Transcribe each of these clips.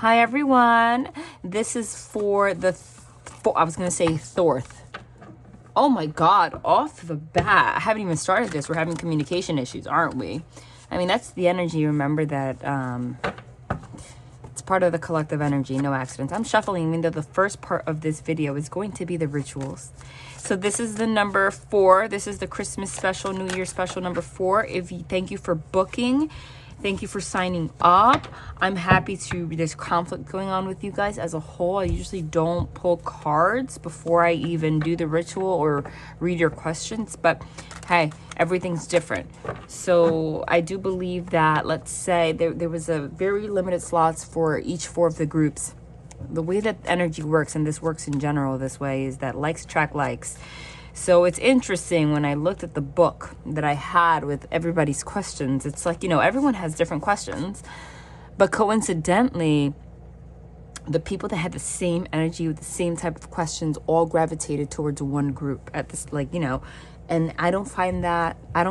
Hi everyone. This is for the I was gonna say Thorth. Oh my god, off the bat. I haven't even started this. We're having communication issues, aren't we? I mean, that's the energy. Remember that it's part of the collective energy, no accidents. I'm shuffling, even though the first part of this video is going to be the rituals. So this is the number 4. This is the Christmas special, New Year special number 4. Thank you for booking. Thank you for signing up. I'm happy there's conflict going on with you guys as a whole. I usually don't pull cards before I even do the ritual or read your questions, but hey, everything's different. So I do believe that, let's say there was a very limited slots for each 4 of the groups. The way that energy works, and this works in general this way, is that likes attract likes. So it's interesting when I looked at the book that I had with everybody's questions. It's like, everyone has different questions, but coincidentally, the people that had the same energy with the same type of questions all gravitated towards one group at this, and I don't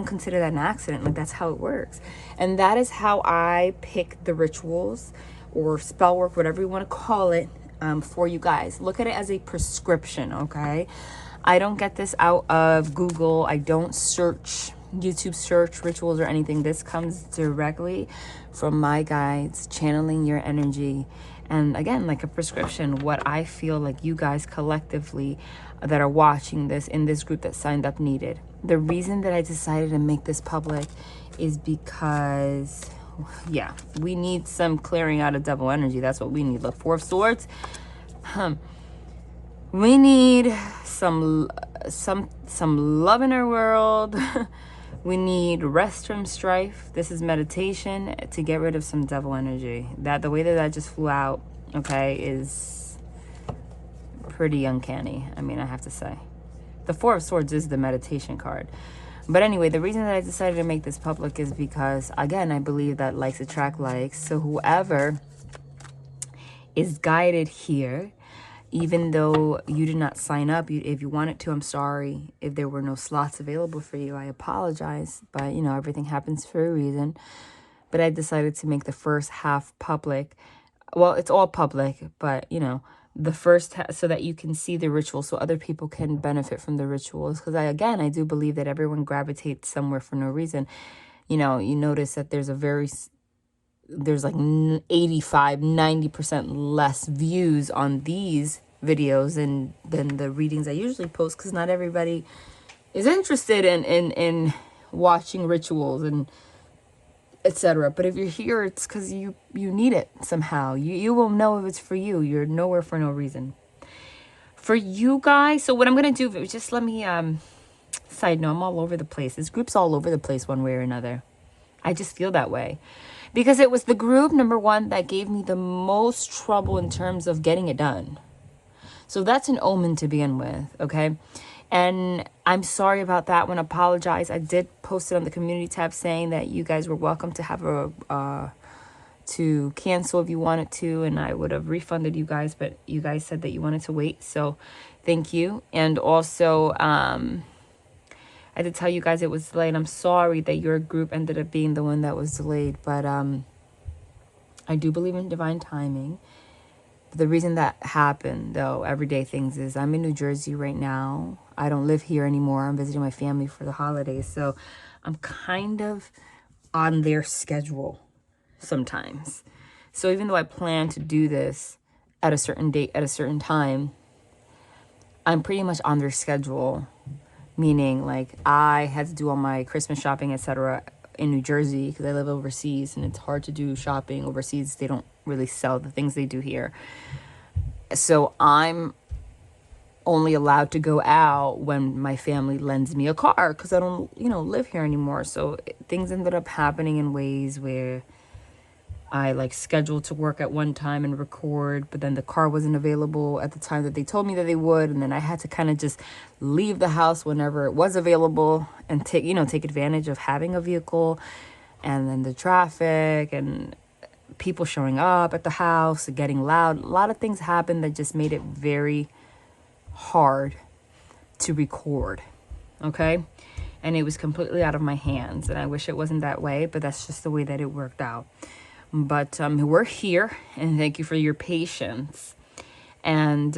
consider that an accident. Like, that's how it works. And that is how I pick the rituals or spell work, whatever you want to call it, for you guys. Look at it as a prescription, okay? I don't get this out of Google. I don't YouTube search rituals or anything. This comes directly from my guides, channeling your energy. And again, like a prescription, what I feel like you guys collectively that are watching this in this group that signed up needed. The reason that I decided to make this public is because, yeah, we need some clearing out of devil energy. That's what we need. The 4 of Swords. We need some love in our world. We need rest from strife. This is meditation to get rid of some devil energy. The way that just flew out, okay, is pretty uncanny. I mean, I have to say. The 4 of Swords is the meditation card. But anyway, the reason that I decided to make this public is because, again, I believe that likes attract likes. So whoever is guided here, even though you did not sign up, if you wanted to, I'm sorry. If there were no slots available for you, I apologize. But, everything happens for a reason. But I decided to make the first half public. Well, it's all public, but, the first so that you can see the ritual, so other people can benefit from the rituals. Because, I do believe that everyone gravitates somewhere for no reason. You notice that there's like 85-90% less views on these videos than the readings I usually post, because not everybody is interested in watching rituals and etc. But if you're here, it's because you need it somehow. You will know if it's for you. You're nowhere for no reason. For you guys, so what I'm gonna do, just let me side note, I'm all over the place. This group's all over the place one way or another. I just feel that way. Because it was the group, number 1, that gave me the most trouble in terms of getting it done. So that's an omen to begin with, okay? And I'm sorry about that one. Apologize. I did post it on the community tab saying that you guys were welcome to have to cancel if you wanted to, and I would have refunded you guys, but you guys said that you wanted to wait. So thank you. And also, I did tell you guys it was delayed. I'm sorry that your group ended up being the one that was delayed, but I do believe in divine timing. The reason that happened, though, everyday things, is I'm in New Jersey right now. I don't live here anymore. I'm visiting my family for the holidays, so I'm kind of on their schedule sometimes. So even though I plan to do this at a certain date, at a certain time, I'm pretty much on their schedule. Meaning, like, I had to do all my Christmas shopping, etc. in New Jersey because I live overseas, and it's hard to do shopping overseas. They don't really sell the things they do here. So I'm only allowed to go out when my family lends me a car because I don't, live here anymore. So things ended up happening in ways where I scheduled to work at one time and record, but then the car wasn't available at the time that they told me that they would, and then I had to kind of just leave the house whenever it was available and take advantage of having a vehicle, and then the traffic and people showing up at the house, getting loud. A lot of things happened that just made it very hard to record, okay? And it was completely out of my hands, and I wish it wasn't that way, but that's just the way that it worked out. But we're here, and thank you for your patience. And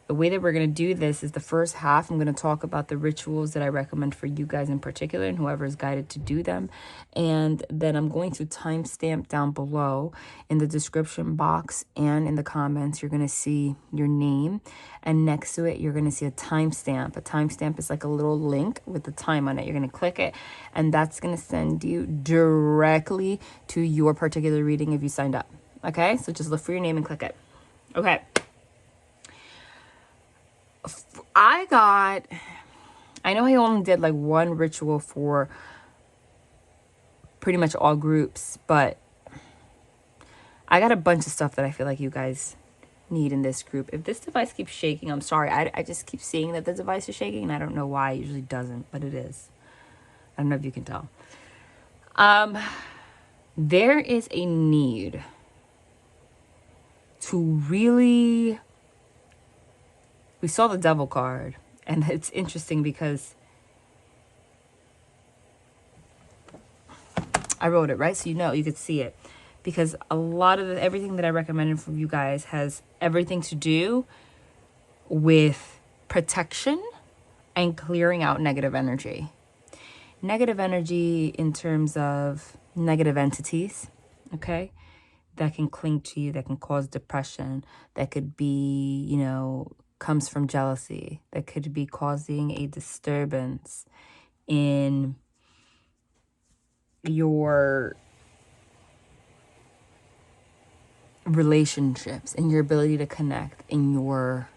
the way that we're going to do this is the first half, I'm going to talk about the rituals that I recommend for you guys in particular and whoever is guided to do them. And then I'm going to timestamp down below in the description box and in the comments. You're going to see your name, and next to it, you're going to see a timestamp. A timestamp is like a little link with the time on it. You're going to click it, and that's going to send you directly to your particular reading if you signed up. Okay, so just look for your name and click it. Okay. I know I only did like one ritual for pretty much all groups, but I got a bunch of stuff that I feel like you guys need in this group. If this device keeps shaking, I'm sorry. I just keep seeing that the device is shaking, and I don't know why. It usually doesn't, but it is. I don't know if you can tell. There is a need to really... We saw the devil card, and it's interesting because I wrote it, right? So you could see it. Because a lot of everything that I recommended for you guys has everything to do with protection and clearing out negative energy. Negative energy in terms of negative entities, okay? That can cling to you, that can cause depression, that could be, comes from jealousy, that could be causing a disturbance in your relationships, in your ability to connect, in your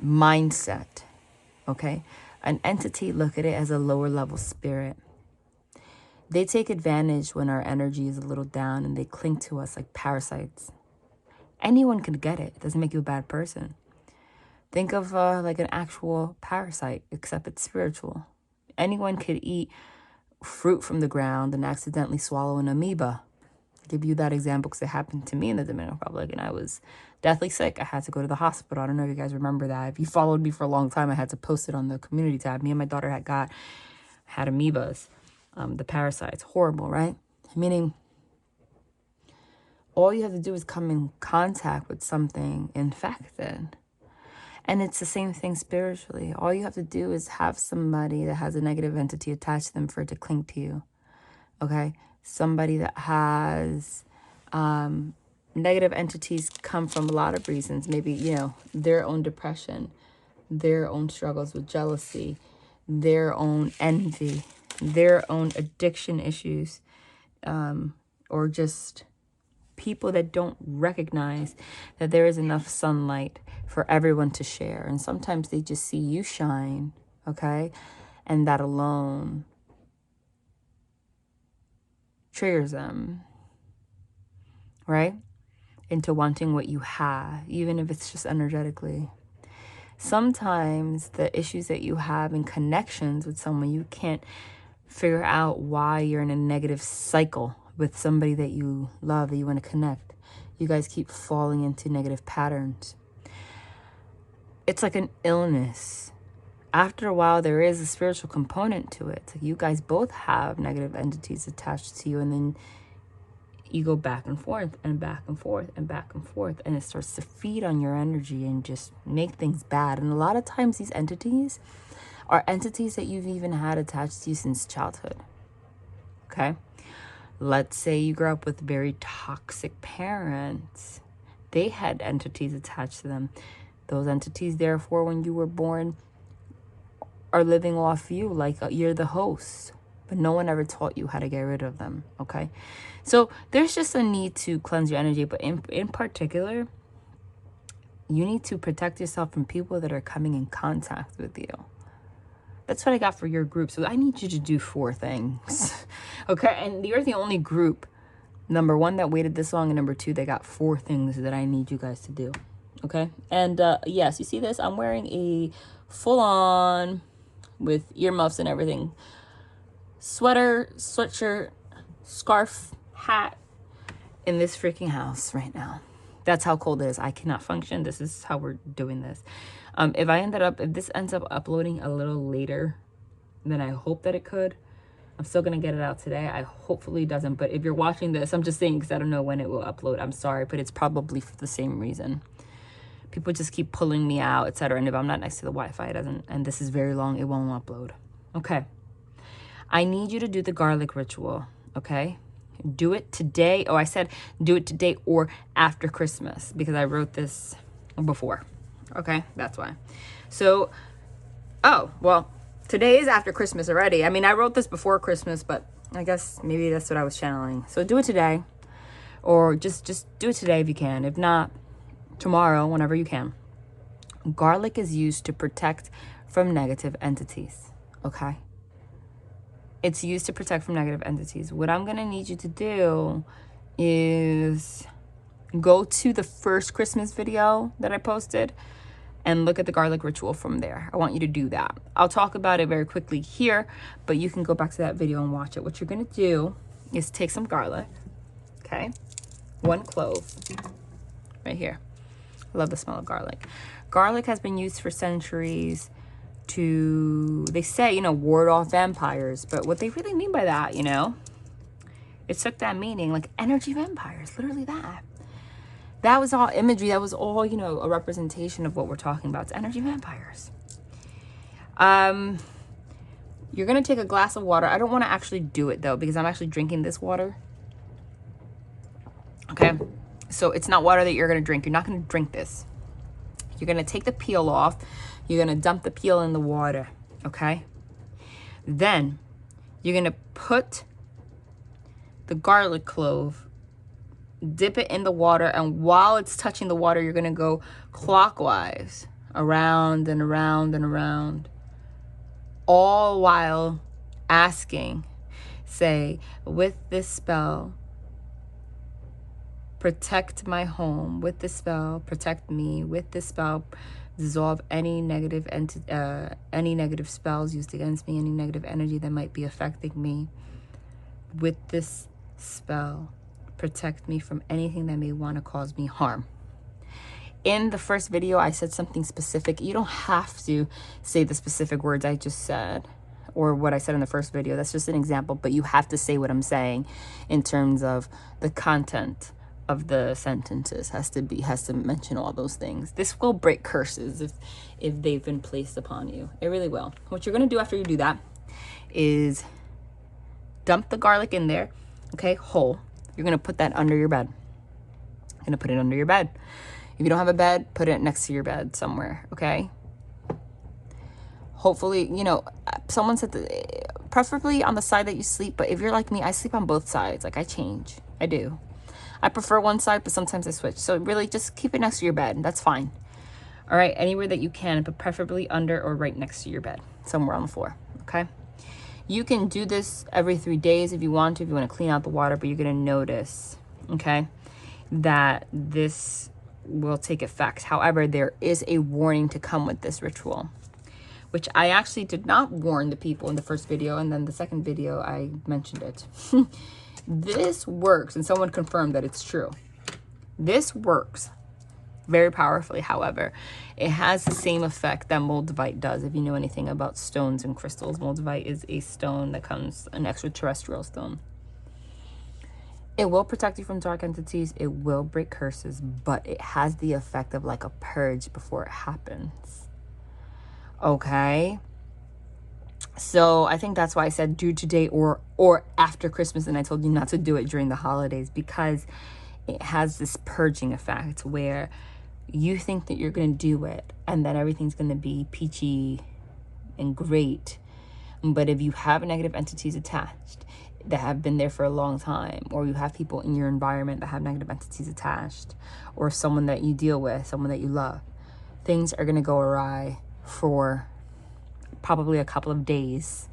mindset, okay? An entity, look at it as a lower level spirit. They take advantage when our energy is a little down, and they cling to us like parasites. Anyone could get it. It doesn't make you a bad person. Think of like an actual parasite, except it's spiritual. Anyone could eat fruit from the ground and accidentally swallow an amoeba. I'll give you that example because it happened to me in the Dominican Republic, and I was deathly sick. I had to go to the hospital. I don't know if you guys remember that. If you followed me for a long time, I had to post it on the community tab. Me and my daughter had amoebas, the parasites. Horrible, right? Meaning, all you have to do is come in contact with something infected. And it's the same thing spiritually. All you have to do is have somebody that has a negative entity attached to them for it to cling to you. Okay? Somebody that has negative entities come from a lot of reasons. Maybe, their own depression, their own struggles with jealousy, their own envy, their own addiction issues, or just people that don't recognize that there is enough sunlight for everyone to share. And sometimes they just see you shine, okay? And that alone triggers them, right? Into wanting what you have, even if it's just energetically. Sometimes the issues that you have in connections with someone, you can't figure out why you're in a negative cycle with somebody that you love, that you want to connect. You guys keep falling into negative patterns. It's like an illness. After a while, there is a spiritual component to it. So you guys both have negative entities attached to you, and then you go back and forth and back and forth and back and forth, and it starts to feed on your energy and just make things bad. And a lot of times these entities are entities that you've even had attached to you since childhood, okay? Let's say you grew up with very toxic parents. They had entities attached to them. Those entities, therefore, when you were born, are living off you like you're the host. But no one ever taught you how to get rid of them, okay? So there's just a need to cleanse your energy. But in particular, you need to protect yourself from people that are coming in contact with you. That's what I got for your group. So I need you to do 4 things. Okay? And you're the only group, number 1, that waited this long, and number 2, they got 4 things that I need you guys to do. Okay? And yes, you see this? I'm wearing a full-on, with earmuffs and everything, sweater, sweatshirt, scarf, hat in this freaking house right now. That's how cold it is. I cannot function. This is how we're doing this. If this ends up uploading a little later than I hope that it could, I'm still going to get it out today. I hopefully it doesn't. But if you're watching this, I'm just saying because I don't know when it will upload. I'm sorry, but it's probably for the same reason. People just keep pulling me out, etc. And if I'm not next to the Wi-Fi, it doesn't. And this is very long. It won't upload. Okay. I need you to do the garlic ritual. Okay. Do it today. Oh, I said do it today or after Christmas because I wrote this before. Okay. That's why. So, oh, well, today is after Christmas already. I mean, I wrote this before Christmas, but I guess maybe that's what I was channeling. So do it today, or just do it today if you can. If not, tomorrow, whenever you can. Garlic is used to protect from negative entities, okay? It's used to protect from negative entities. What I'm going to need you to do is go to the first Christmas video that I posted and look at the garlic ritual from there. I want you to do that. I'll talk about it very quickly here, but you can go back to that video and watch it. What you're going to do is take some garlic, okay? 1 clove right here. I love the smell of garlic. Garlic has been used for centuries to, they say, you know, ward off vampires. But what they really mean by that, you know, it took that meaning, like energy vampires, literally that. That was all imagery. That was all, you know, a representation of what we're talking about. It's energy vampires. You're going to take a glass of water. I don't want to actually do it, though, because I'm actually drinking this water. Okay. So it's not water that you're going to drink. You're not going to drink this. You're going to take the peel off. You're going to dump the peel in the water. Okay. Then you're going to put the garlic clove, dip it in the water, and while it's touching the water, you're going to go clockwise around and around and around, all while asking, say, with this spell, protect my home. With this spell, protect me. With this spell, dissolve any negative spells used against me, any negative energy that might be affecting me. With this spell, protect me from anything that may want to cause me harm. In the first video, I said something specific. You don't have to say the specific words I just said or what I said in the first video. That's just an example, but you have to say what I'm saying in terms of the content of the sentences. Has to mention all those things. This will break curses if they've been placed upon you. It really will. What you're going to do after you do that is dump the garlic in there, okay, whole. You're going to put that under your bed. You're going to put it under your bed. If you don't have a bed, put it next to your bed somewhere, okay? Hopefully, you know, someone said that preferably on the side that you sleep, but if you're like me, I sleep on both sides. Like, I change. I do. I prefer one side, but sometimes I switch. So really just keep it next to your bed. That's fine. All right, anywhere that you can, but preferably under or right next to your bed, somewhere on the floor, okay? You can do this every 3 days if you want to clean out the water, but you're going to notice, okay, that this will take effect. However, there is a warning to come with this ritual, which I actually did not warn the people in the first video, and then the second video I mentioned it. This works, and someone confirmed that it's true. This works very powerfully. However, it has the same effect that moldavite does. If you know anything about stones and crystals, moldavite is a stone that comes, an extraterrestrial stone. It will protect you from dark entities. It will break curses, but it has the effect of like a purge before it happens. Okay? So I think that's why I said do today or after Christmas, and I told you not to do it during the holidays, because it has this purging effect where you think that you're going to do it and that everything's going to be peachy and great. But if you have negative entities attached that have been there for a long time, or you have people in your environment that have negative entities attached, or someone that you deal with, someone that you love, things are going to go awry for probably a couple of days,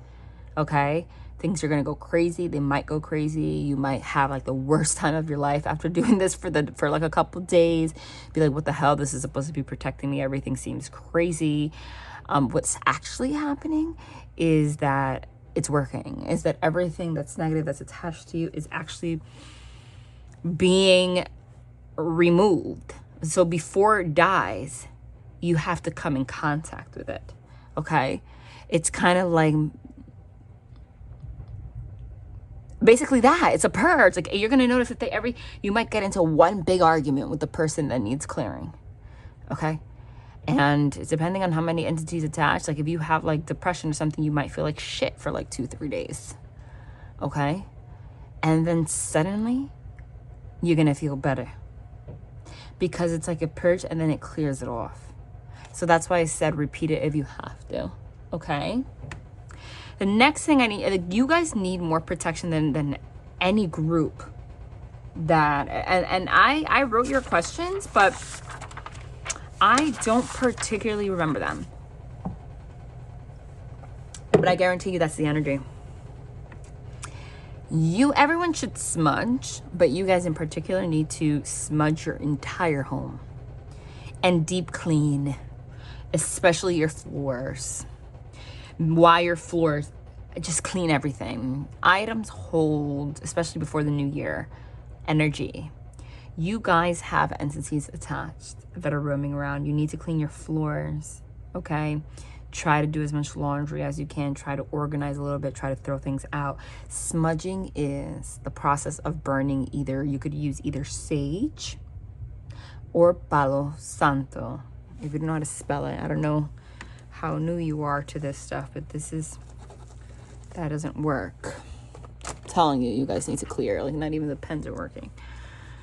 okay? Things are going to go crazy. They might go crazy. You might have like the worst time of your life after doing this for like a couple of days. Be like, what the hell? This is supposed to be protecting me. Everything seems crazy. What's actually happening is that it's working. Is that everything that's negative that's attached to you is actually being removed. So before it dies, you have to come in contact with it, okay? It's kind of like basically that. It's a purge. Like, you're going to notice that you might get into one big argument with the person that needs clearing. Okay? And depending on how many entities attached, like if you have like depression or something, you might feel like shit for like 2-3 days. Okay? And then suddenly you're going to feel better, because it's like a purge and then it clears it off. So that's why I said repeat it if you have to. Okay? The next thing I need, you guys need more protection than any group that, and I wrote your questions, but I don't particularly remember them. But I guarantee you that's the energy. Everyone should smudge, but you guys in particular need to smudge your entire home and deep clean, especially your floors. Why your floors? Just clean everything. Items hold, especially before the new year, energy. You guys have entities attached that are roaming around. You need to clean your floors, okay? Try to do as much laundry as you can. Try to organize a little bit. Try to throw things out. Smudging is the process of burning you could use either sage or palo santo. If you don't know how to spell it, I don't know how new you are to this stuff, but that doesn't work. I'm telling you, you guys need to clear. Like, not even the pens are working.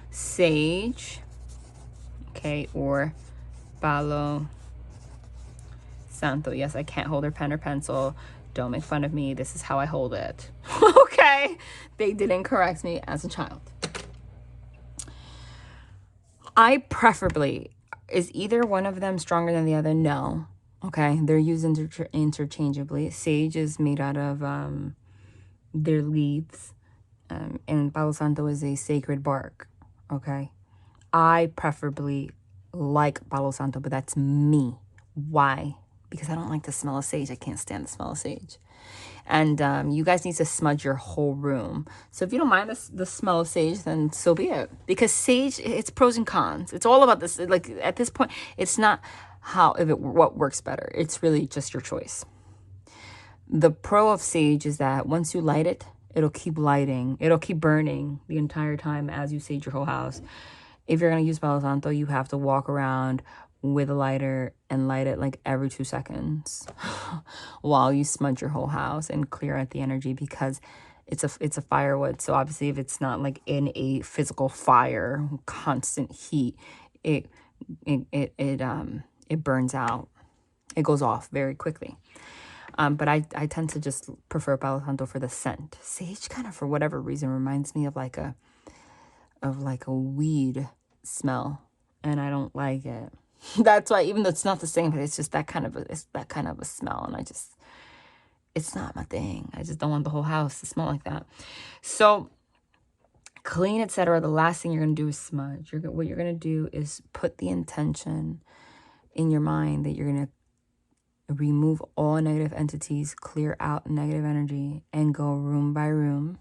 Sage, okay, or palo santo. Yes, I can't hold her pen or pencil. Don't make fun of me. This is how I hold it. Okay? They didn't correct me as a child. I preferably, is either one of them stronger than the other? No. Okay? They're used interchangeably. Sage is made out of their leaves. And Palo Santo is a sacred bark. Okay? I preferably like Palo Santo, but that's me. Why? Because I don't like the smell of sage. I can't stand the smell of sage. And you guys need to smudge your whole room. So if you don't mind the smell of sage, then so be it. Because sage, it's pros and cons. It's all about this. Like, at this point, it's not what works better. It's really just your choice. The pro of sage is that once you light it, it'll keep lighting. It'll keep burning the entire time as you sage your whole house. If you're going to use Palo Santo, you have to walk around with a lighter and light it like every 2 seconds while you smudge your whole house and clear out the energy, because it's a firewood. So obviously, if it's not like in a physical fire, constant heat, it burns out. It goes off very quickly. But I tend to just prefer Palo Santo for the scent. Sage kind of, for whatever reason, reminds me of like a weed smell, and I don't like it. That's why, even though it's not the same, but it's just that kind of a smell, and it's not my thing. I just don't want the whole house to smell like that. So clean, etc. The last thing you're gonna do is smudge. What you're gonna do is put the intention in your mind that you're gonna remove all negative entities, clear out negative energy, and go room by room,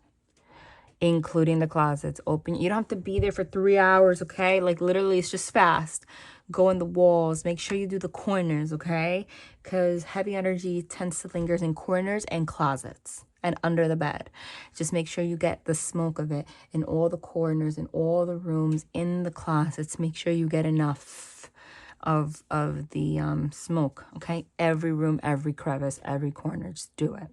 including the closets. Open. You don't have to be there for 3 hours, okay? Like, literally, it's just fast. Go in the walls. Make sure you do the corners, okay? Because heavy energy tends to linger in corners and closets and under the bed. Just make sure you get the smoke of it in all the corners, in all the rooms, in the closets. Make sure you get enough of the smoke, okay? Every room, every crevice, every corner. Just do it.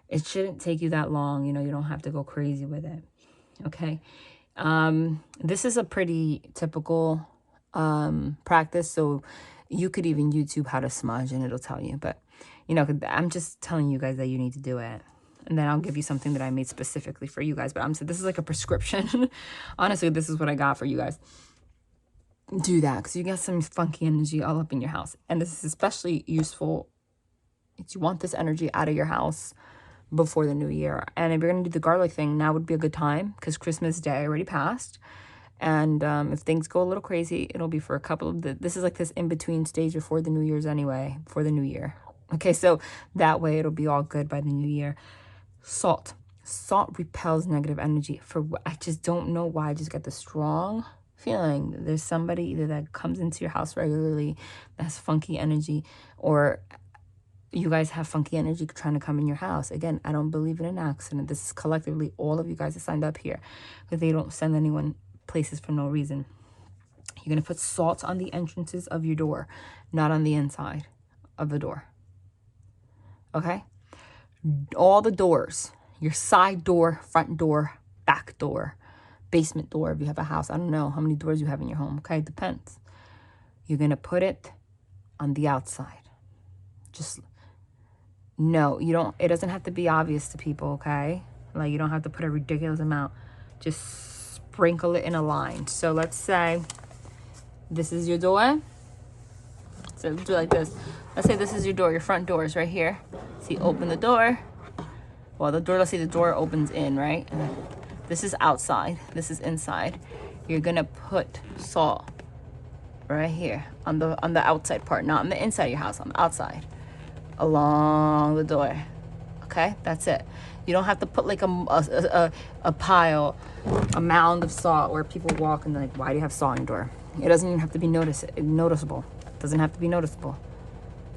It shouldn't take you that long. You don't have to go crazy with it. Okay. This is a pretty typical practice. So you could even YouTube how to smudge and it'll tell you. But, I'm just telling you guys that you need to do it. And then I'll give you something that I made specifically for you guys. But this is like a prescription. Honestly, this is what I got for you guys. Do that, because you got some funky energy all up in your house. And this is especially useful if you want this energy out of your house before the new year. And if you're going to do the garlic thing, now would be a good time, because Christmas Day already passed. And if things go a little crazy, it'll be for a couple of this is like this in-between stage before the New Year's anyway, for the new year. Okay, so that way it'll be all good by the new year. Salt repels negative energy. I just don't know why. I just get the strong feeling that there's somebody either that comes into your house regularly that has funky energy, or You guys have funky energy trying to come in your house. Again, I don't believe in an accident. This is collectively all of you guys that signed up here, because they don't send anyone places for no reason. You're going to put salt on the entrances of your door, not on the inside of the door. Okay? All the doors, your side door, front door, back door, basement door, if you have a house. I don't know how many doors you have in your home. Okay? It depends. You're going to put it on the outside. Just, no, you don't, it doesn't have to be obvious to people, okay? Like, you don't have to put a ridiculous amount. Just sprinkle it in a line. So let's say this is your door. So do it like this. Let's say this is your door. Your front door is right here. See, open the door. Well, the door, let's say the door opens in, right? And this is outside. This is inside. You're gonna put salt right here on the outside part, not on the inside of your house, on the outside, along the door. Okay, that's it. You don't have to put like a pile, a mound of salt where people walk and they're like, why do you have salt on your door? It doesn't even have to be noticeable. It doesn't have to be noticeable.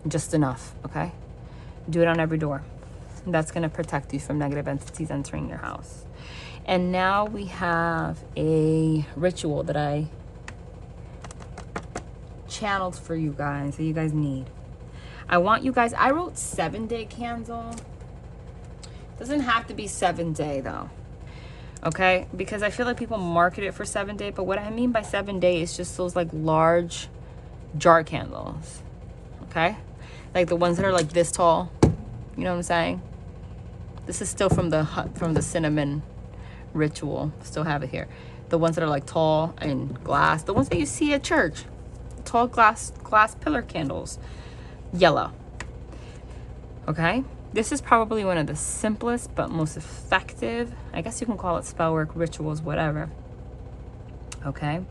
Just enough, okay? Do it on every door. That's going to protect you from negative entities entering your house. And now we have a ritual that I channeled for you guys that you guys need. I want you guys, I wrote 7-day candle. Doesn't have to be 7-day though. Okay? Because I feel like people market it for 7-day, but what I mean by 7-day is just those like large jar candles. Okay? Like the ones that are like this tall. You know what I'm saying? This is still from the cinnamon ritual. Still have it here. The ones that are like tall and glass. The ones that you see at church. Tall glass pillar candles. Yellow. Okay? This is probably one of the simplest but most effective, I guess you can call it spell work, rituals, whatever. Okay?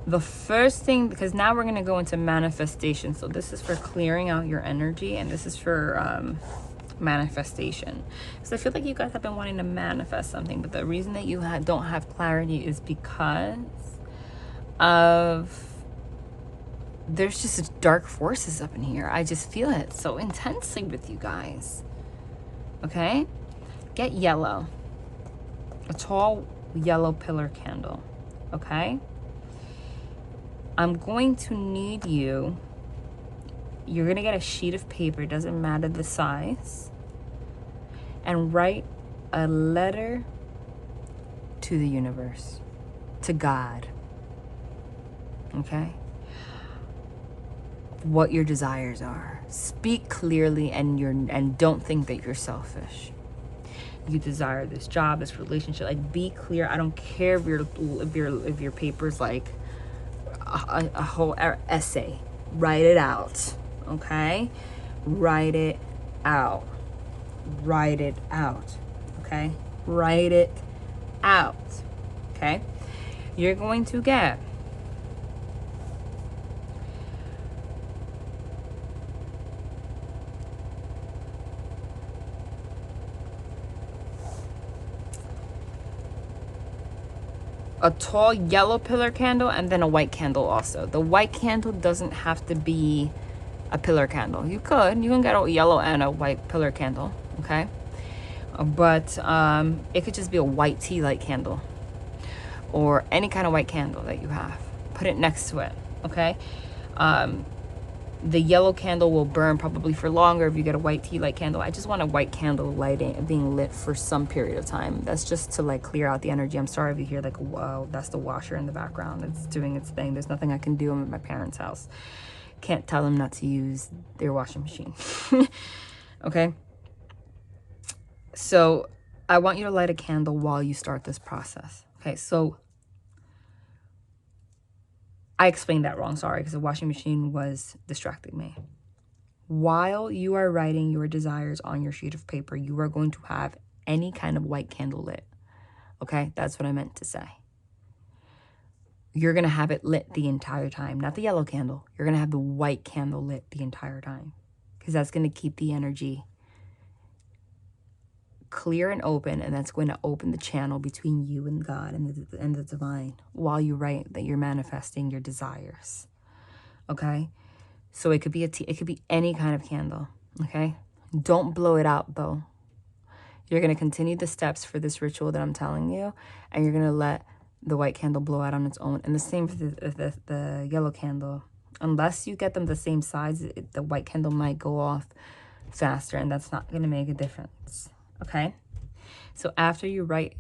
The first thing, because now we're going to go into manifestation. So this is for clearing out your energy, and this is for manifestation. So I feel like you guys have been wanting to manifest something, but the reason that you don't have clarity is because of there's just dark forces up in here. I just feel it so intensely with you guys. Okay? Get yellow. A tall yellow pillar candle. Okay? I'm going to need you're going to get a sheet of paper, doesn't matter the size, and write a letter to the universe, to God. Okay? What your desires are. Speak clearly, and don't think that you're selfish. You desire this job, this relationship. Like, be clear. I don't care if your paper's like a whole essay. Write it out. Okay? Write it out. Write it out. Okay? Write it out. Okay? You're going to get a tall yellow pillar candle and then a white candle also. The white candle doesn't have to be a pillar candle. You can get a yellow and a white pillar candle, okay? But it could just be a white tea light candle or any kind of white candle that you have. Put it next to it, okay? The yellow candle will burn probably for longer if you get a white tea light candle. I just want a white candle being lit for some period of time. That's just to like clear out the energy. I'm sorry if you hear like, wow, that's the washer in the background. It's doing its thing. There's nothing I can do. I'm at my parents' house. Can't tell them not to use their washing machine. Okay? So I want you to light a candle while you start this process. Okay, so I explained that wrong, sorry, because the washing machine was distracting me. While you are writing your desires on your sheet of paper, you are going to have any kind of white candle lit. Okay, that's what I meant to say. You're going to have it lit the entire time, not the yellow candle. You're going to have the white candle lit the entire time, because that's going to keep the energy clear and open, and that's going to open the channel between you and God and the divine while you write that you're manifesting your desires. Okay? So it could be it could be any kind of candle, okay? Don't blow it out though. You're going to continue the steps for this ritual that I'm telling you, and you're going to let the white candle blow out on its own. And the same for the yellow candle. Unless you get them the same size, the white candle might go off faster, and that's not going to make a difference, okay? So after you write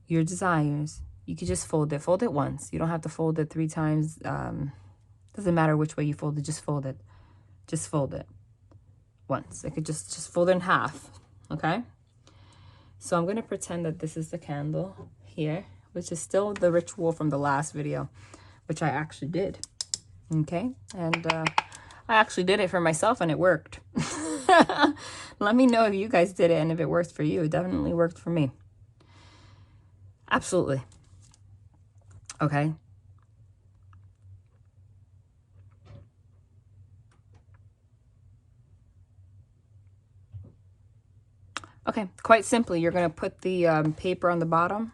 your desires, you can just fold it. Fold it once. You don't have to fold it 3 times. Doesn't matter which way you fold it. Just fold it. Just fold it once. I could just fold it in half, okay? So I'm going to pretend that this is the candle here, which is still the ritual from the last video, which I actually did. Okay. And I actually did it for myself and it worked. Let me know if you guys did it and if it worked for you. It definitely worked for me. Absolutely. Okay. Okay, quite simply, you're going to put the paper on the bottom,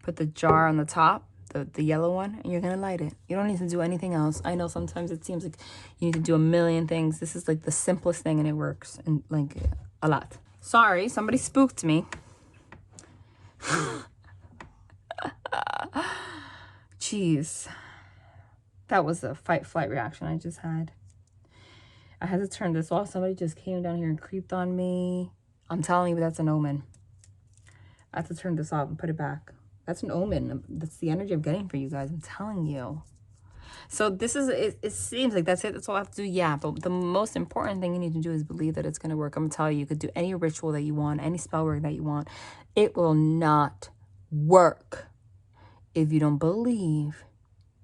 put the jar on the top, the yellow one, and you're going to light it. You don't need to do anything else. I know sometimes it seems like you need to do a million things. This is like the simplest thing and it works, and like a lot. Sorry, somebody spooked me. Jeez. That was a fight-flight reaction I just had. I had to turn this off. Somebody just came down here and creeped on me. I'm telling you, that's an omen. I have to turn this off and put it back. That's an omen. That's the energy I'm getting for you guys. I'm telling you. So this is, it seems like that's it. That's all I have to do. Yeah, but the most important thing you need to do is believe that it's going to work. I'm going to tell you, you could do any ritual that you want, any spell work that you want. It will not work if you don't believe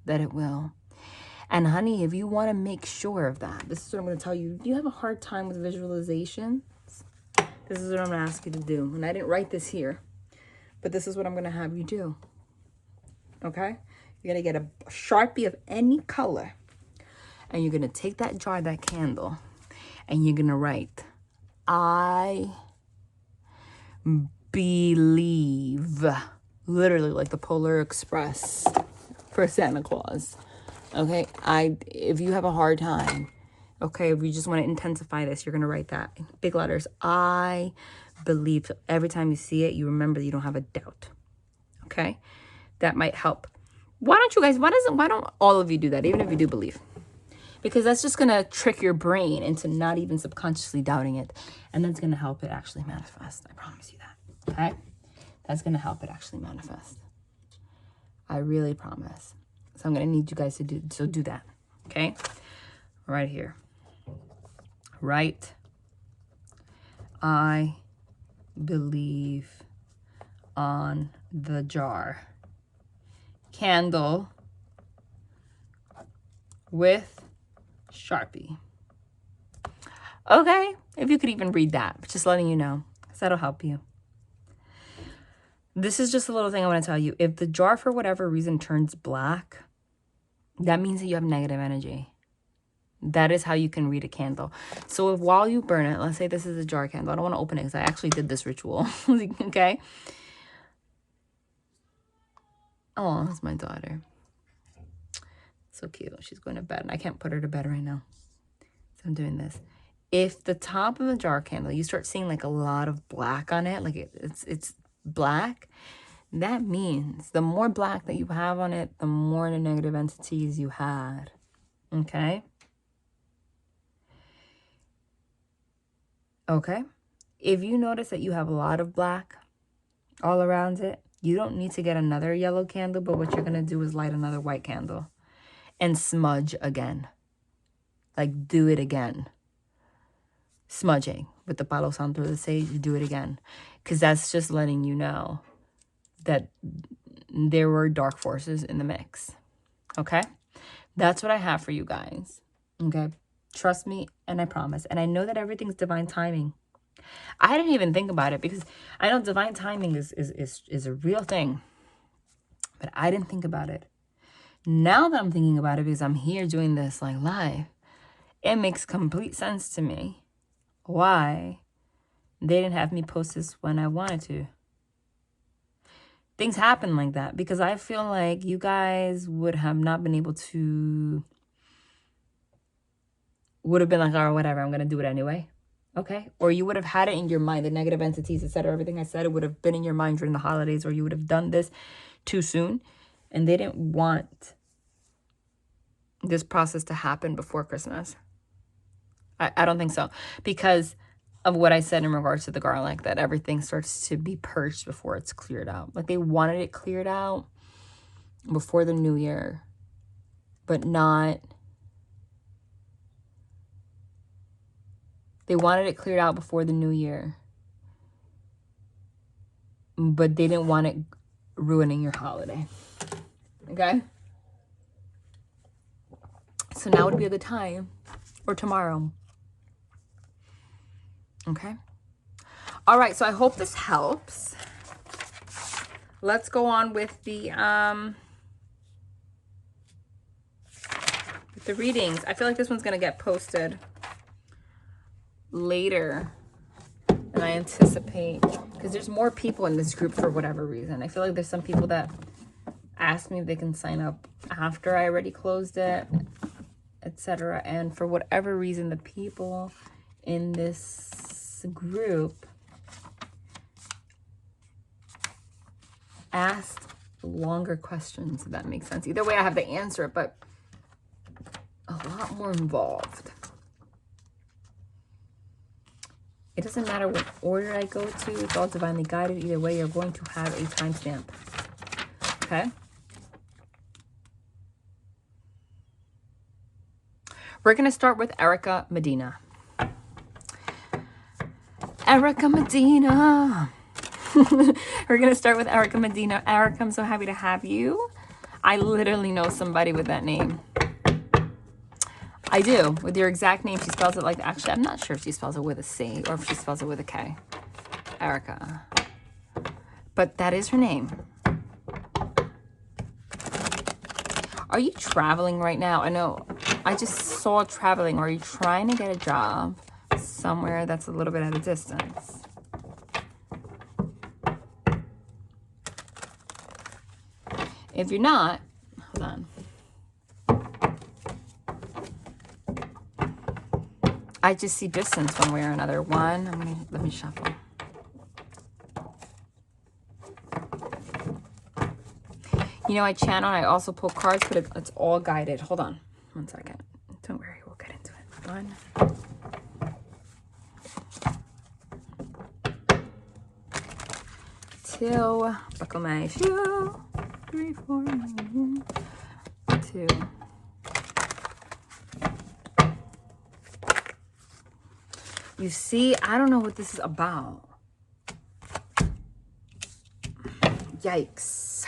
that it will. And honey, if you want to make sure of that, this is what I'm going to tell you. Do you have a hard time with visualization? This is what I'm going to ask you to do. And I didn't write this here, but this is what I'm going to have you do. Okay? You're going to get a Sharpie of any color. And you're going to take that jar, that candle, and you're going to write, I believe. Literally like the Polar Express for Santa Claus. Okay? If you have a hard time, okay, if you just want to intensify this, you're going to write that. Big letters. I believe. So every time you see it, you remember that you don't have a doubt. Okay? That might help. Why don't you guys, why don't all of you do that, even if you do believe? Because that's just going to trick your brain into not even subconsciously doubting it. And that's going to help it actually manifest. I promise you that. Okay? That's going to help it actually manifest. I really promise. So I'm going to need you guys to do that. Okay? Right here. Right. I believe on the jar. Candle with Sharpie. Okay? If you could even read that. Just letting you know. Because that'll help you. This is just a little thing I want to tell you. If the jar, for whatever reason, turns black, that means that you have negative energy. That is how you can read a candle. So if while you burn it, let's say this is a jar candle. I don't want to open it because I actually did this ritual. Okay? Oh, that's my daughter. So cute. She's going to bed. And I can't put her to bed right now. So I'm doing this. If the top of the jar candle, you start seeing like a lot of black on it, like it's black, that means the more black that you have on it, the more the negative entities you had. Okay? Okay? If you notice that you have a lot of black all around it, you don't need to get another yellow candle, but what you're going to do is light another white candle and smudge again. Like, do it again. Smudging with the Palo Santo, the sage, you do it again. Because that's just letting you know that there were dark forces in the mix. Okay? That's what I have for you guys. Okay? Trust me, and I promise. And I know that everything's divine timing. I didn't even think about it because I know divine timing is a real thing. But I didn't think about it. Now that I'm thinking about it because I'm here doing this like live, it makes complete sense to me why they didn't have me post this when I wanted to. Things happen like that because I feel like you guys would have not been able to would have been like, oh, whatever, I'm going to do it anyway. Okay. Or you would have had it in your mind, the negative entities, etc. Everything I said, it would have been in your mind during the holidays, or you would have done this too soon. And they didn't want this process to happen before Christmas. I don't think so. Because of what I said in regards to the garlic, that everything starts to be purged before it's cleared out. Like they wanted it cleared out before the new year, but not... They wanted it cleared out before the new year, but they didn't want it ruining your holiday. Okay? So now would be a good time, or tomorrow. Okay? All right, so I hope this helps. Let's go on with the readings. I feel like this one's going to get posted later than I anticipate, because there's more people in this group for whatever reason. I feel like there's some people that asked me if they can sign up after I already closed it, etc. And for whatever reason, the people in this group asked longer questions, if that makes sense. Either way, I have to answer it, but a lot more involved. It doesn't matter what order I go to. It's all divinely guided. Either way, you're going to have a timestamp. Okay? We're going to start with Erica Medina. Erica Medina. We're going to start with Erica Medina. Erica, I'm so happy to have you. I literally know somebody with that name. I do. With your exact name, she spells it like... Actually, I'm not sure if she spells it with a C or if she spells it with a K. Erica. But that is her name. Are you traveling right now? I know. I just saw traveling. Are you trying to get a job somewhere that's a little bit at a distance? If you're not, hold on. I just see distance one way or another. Let me shuffle. You know, I channel, I also pull cards, but it's all guided. Hold on 1 second. Don't worry, we'll get into it. 1, 2, buckle my shoe. 3, 4, 2. You see, I don't know what this is about. Yikes.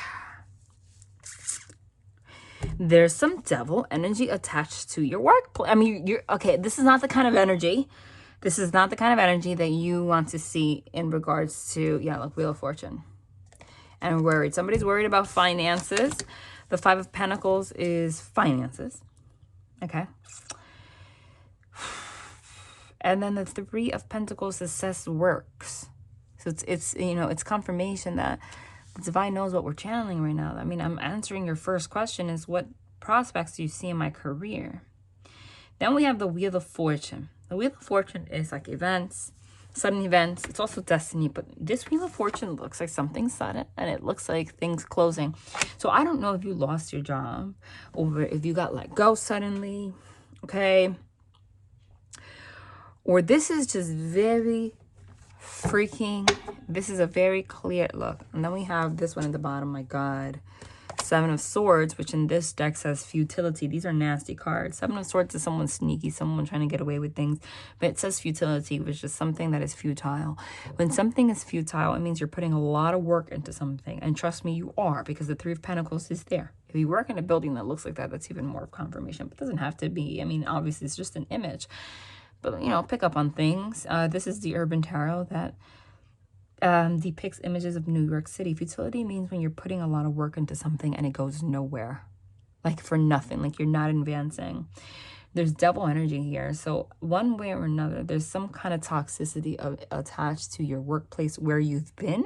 There's some devil energy attached to your workplace. I mean, you're okay. This is not the kind of energy. This is not the kind of energy that you want to see in regards to, yeah, like Wheel of Fortune. And worried. Somebody's worried about finances. The 5 of Pentacles is finances. Okay. And then the 3 of Pentacles says works. So it's you know, it's confirmation that the divine knows what we're channeling right now. I mean, I'm answering your first question is, what prospects do you see in my career? Then we have the Wheel of Fortune. The Wheel of Fortune is like events, sudden events. It's also destiny, but this Wheel of Fortune looks like something sudden, and it looks like things closing. So I don't know if you lost your job or if you got let go suddenly, okay? Or this is just very freaking, this is a very clear look. And then we have this one at the bottom, my God. 7 of Swords, which in this deck says futility. These are nasty cards. 7 of Swords is someone sneaky, someone trying to get away with things. But it says futility, which is something that is futile. When something is futile, it means you're putting a lot of work into something. And trust me, you are, because the 3 of Pentacles is there. If you work in a building that looks like that, that's even more of confirmation. But it doesn't have to be. I mean, obviously, it's just an image. But, you know, pick up on things. This is the Urban Tarot that depicts images of New York City. Futility means when you're putting a lot of work into something and it goes nowhere. Like for nothing. Like you're not advancing. There's devil energy here. So one way or another, there's some kind of toxicity attached to your workplace where you've been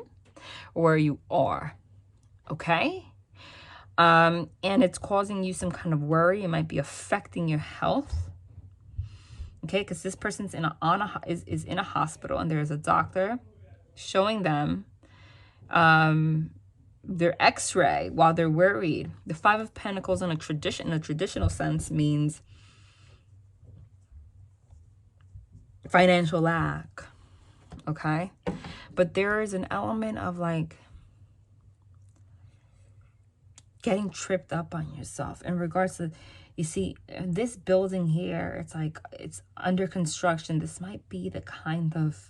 or where you are. Okay? And it's causing you some kind of worry. It might be affecting your health. Okay, because this person's is in a hospital, and there's a doctor showing them their x-ray while they're worried. The Five of Pentacles in a traditional sense means financial lack. Okay, but there is an element of like getting tripped up on yourself in regards to, you see, this building here, it's like it's under construction. This might be the kind of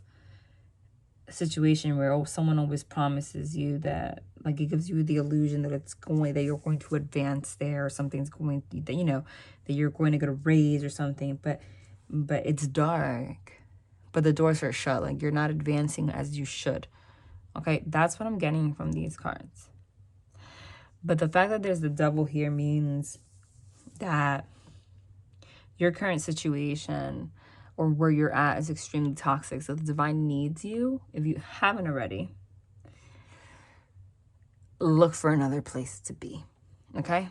situation where someone always promises you that, like, it gives you the illusion that that you're going to advance there, or something's going, that, you know, that you're going to get a raise or something, but it's dark, but the doors are shut, like you're not advancing as you should. Okay, that's what I'm getting from these cards. But the fact that there's the Devil here means that your current situation or where you're at is extremely toxic. So the divine needs you. If you haven't already, look for another place to be. Okay?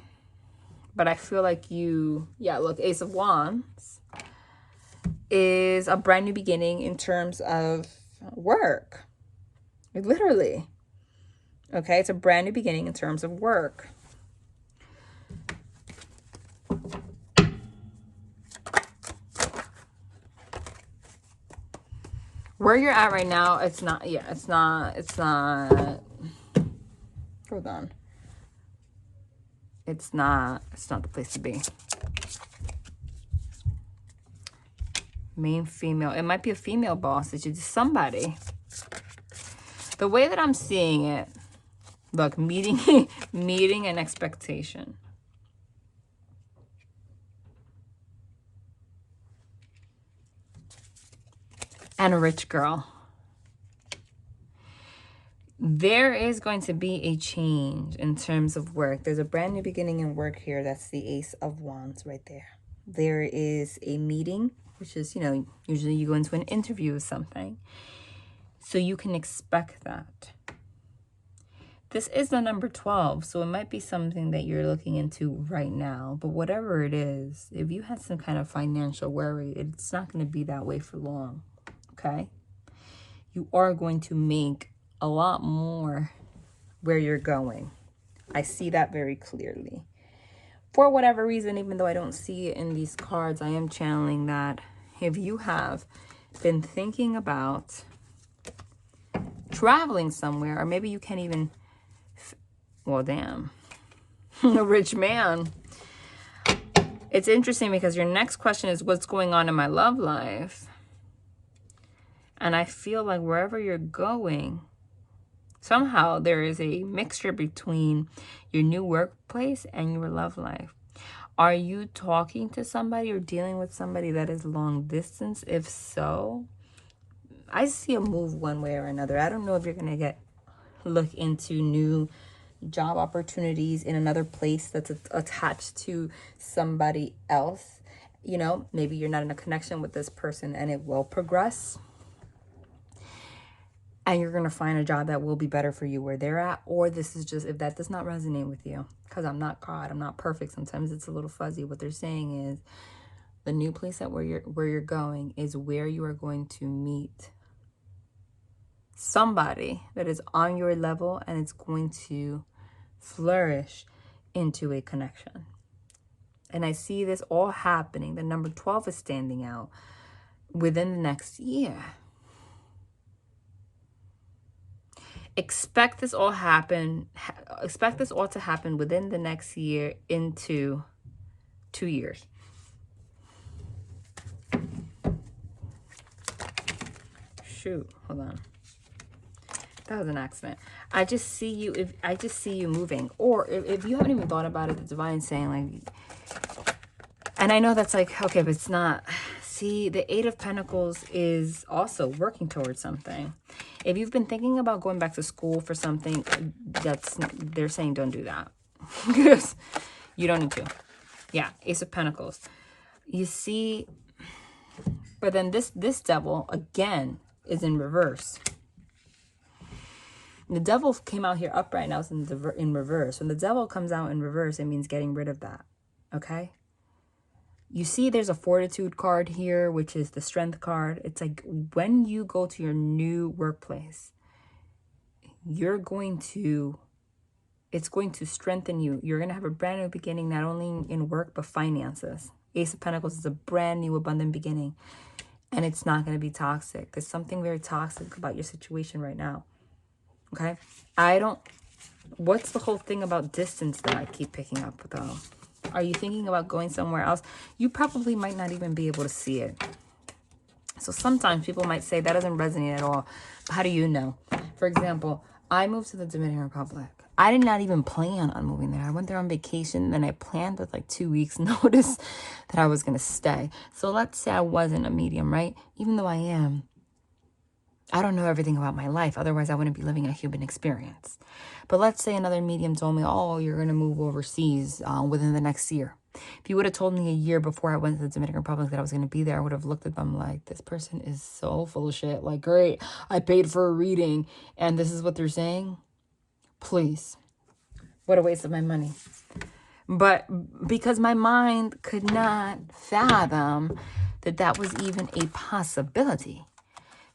But I feel like look, Ace of Wands is a brand new beginning in terms of work. Literally. Okay? It's a brand new beginning in terms of work. Where you're at right now, it's not, hold on. It's not the place to be. Main female. It might be a female boss. It's just somebody. The way that I'm seeing it, look, meeting an expectation. And a rich girl. There is going to be a change in terms of work. There's a brand new beginning in work here. That's the Ace of Wands right there. There is a meeting, which is, you know, usually you go into an interview or something. So you can expect that. This is the number 12, so it might be something that you're looking into right now. But whatever it is, if you had some kind of financial worry, it's not going to be that way for long. Okay? You are going to make a lot more where you're going. I see that very clearly. For whatever reason, even though I don't see it in these cards, I am channeling that if you have been thinking about traveling somewhere, or maybe you can't even, well, damn, a rich man. It's interesting because your next question is, what's going on in my love life? And I feel like wherever you're going, somehow there is a mixture between your new workplace and your love life. Are you talking to somebody or dealing with somebody that is long distance? If so, I see a move one way or another. I don't know if you're going to look into new job opportunities in another place that's attached to somebody else. You know, maybe you're not in a connection with this person and it will progress. And you're going to find a job that will be better for you where they're at. Or this is just, if that does not resonate with you, because I'm not God, I'm not perfect. Sometimes it's a little fuzzy. What they're saying is the new place that where you're going is where you are going to meet somebody that is on your level, and it's going to flourish into a connection. And I see this all happening. The number 12 is standing out within the next year. Expect this all to happen within the next year into 2 years. Shoot, hold on. That was an accident. I just see you moving. Or if you haven't even thought about it, the divine's saying, like, and I know that's like, okay, but it's not. See, the Eight of Pentacles is also working towards something. If you've been thinking about going back to school for something, they're saying don't do that. Because you don't need to. Yeah, Ace of Pentacles. You see, but then this devil, again, is in reverse. The devil came out here upright, now it's in reverse. When the devil comes out in reverse, it means getting rid of that. Okay? You see there's a fortitude card here, which is the strength card. It's like when you go to your new workplace, it's going to strengthen you. You're going to have a brand new beginning, not only in work, but finances. Ace of Pentacles is a brand new abundant beginning. And it's not going to be toxic. There's something very toxic about your situation right now. Okay? What's the whole thing about distance that I keep picking up, though? Are you thinking about going somewhere else? You probably might not even be able to see it. So sometimes people might say that doesn't resonate at all. But how do you know? For example, I moved to the Dominican Republic. I did not even plan on moving there. I went there on vacation. Then I planned with like 2 weeks notice that I was going to stay. So let's say I wasn't a medium, right? Even though I am, I don't know everything about my life. Otherwise, I wouldn't be living a human experience. But let's say another medium told me, oh, you're going to move overseas within the next year. If you would have told me a year before I went to the Dominican Republic that I was going to be there, I would have looked at them like, this person is so full of shit. Like, great, I paid for a reading and this is what they're saying? Please. What a waste of my money. But because my mind could not fathom that that was even a possibility.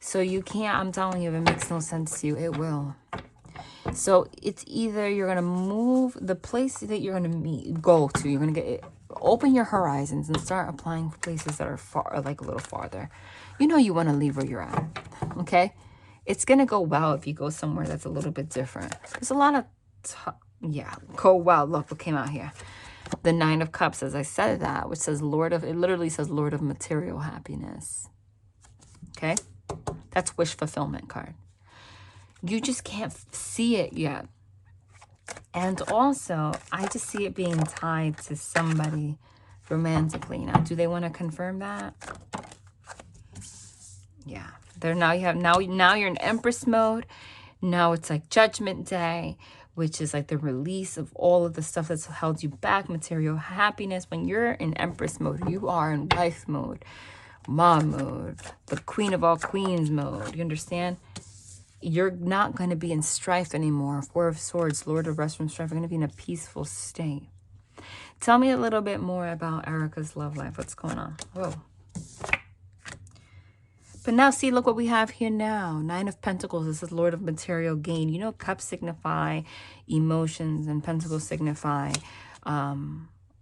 So you can't, I'm telling you, if it makes no sense to you, it will. So it's either you're going to move the place that you're going to go to. You're going to open your horizons and start applying for places that are far, like a little farther. You know you want to leave where you're at, okay? It's going to go well if you go somewhere that's a little bit different. There's a lot of, go well. Look what came out here. The Nine of Cups, as I said that, which says it literally says Lord of Material Happiness, okay? That's wish fulfillment card. You just can't see it yet. And also, I just see it being tied to somebody romantically. Now, do they want to confirm that? Yeah. Now you're in Empress mode. Now it's like Judgment Day, which is like the release of all of the stuff that's held you back, material happiness. When you're in Empress mode, you are in wife mode, mom mode, the queen of all queens mode. You understand? You're not going to be in strife anymore. Four of Swords, Lord of Rest from Strife. You're going to be in a peaceful state. Tell me a little bit more about Erica's love life. What's going on? Whoa. But now, see, look what we have here now. Nine of Pentacles. This is Lord of Material Gain. You know, cups signify emotions and pentacles signify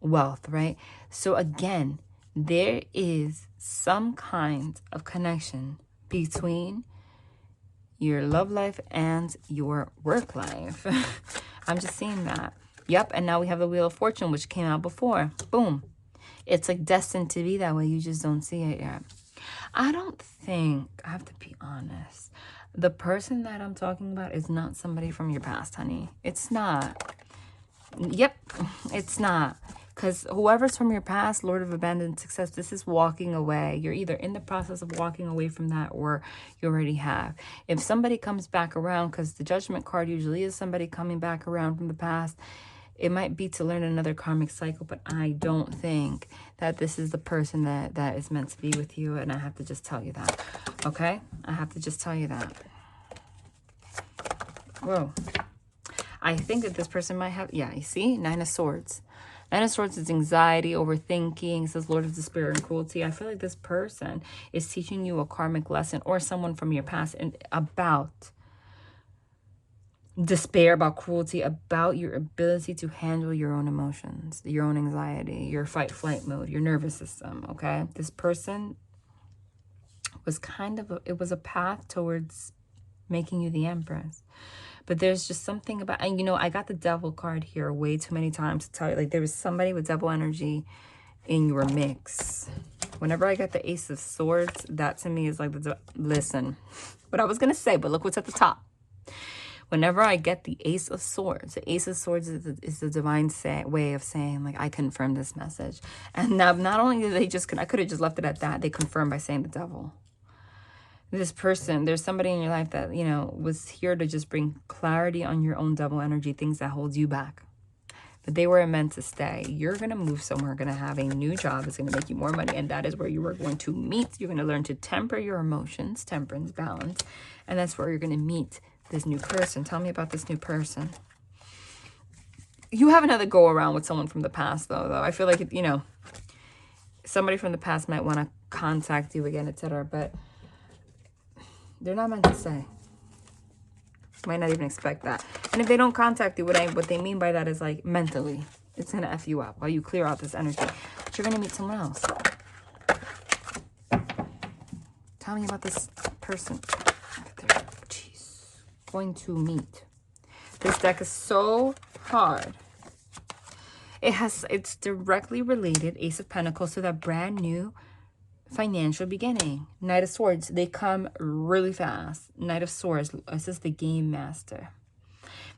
wealth, right? So again, there is some kind of connection between your love life and your work life. I'm just seeing that. Yep, and now we have the Wheel of Fortune, which came out before. Boom. It's like destined to be that way. You just don't see it yet. I don't think, I have to be honest, the person that I'm talking about is not somebody from your past, honey. It's not. Yep, it's not. Because whoever's from your past, Lord of Abandoned Success, this is walking away. You're either in the process of walking away from that or you already have. If somebody comes back around, because the Judgment card usually is somebody coming back around from the past, it might be to learn another karmic cycle, but I don't think that this is the person that is meant to be with you. And I have to just tell you that, okay? I have to just tell you that. Whoa. I think that this person might have, yeah, you see? Nine of Swords. Nine of Swords is anxiety, overthinking. It says Lord of Despair and Cruelty. I feel like this person is teaching you a karmic lesson or someone from your past and about despair, about cruelty, about your ability to handle your own emotions, your own anxiety, your fight-flight mode, your nervous system, okay? This person was it was a path towards making you the Empress. But there's just something about, and you know, I got the Devil card here way too many times to tell you, like there was somebody with Devil energy in your mix. Whenever I got the Ace of Swords, that to me is like, listen, what I was going to say, but look what's at the top. Whenever I get the Ace of Swords, the Ace of Swords is the divine way of saying, like, I confirm this message. And now, not only did they just, I could have just left it at that, they confirmed by saying the Devil. This person, there's somebody in your life that, you know, was here to just bring clarity on your own Devil energy, things that hold you back. But they were meant to stay. You're going to move somewhere, going to have a new job. It's going to make you more money. And that is where you are going to meet. You're going to learn to temper your emotions, temperance, balance. And that's where you're going to meet this new person. Tell me about this new person. You have another go around with someone from the past, though. I feel like, you know, somebody from the past might want to contact you again, etc. But they're not meant to say. Might not even expect that. And if they don't contact you, what they mean by that is like mentally, it's gonna F you up while you clear out this energy. But you're gonna meet someone else. Tell me about this person. Jeez. Going to meet. This deck is so hard. It's directly related, Ace of Pentacles, to that brand new financial beginning. Knight of Swords, they come really fast. Knight of Swords, this is the game master.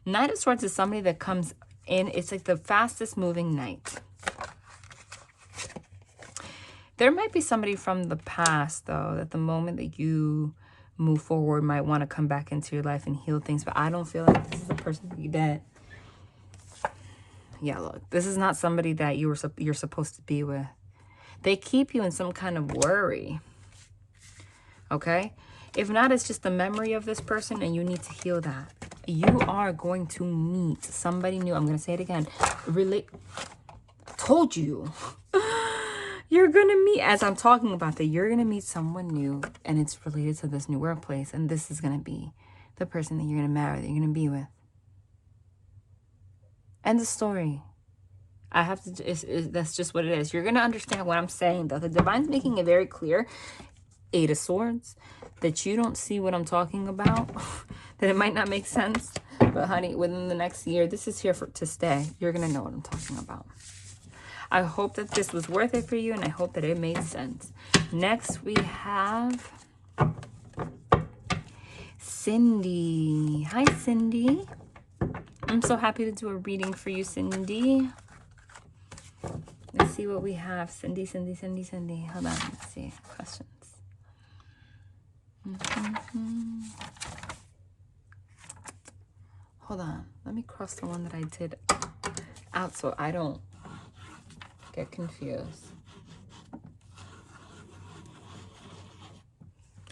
Knight of Swords is somebody that comes in, it's like the fastest moving knight. There might be somebody from the past, though, that the moment that you move forward might want to come back into your life and heal things, but I don't feel like this is the person that yeah, look, this is not somebody that you're supposed to be with. They keep you in some kind of worry. Okay? If not, it's just the memory of this person and you need to heal that. You are going to meet somebody new. I'm going to say it again. Told you. You're going to meet, as I'm talking about that, you're going to meet someone new and it's related to this new workplace. And this is going to be the person that you're going to marry, that you're going to be with. End of story. I have to, that's just what it is. You're going to understand what I'm saying, though. The Divine's making it very clear, Eight of Swords, that you don't see what I'm talking about, that it might not make sense. But, honey, within the next year, this is here to stay. You're going to know what I'm talking about. I hope that this was worth it for you, and I hope that it made sense. Next, we have Cyndi. Hi, Cyndi. I'm so happy to do a reading for you, Cyndi. Let's see what we have. Cyndi. Hold on. Let's see. Questions. Hold on. Let me cross the one that I did out so I don't get confused.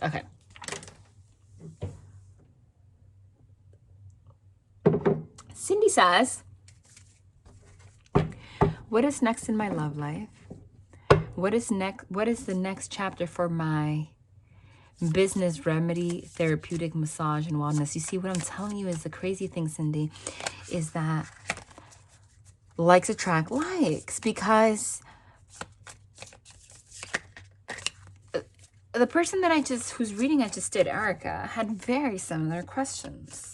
Okay. Cyndi says, what is next in my love life? What is the next chapter for my business, remedy, therapeutic, massage, and wellness? You see, what I'm telling you is the crazy thing, Cyndi, is that likes attract likes, because the person that whose reading I just did, Erica, had very similar questions.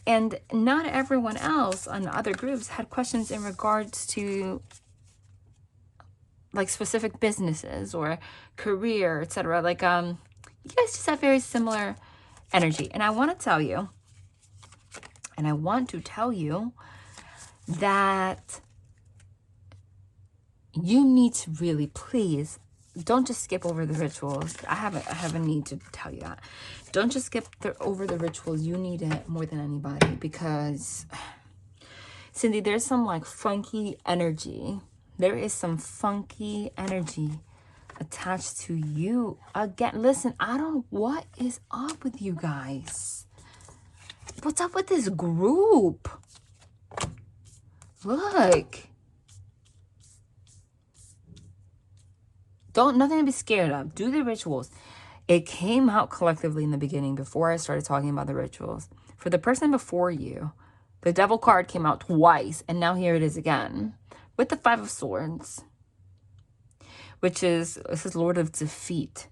And not everyone else on other groups had questions in regards to like specific businesses or career, etc. Like, you guys just have very similar energy. And I want to tell you that you need to really, please, don't just skip over the rituals. I have a need to tell you that. Don't just skip over the rituals. You need it more than anybody, because, Cyndi, there's some like funky energy. There is some funky energy attached to you. Again, listen, what is up with you guys? What's up with this group? Look. Nothing to be scared of. Do the rituals. It came out collectively in the beginning before I started talking about the rituals. For the person before you, the Devil card came out twice, and now here it is again with the Five of Swords, which is, this is Lord of Defeat.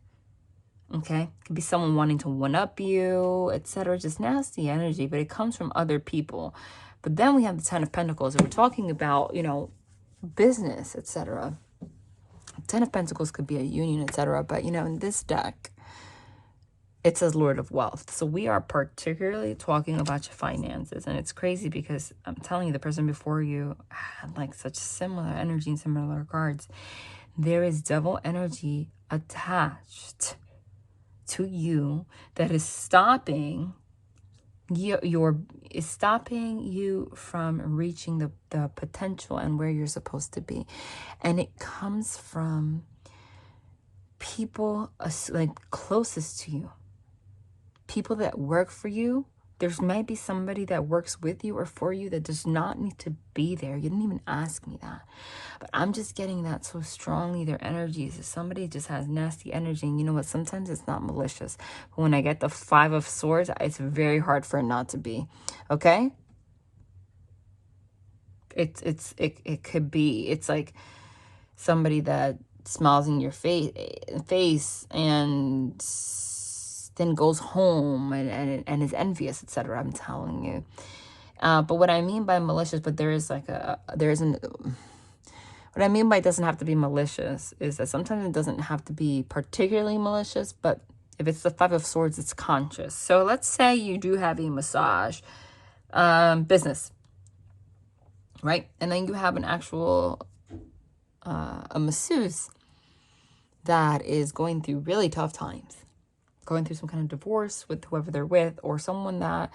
Okay? It could be someone wanting to one-up you, etc. Just nasty energy, but it comes from other people. But then we have the Ten of Pentacles, and we're talking about, you know, business, etc. Ten of Pentacles could be a union, etc. But, you know, in this deck, it says Lord of Wealth. So we are particularly talking about your finances. And it's crazy because I'm telling you, the person before you had like such similar energy and similar cards. There is devil energy attached to you that is stopping stopping you from reaching the potential and where you're supposed to be. And it comes from people like closest to you, people that work for you, There's might be somebody that works with you or for you that does not need to be there. You didn't even ask me that. But I'm just getting that so strongly. Their energies. If somebody just has nasty energy, and you know what? Sometimes it's not malicious. But when I get the 5 of Swords, it's very hard for it not to be. Okay? It could be. It's like somebody that smiles in your face and then goes home and is envious, etc. I'm telling you. But what I mean by malicious, but there is like what I mean by it doesn't have to be malicious is that sometimes it doesn't have to be particularly malicious, but if it's the 5 of Swords, it's conscious. So let's say you do have a massage business, right? And then you have an actual a masseuse that is going through really tough times, going through some kind of divorce with whoever they're with, or someone that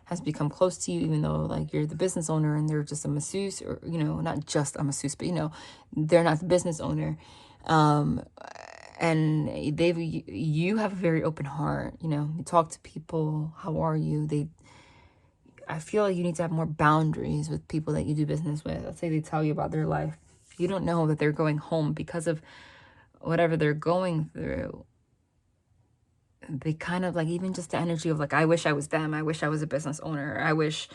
has become close to you, even though like you're the business owner and they're just a masseuse, or, you know, not just a masseuse, but, you know, they're not the business owner. And you have a very open heart, you know, you talk to people, how are you? I feel like you need to have more boundaries with people that you do business with. Let's say they tell you about their life. You don't know that they're going home because of whatever they're going through. They kind of like, even just the energy of like, I wish I was them. I wish I was a business owner. I wish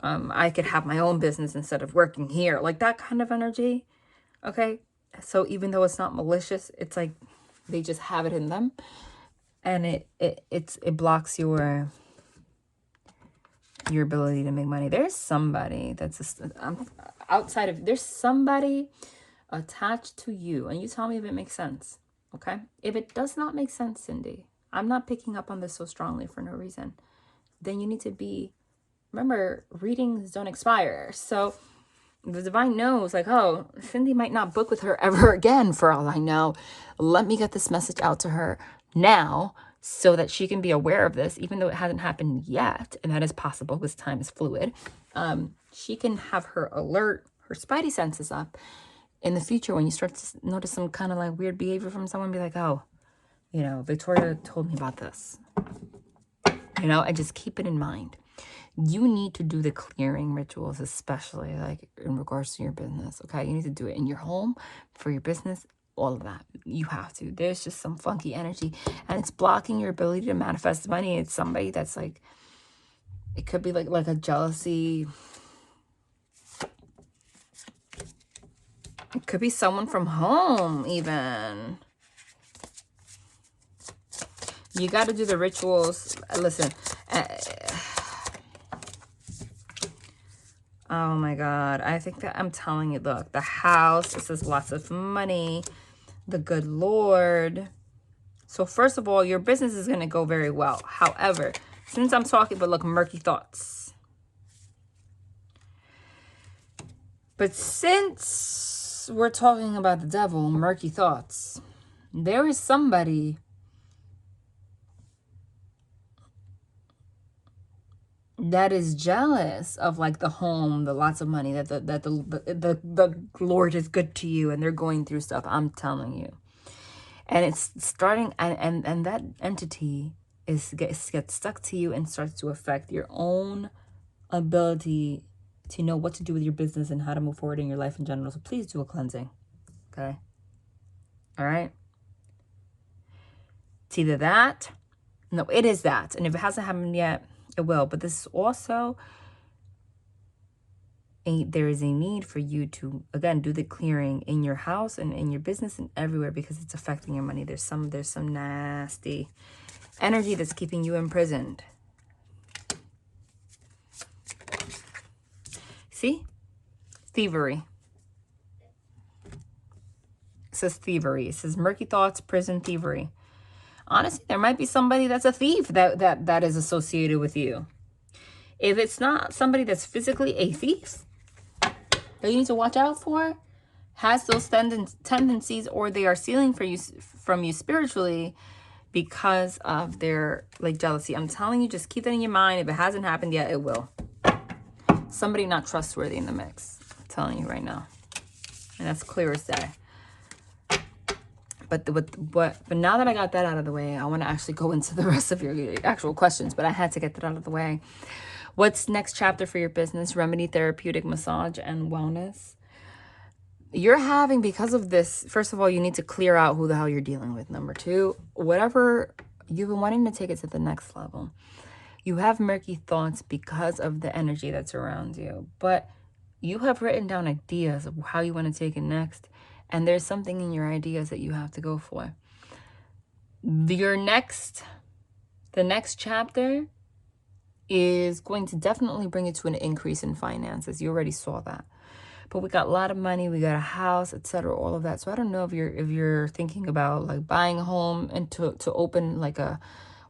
I could have my own business instead of working here. Like that kind of energy. Okay. So even though it's not malicious, it's like they just have it in them. And it blocks your ability to make money. There's somebody that's outside of, there's somebody attached to you, and you tell me if it makes sense. Okay, if it does not make sense, Cyndi, I'm not picking up on this so strongly for no reason, then you need to be, remember, readings don't expire. So the divine knows, like, oh, Cyndi might not book with her ever again for all I know. Let me get this message out to her now so that she can be aware of this, even though it hasn't happened yet, and that is possible because time is fluid. She can have her alert, her spidey senses up in the future when you start to notice some kind of like weird behavior from someone. Be like, oh, you know, Victoria told me about this, you know, and just keep it in mind. You need to do the clearing rituals, especially like in regards to your business. Okay, you need to do it in your home, for your business, all of that. You have to. There's just some funky energy, and it's blocking your ability to manifest money. It's somebody that's like, it could be like a jealousy. It could be someone from home even. You got to do the rituals. Listen. Oh my God. I think that I'm telling you, look, the house, it says lots of money, the good Lord. So first of all, your business is going to go very well. However, since I'm talking, but look, murky thoughts. But since we're talking about the devil, murky thoughts, there is somebody that is jealous of like the home, the lots of money, that the Lord is good to you, and they're going through stuff. I'm telling you. And it's starting, and that entity gets stuck to you and starts to affect your own ability to know what to do with your business and how to move forward in your life in general. So please do a cleansing. Okay. All right. It's either that. No, it is that. And if it hasn't happened yet, it will. But this is also there is a need for you to, again, do the clearing in your house and in your business and everywhere, because it's affecting your money. There's some nasty energy that's keeping you imprisoned. See? Thievery. It says thievery. It says murky thoughts, prison, thievery. Honestly, there might be somebody that's a thief that is associated with you. If it's not somebody that's physically a thief that you need to watch out for, has those tendencies, or they are stealing from you spiritually because of their like jealousy. I'm telling you, just keep that in your mind. If it hasn't happened yet, it will. Somebody not trustworthy in the mix. I'm telling you right now. And that's clear as day. But now that I got that out of the way, I want to actually go into the rest of your actual questions, but I had to get that out of the way. What's next chapter for your business? Remedy, therapeutic, massage, and wellness. You're having, because of this, first of all, you need to clear out who the hell you're dealing with. Number two, whatever you've been wanting to take it to the next level. You have murky thoughts because of the energy that's around you, but you have written down ideas of how you want to take it next. And there's something in your ideas that you have to go for. The next chapter is going to definitely bring you to an increase in finances. You already saw that. But we got a lot of money, we got a house, etc., all of that. So I don't know if you're thinking about like buying a home and to open like a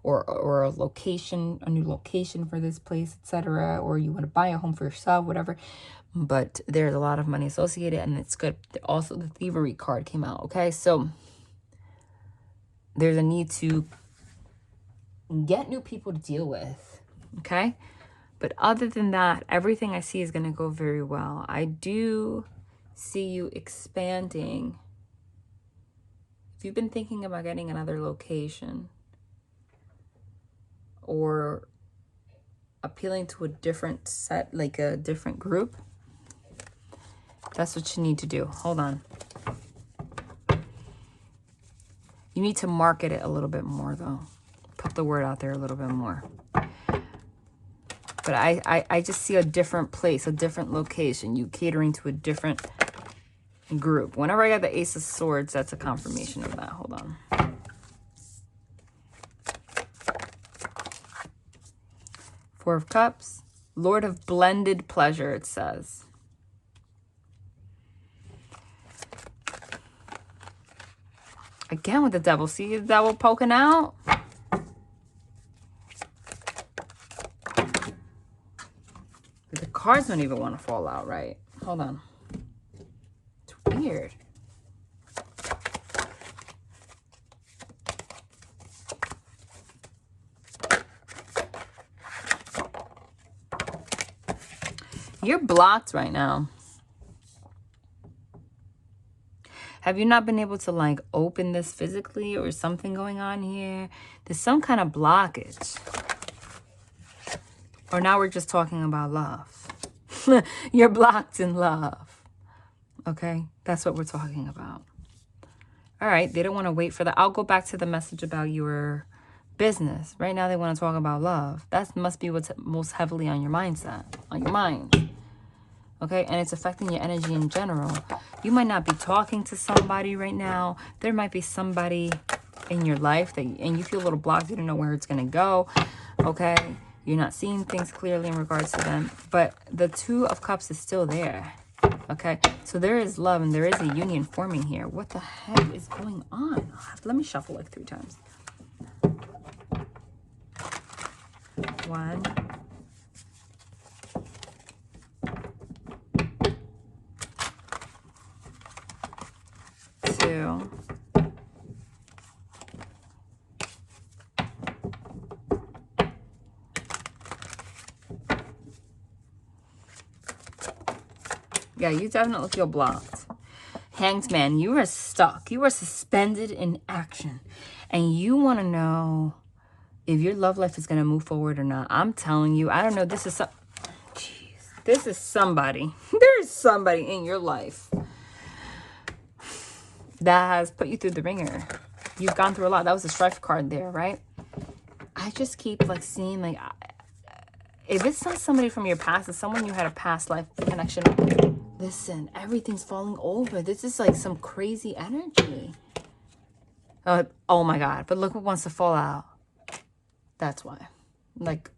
or a location, a new location for this place, etc., or you want to buy a home for yourself, whatever. But there's a lot of money associated, and it's good. Also, the thievery card came out, okay? So there's a need to get new people to deal with, okay? But other than that, everything I see is going to go very well. I do see you expanding. If you've been thinking about getting another location or appealing to a different set, like a different group, that's what you need to do. Hold on. You need to market it a little bit more, though. Put the word out there a little bit more. But I just see a different place, a different location. You catering to a different group. Whenever I got the Ace of Swords, that's a confirmation of that. Hold on. Four of Cups. Lord of blended pleasure, it says. Again with the devil. See the devil poking out? The cards don't even want to fall out right. Hold on. It's weird. You're blocked right now. Have you not been able to like open this physically or something going on here? There's some kind of blockage. Or now we're just talking about love. You're blocked in love. Okay? That's what we're talking about. All right. They don't want to wait for that. I'll go back to the message about your business. Right now they want to talk about love. That must be what's most heavily on your mindset, on your mind. Okay? And it's affecting your energy in general. You might not be talking to somebody right now. There might be somebody in your life that, and you feel a little blocked. You don't know where it's going to go. Okay? You're not seeing things clearly in regards to them. But the Two of Cups is still there. Okay? So there is love and there is a union forming here. What the heck is going on? Let me shuffle like 3 times. 1. 2. Yeah, you definitely feel blocked. Hanged Man, you are stuck. You are suspended in action. And you want to know if your love life is going to move forward or not. I'm telling you, I don't know. This is this is somebody. There is somebody in your life that has put you through the ringer. You've gone through a lot. That was a strife card there, right? I just keep like seeing like, if it's not somebody from your past, it's someone you had a past life connection with. Listen, everything's falling over. This is like some crazy energy. Oh my God. But look what wants to fall out. That's why. Like,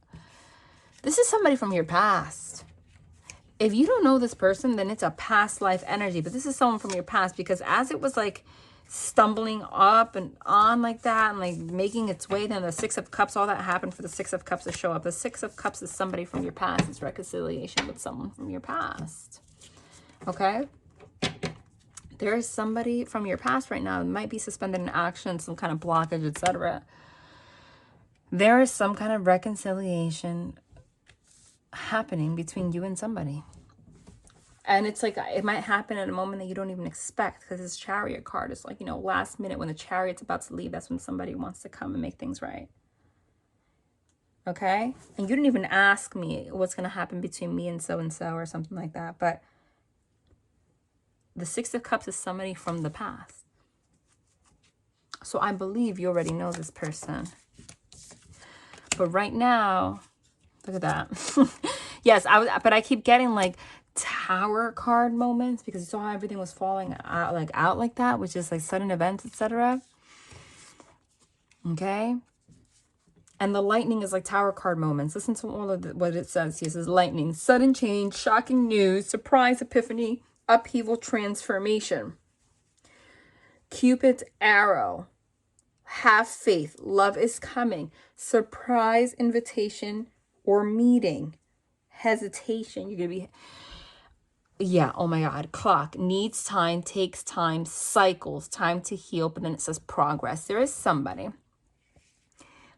this is somebody from your past. If you don't know this person, then it's a past life energy. But this is someone from your past, because as it was like stumbling up and on like that and like making its way, then the Six of Cups, all that happened for the Six of Cups to show up. The Six of Cups is somebody from your past. It's reconciliation with someone from your past. Okay? There is somebody from your past right now that might be suspended in action, some kind of blockage, etc. There is some kind of reconciliation happening between you and somebody. And it's like, it might happen at a moment that you don't even expect, because this Chariot card is like, you know, last minute when the Chariot's about to leave, that's when somebody wants to come and make things right. Okay? And you didn't even ask me what's going to happen between me and so or something like that. But the Six of Cups is somebody from the past. So I believe you already know this person. But right now, look at that. Yes, but I keep getting like Tower card moments, because you saw how everything was falling out like that, which is like sudden events, etc. Okay? And the lightning is like Tower card moments. Listen to all of what it says here. It says lightning, sudden change, shocking news, surprise, epiphany, upheaval, transformation. Cupid's arrow. Have faith. Love is coming. Surprise, invitation, or meeting. Hesitation. You're going to be... Yeah, oh my God. Clock. Needs time, takes time, cycles, time to heal. But then it says progress. There is somebody.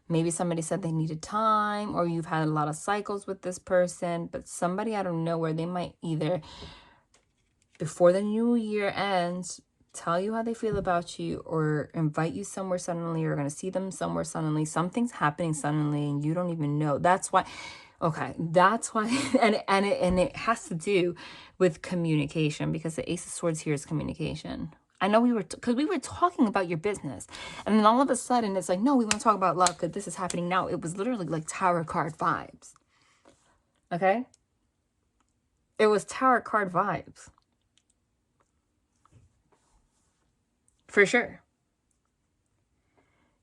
Maybe somebody said they needed time, or you've had a lot of cycles with this person. But somebody out of nowhere, they might either, before the new year ends, tell you how they feel about you, or invite you somewhere suddenly, or going to see them somewhere suddenly. Something's happening suddenly and you don't even know. That's why, okay, that's why, and it has to do with communication, because the Ace of Swords here is communication. I know because we were talking about your business, and then all of a sudden it's like, no, we want to talk about love because this is happening now. It was literally like Tower card vibes. Okay? It was Tower card vibes. For sure.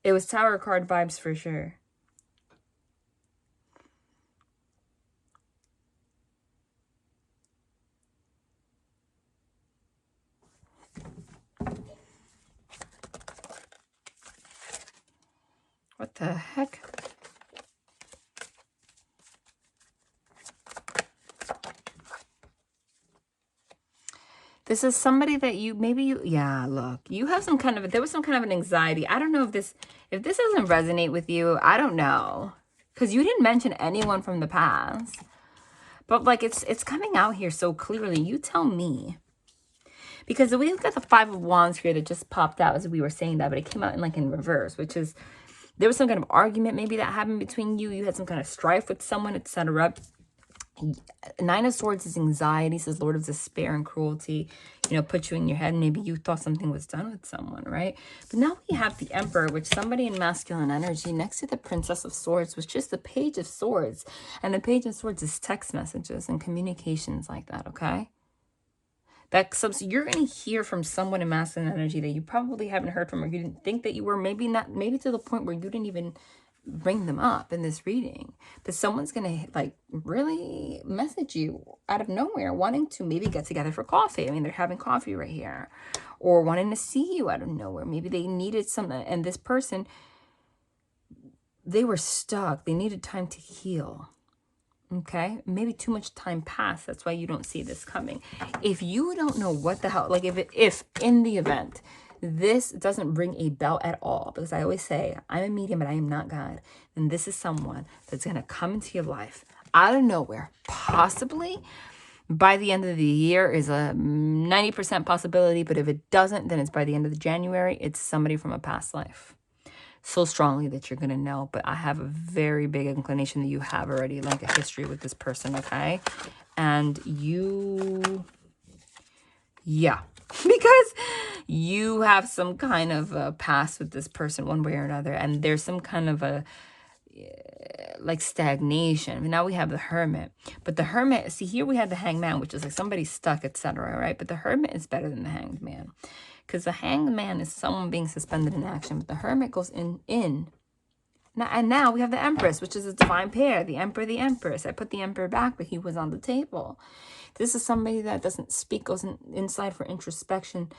It was Tower card vibes for sure. What the heck? This is somebody that yeah, look, you have some kind of, there was some kind of an anxiety. I don't know if this doesn't resonate with you, I don't know. Because you didn't mention anyone from the past. But like, it's coming out here so clearly. You tell me. Because we've got the Five of Wands here that just popped out as we were saying that, but it came out in reverse, which is, there was some kind of argument maybe that happened between you. You had some kind of strife with someone, etc. Nine of Swords is anxiety, says Lord of Despair and Cruelty. You know, put you in your head. Maybe you thought something was done with someone, right? But now we have the Emperor, which somebody in masculine energy, next to the Princess of Swords, which is the Page of Swords. And the Page of Swords is text messages and communications like that, okay? So you're going to hear from someone in masculine energy that you probably haven't heard from, or you didn't think that you were, maybe to the point where you didn't even bring them up in this reading. But someone's going to like really message you out of nowhere, wanting to maybe get together for coffee. I mean, they're having coffee right here, or wanting to see you out of nowhere. Maybe they needed something, and this person, they were stuck. They needed time to heal. Okay, maybe too much time passed. That's why you don't see this coming. If you don't know what the hell, like if in the event this doesn't ring a bell at all, because I always say I'm a medium, but I am not God, then this is someone that's going to come into your life out of nowhere, possibly by the end of the year is a 90% possibility. But if it doesn't, then it's by the end of the January. It's somebody from a past life. So strongly that you're going to know. But I have a very big inclination that you have already like a history with this person, okay? And you, yeah, because you have some kind of a past with this person one way or another. And there's some kind of a, like stagnation. Now we have the Hermit. But the Hermit, see here we have the Hangman, which is like somebody stuck, etc., right? But the Hermit is better than the Hanged Man. Because the Hanged Man is someone being suspended in action, but the Hermit goes in. Now we have the Empress, which is a divine pair. The Emperor, the Empress. I put the Emperor back, but he was on the table. This is somebody that doesn't speak, goes inside for introspection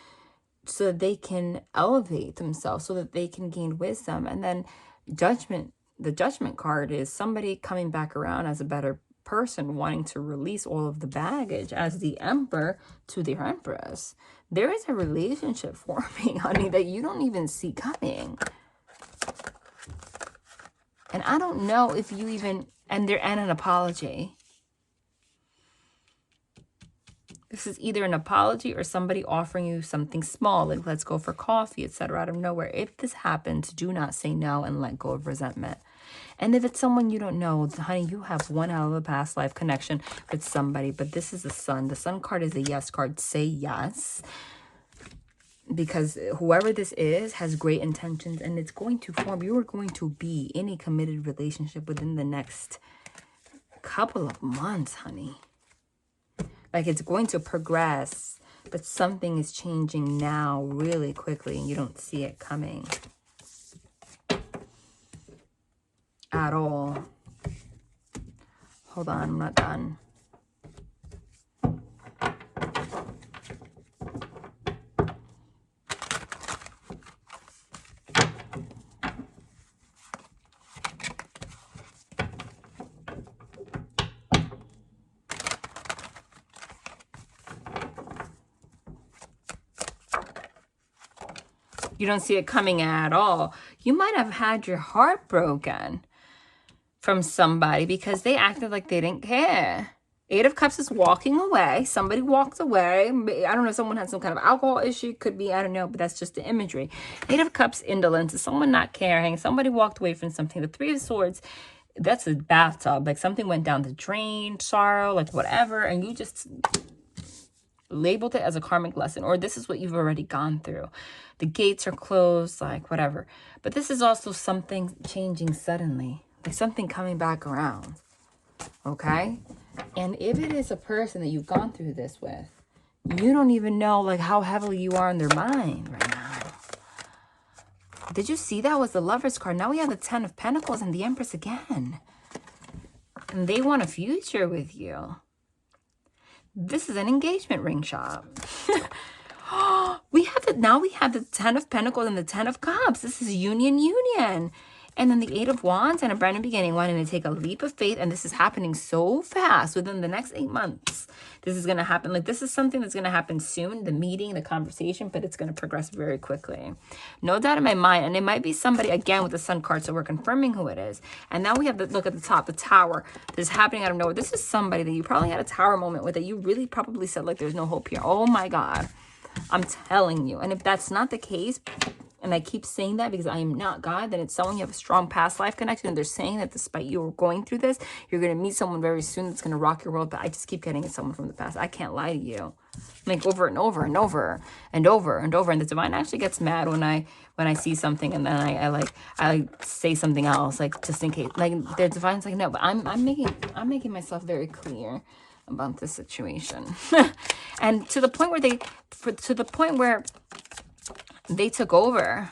so that they can elevate themselves, so that they can gain wisdom. And then Judgment. The Judgment card is somebody coming back around as a better person, wanting to release all of the baggage as the Emperor to the Empress. There is a relationship forming, honey, that you don't even see coming. And I don't know if you even, and an apology. This is either an apology or somebody offering you something small, like let's go for coffee, etc. out of nowhere. If this happens, do not say no and let go of resentment. And if it's someone you don't know, honey, you have one hell of a past life connection with somebody. But this is the sun. The sun card is a yes card. Say yes. Because whoever this is has great intentions and it's going to form. You are going to be in a committed relationship within the next couple of months, honey. Like it's going to progress, but something is changing now really quickly and you don't see it coming at all. Hold on, I'm not done. You don't see it coming at all. You might have had your heart broken from somebody because they acted like they didn't care. 8 of Cups is walking away. Somebody walked away. I don't know if someone had some kind of alcohol issue. Could be, I don't know, but that's just the imagery. 8 of Cups, indolence, is someone not caring. Somebody walked away from something. The 3 of Swords, that's a bathtub. Like something went down the drain, sorrow, like whatever. And you just labeled it as a karmic lesson, or this is what you've already gone through. The gates are closed, like whatever. But this is also something changing suddenly, like something coming back around. Okay? And if it is a person that you've gone through this with, you don't even know like how heavily you are in their mind right now. Did you see that was the Lover's card? Now we have the 10 of Pentacles and the Empress again. And they want a future with you. This is an engagement ring shop. Now we have the 10 of Pentacles and the 10 of Cups. This is union. And then the 8 of Wands and a brand new beginning, wanting to take a leap of faith. And this is happening so fast within the next 8 months. This is going to happen. Like this is something that's going to happen soon. The meeting, the conversation, but it's going to progress very quickly. No doubt in my mind. And it might be somebody, again, with the Sun card. So we're confirming who it is. And now we have the look at the top, the Tower. This is happening out of nowhere. This is somebody that you probably had a Tower moment with, that you really probably said like there's no hope here. Oh my God. I'm telling you. And if that's not the case, and I keep saying that because I am not God, then it's someone you have a strong past life connection. And they're saying that despite you going through this, you're going to meet someone very soon that's going to rock your world. But I just keep getting someone from the past. I can't lie to you. Like over and over and over and over and over. And the divine actually gets mad when I see something and then I say something else, like just in case. Like the divine's like, no, but I'm making myself very clear about this situation. And to the point where they took over,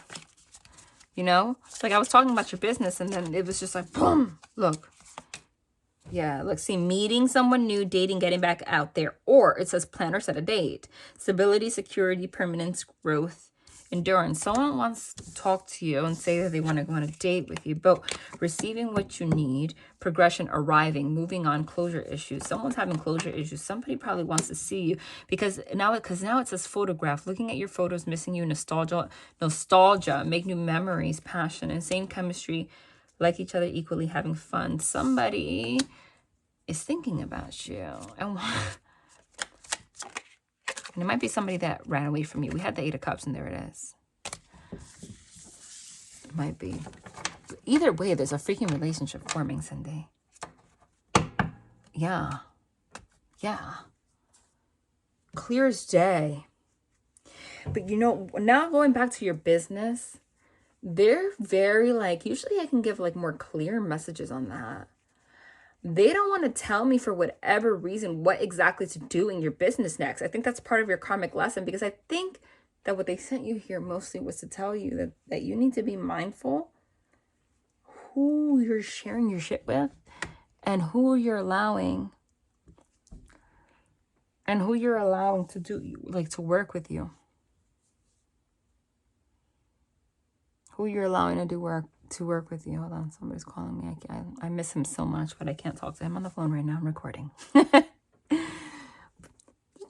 you know, like I was talking about your business and then it was just like, boom, look. Yeah, look, see, meeting someone new, dating, getting back out there, or it says plan or set a date. Stability, security, permanence, growth, endurance. Someone wants to talk to you and say that they want to go on a date with you, but receiving what you need, progression, arriving, moving on, closure issues. Someone's having closure issues. Somebody probably wants to see you because now it says photograph. Looking at your photos, missing you, nostalgia, make new memories, passion, insane chemistry, like each other equally, having fun. Somebody is thinking about you. And it might be somebody that ran away from you. We had the 8 of Cups and there it is. It might be. But either way, there's a freaking relationship forming, Cyndi. Yeah. Yeah. Clear as day. But you know, now going back to your business, they're very like, usually I can give like more clear messages on that. They don't want to tell me for whatever reason what exactly to do in your business next. I think that's part of your karmic lesson, because I think that what they sent you here mostly was to tell you that you need to be mindful who you're sharing your shit with and who you're allowing to do, like, to work with you. Who you're allowing to do work with you. Hold on, somebody's calling me. I miss him so much, but I can't talk to him on the phone right now. I'm recording. Did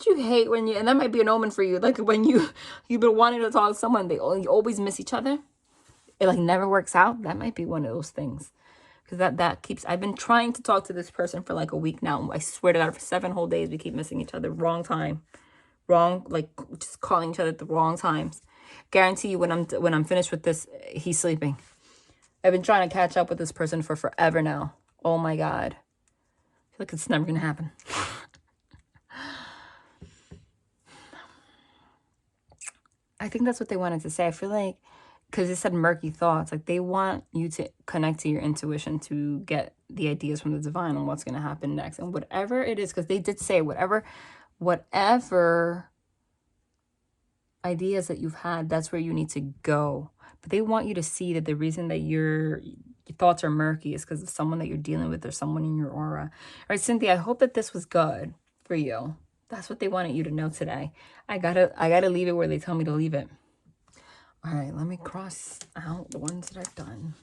you hate when you, and that might be an omen for you, like when you've been wanting to talk to someone, you always miss each other. It like never works out. That might be one of those things. Because that keeps, I've been trying to talk to this person for like a week now. I swear to God, for 7 whole days, we keep missing each other. Wrong time. Wrong, like just calling each other at the wrong times. Guarantee you when I'm finished with this, he's sleeping. I've been trying to catch up with this person for forever now. Oh my God. I feel like it's never going to happen. I think that's what they wanted to say. I feel like, because it said murky thoughts, like they want you to connect to your intuition to get the ideas from the divine on what's going to happen next. And whatever it is, because they did say whatever ideas that you've had, that's where you need to go. But they want you to see that the reason that your thoughts are murky is because of someone that you're dealing with or someone in your aura. All right, Cyndi, I hope that this was good for you. That's what they wanted you to know today. I gotta leave it where they tell me to leave it. All right, let me cross out the ones that I've done.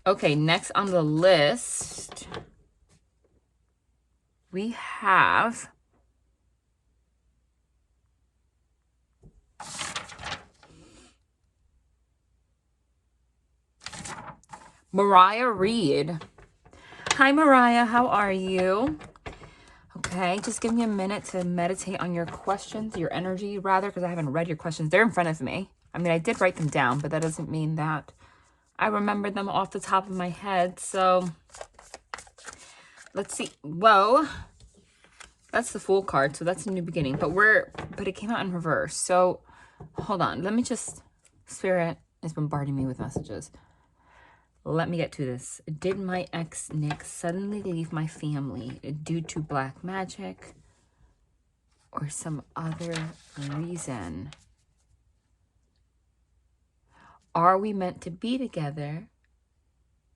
Okay, next on the list, we have Mariah Reed. Hi, Mariah. How are you? Okay, just give me a minute to meditate on your questions, your energy, rather, because I haven't read your questions. They're in front of me. I mean, I did write them down, but that doesn't mean that I remember them off the top of my head. So let's see. Whoa. That's the Fool card, so that's a new beginning. But it came out in reverse. So hold on. Let me just... Spirit is bombarding me with messages. Let me get to this. Did my ex Nick suddenly leave my family due to black magic or some other reason? Are we meant to be together?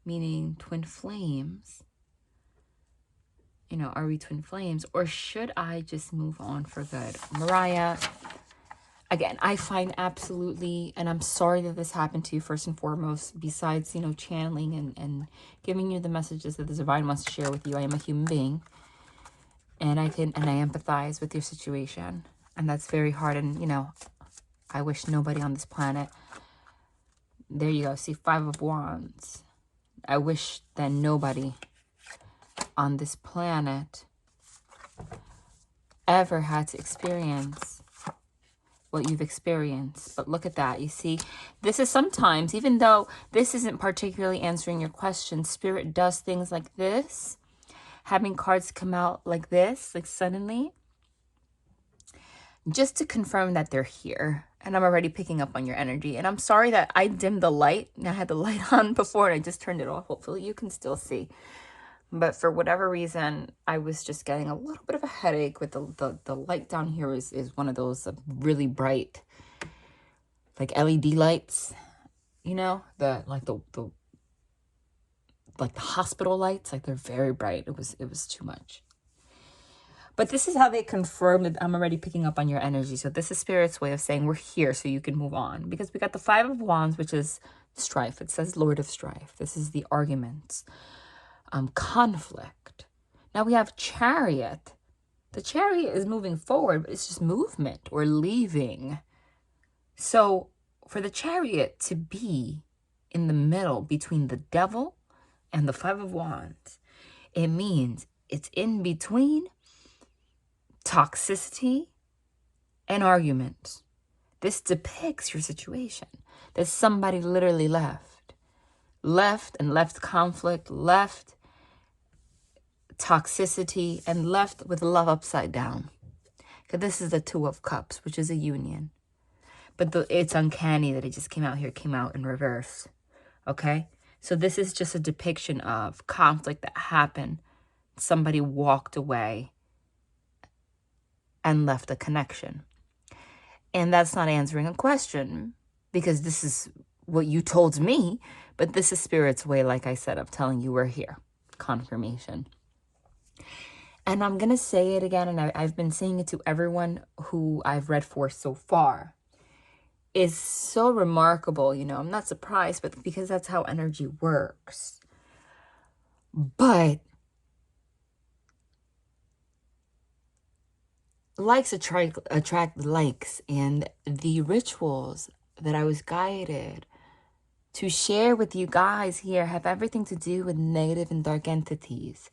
Meaning twin flames. You know, are we twin flames? Or should I just move on for good? Mariah, again, I find absolutely, and I'm sorry that this happened to you first and foremost, besides, you know, channeling and giving you the messages that the divine wants to share with you. I am a human being, and I empathize with your situation, and that's very hard. And, you know, I wish nobody on this planet, there you go, see, 5 of Wands. I wish that nobody on this planet ever had to experience what you've experienced. But look at that. You see, this is sometimes, even though this isn't particularly answering your question, Spirit does things like this, having cards come out like this, like suddenly, just to confirm that they're here. And I'm already picking up on your energy. And I'm sorry that I dimmed the light. I had the light on before and I just turned it off. Hopefully you can still see. But for whatever reason, I was just getting a little bit of a headache with the light down here is one of those really bright, like LED lights, you know, the hospital lights, like they're very bright. It was too much. But this is how they confirm that I'm already picking up on your energy. So this is Spirit's way of saying we're here so you can move on. Because we got the 5 of Wands, which is strife. It says Lord of Strife. This is the arguments. Conflict. Now we have Chariot. The Chariot is moving forward, but it's just movement or leaving. So for the Chariot to be in the middle between the Devil and the 5 of Wands, it means it's in between toxicity and arguments. This depicts your situation, that somebody literally left conflict, left toxicity, and left with love upside down. Because this is the 2 of Cups, which is a union. But it's uncanny that it just came out in reverse. Okay? So this is just a depiction of conflict that happened. Somebody walked away and left a connection. And that's not answering a question, because this is what you told me, but this is Spirit's way, like I said, of telling you we're here. Confirmation. And I'm going to say it again, and I've been saying it to everyone who I've read for so far. It's so remarkable, you know, I'm not surprised, but because that's how energy works. But likes attract likes, and the rituals that I was guided to share with you guys here have everything to do with negative and dark entities.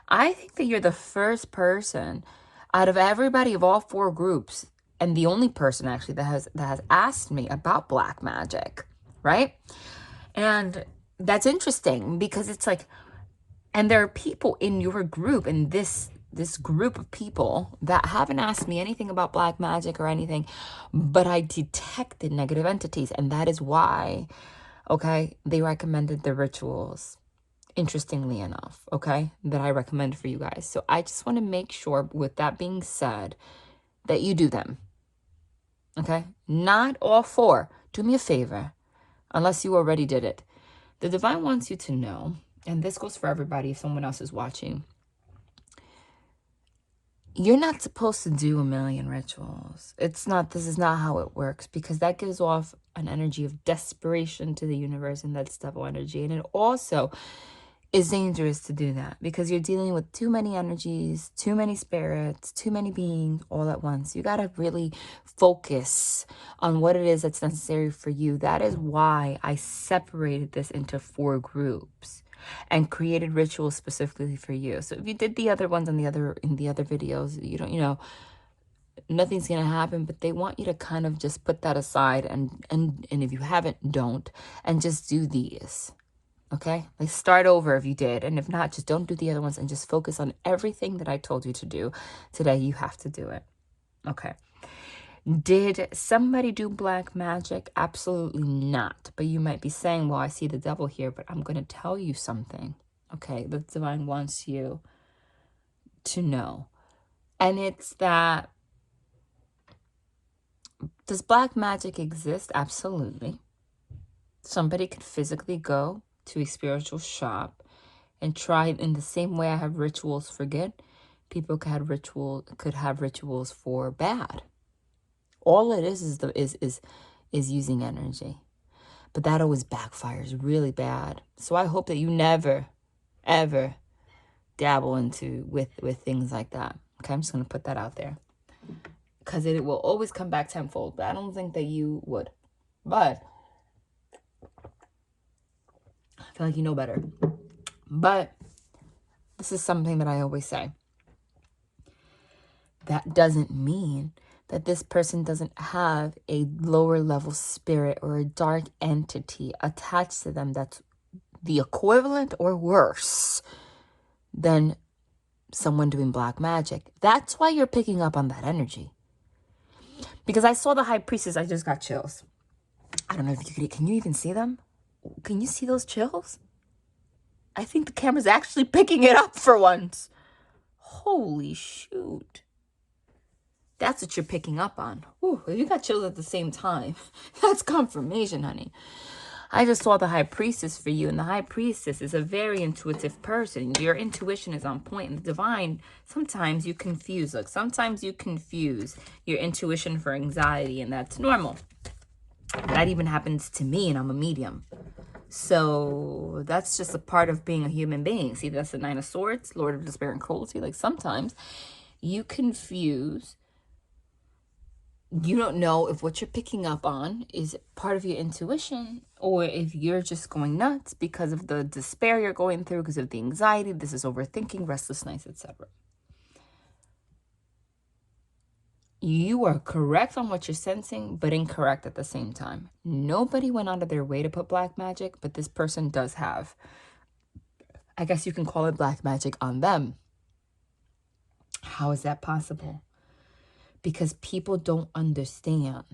I think that you're the first person out of everybody of all 4 groups, and the only person actually that has asked me about black magic, right? And that's interesting because it's like, and there are people in your group, in this group of people, that haven't asked me anything about black magic or anything, but I detected negative entities, and that is why, okay, they recommended the rituals, interestingly enough, okay, that I recommend for you guys. So I just want to make sure, with that being said, that you do them, okay? Not all 4. Do me a favor, unless you already did it. The divine wants you to know, and this goes for everybody if someone else is watching, you're not supposed to do a million rituals. This is not how it works, because that gives off an energy of desperation to the universe, and that's devil energy. And it also is dangerous to do that because you're dealing with too many energies, too many spirits, too many beings all at once. You got to really focus on what it is that's necessary for you. That is why I separated this into 4 groups and created rituals specifically for you. So if you did the other ones in the other videos, you don't, nothing's going to happen, but they want you to kind of just put that aside, and if you haven't, don't, and just do these. Okay, like start over if you did, and if not, just don't do the other ones and just focus on everything that I told you to do today. You have to do it. Okay. Did somebody do black magic? Absolutely not. But you might be saying, well, I see the devil here, but I'm going to tell you something. Okay, the divine wants you to know. And it's that, does black magic exist? Absolutely. Somebody could physically go to a spiritual shop and try it in the same way I have rituals for good. People could have rituals for bad. All it is using energy, but that always backfires really bad. So I hope that you never, ever dabble with things like that. Okay, I'm just gonna put that out there because it will always come back tenfold. But I don't think that you would. But I feel like you know better. But this is something that I always say. That doesn't mean that this person doesn't have a lower level spirit or a dark entity attached to them that's the equivalent or worse than someone doing black magic. That's why you're picking up on that energy. Because I saw the high priestess, I just got chills. I don't know if you can you even see them? Can you see those chills? I think the camera's actually picking it up for once. Holy shoot. That's what you're picking up on. Ooh, you got chills at the same time. That's confirmation, honey. I just saw the high priestess for you, and the high priestess is a very intuitive person. Your intuition is on point, and the divine, sometimes you confuse. Look, sometimes you confuse your intuition for anxiety, and that's normal. That even happens to me, and I'm a medium. So that's just a part of being a human being. See, that's the 9 of Swords, Lord of Despair and Cruelty. Like sometimes you confuse. You don't know if what you're picking up on is part of your intuition or if you're just going nuts because of the despair you're going through, because of the anxiety. This is overthinking, restless nights, etc. You are correct on what you're sensing, but incorrect at the same time. Nobody went out of their way to put black magic, but this person does have, I guess you can call it black magic on them. How is that possible? Because people don't understand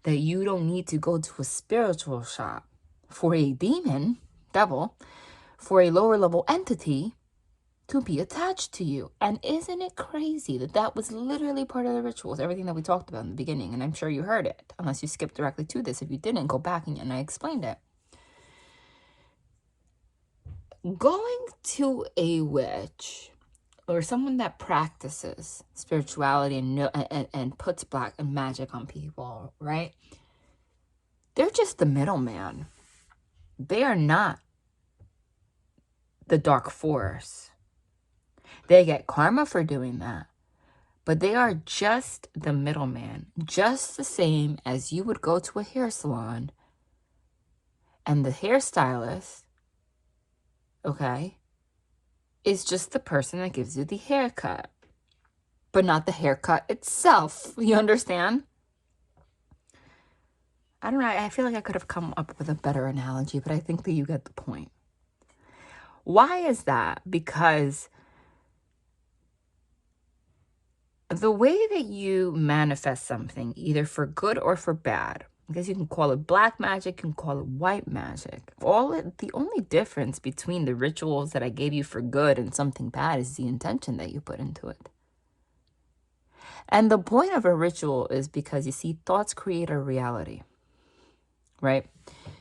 that you don't need to go to a spiritual shop for a demon, devil, for a lower level entity to be attached to you. And isn't it crazy that that was literally part of the rituals, everything that we talked about in the beginning? And I'm sure you heard it, unless you skipped directly to this. If you didn't, go back and I explained it. Going to a witch or someone that practices spirituality and puts black and magic on people, right? They're just the middleman. They are not the dark force. They get karma for doing that. But they are just the middleman. Just the same as you would go to a hair salon And the hairstylist, okay, is just the person that gives you the haircut, but not the haircut itself. You understand? I don't know. I feel like I could have come up with a better analogy, but I think that you get the point. Why is that? Because the way that you manifest something, either for good or for bad, I guess you can call it black magic, you can call it white magic. The only difference between the rituals that I gave you for good and something bad is the intention that you put into it. And the point of a ritual is because, you see, thoughts create a reality, right?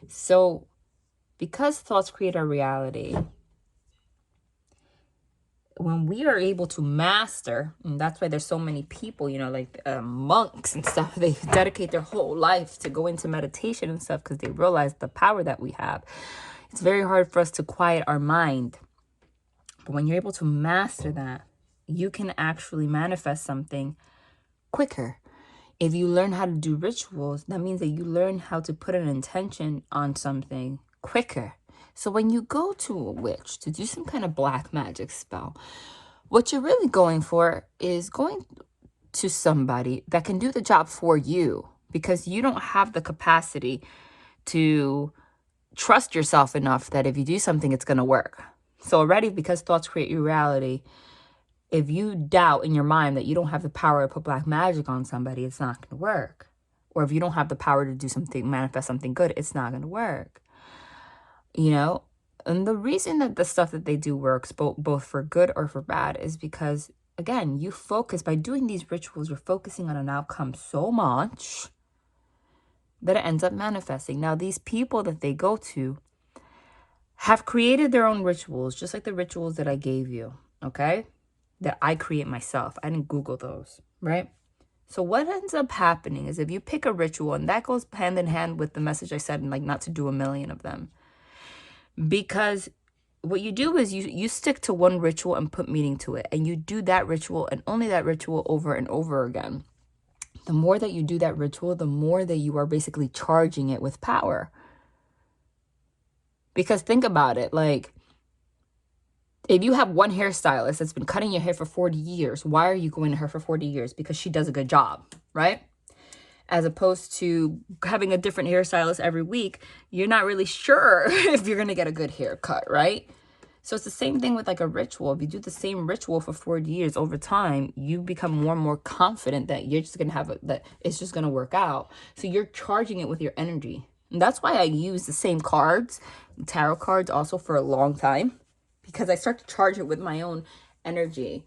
So because thoughts create our reality, when we are able to master, and that's why there's so many people, you know, like monks and stuff, they dedicate their whole life to go into meditation and stuff because they realize the power that we have. It's very hard for us to quiet our mind. But when you're able to master that, you can actually manifest something quicker. If you learn how to do rituals, that means that you learn how to put an intention on something quicker. So when you go to a witch to do some kind of black magic spell, what you're really going for is going to somebody that can do the job for you, because you don't have the capacity to trust yourself enough that if you do something, it's going to work. So already, because thoughts create your reality, if you doubt in your mind that you don't have the power to put black magic on somebody, it's not going to work. Or if you don't have the power to do something, manifest something good, it's not going to work. You know, and the reason that the stuff that they do works both for good or for bad is because, again, you focus, by doing these rituals, you're focusing on an outcome so much that it ends up manifesting. Now, these people that they go to have created their own rituals, just like the rituals that I gave you, okay? That I create myself. I didn't Google those, right? So what ends up happening is if you pick a ritual, and that goes hand in hand with the message I said, like not to do a million of them. Because what you do is you stick to one ritual and put meaning to it. And you do that ritual and only that ritual over and over again. The more that you do that ritual, the more that you are basically charging it with power. Because think about it, like, if you have one hairstylist that's been cutting your hair for 40 years, why are you going to her for 40 years? Because she does a good job, right? As opposed to having a different hairstylist every week, you're not really sure if you're going to get a good haircut, right? So it's the same thing with like a ritual. If you do the same ritual for 40 years, over time, you become more and more confident that you're just going to have that it's just going to work out. So you're charging it with your energy. And that's why I use the same cards, tarot cards, also for a long time, because I start to charge it with my own energy,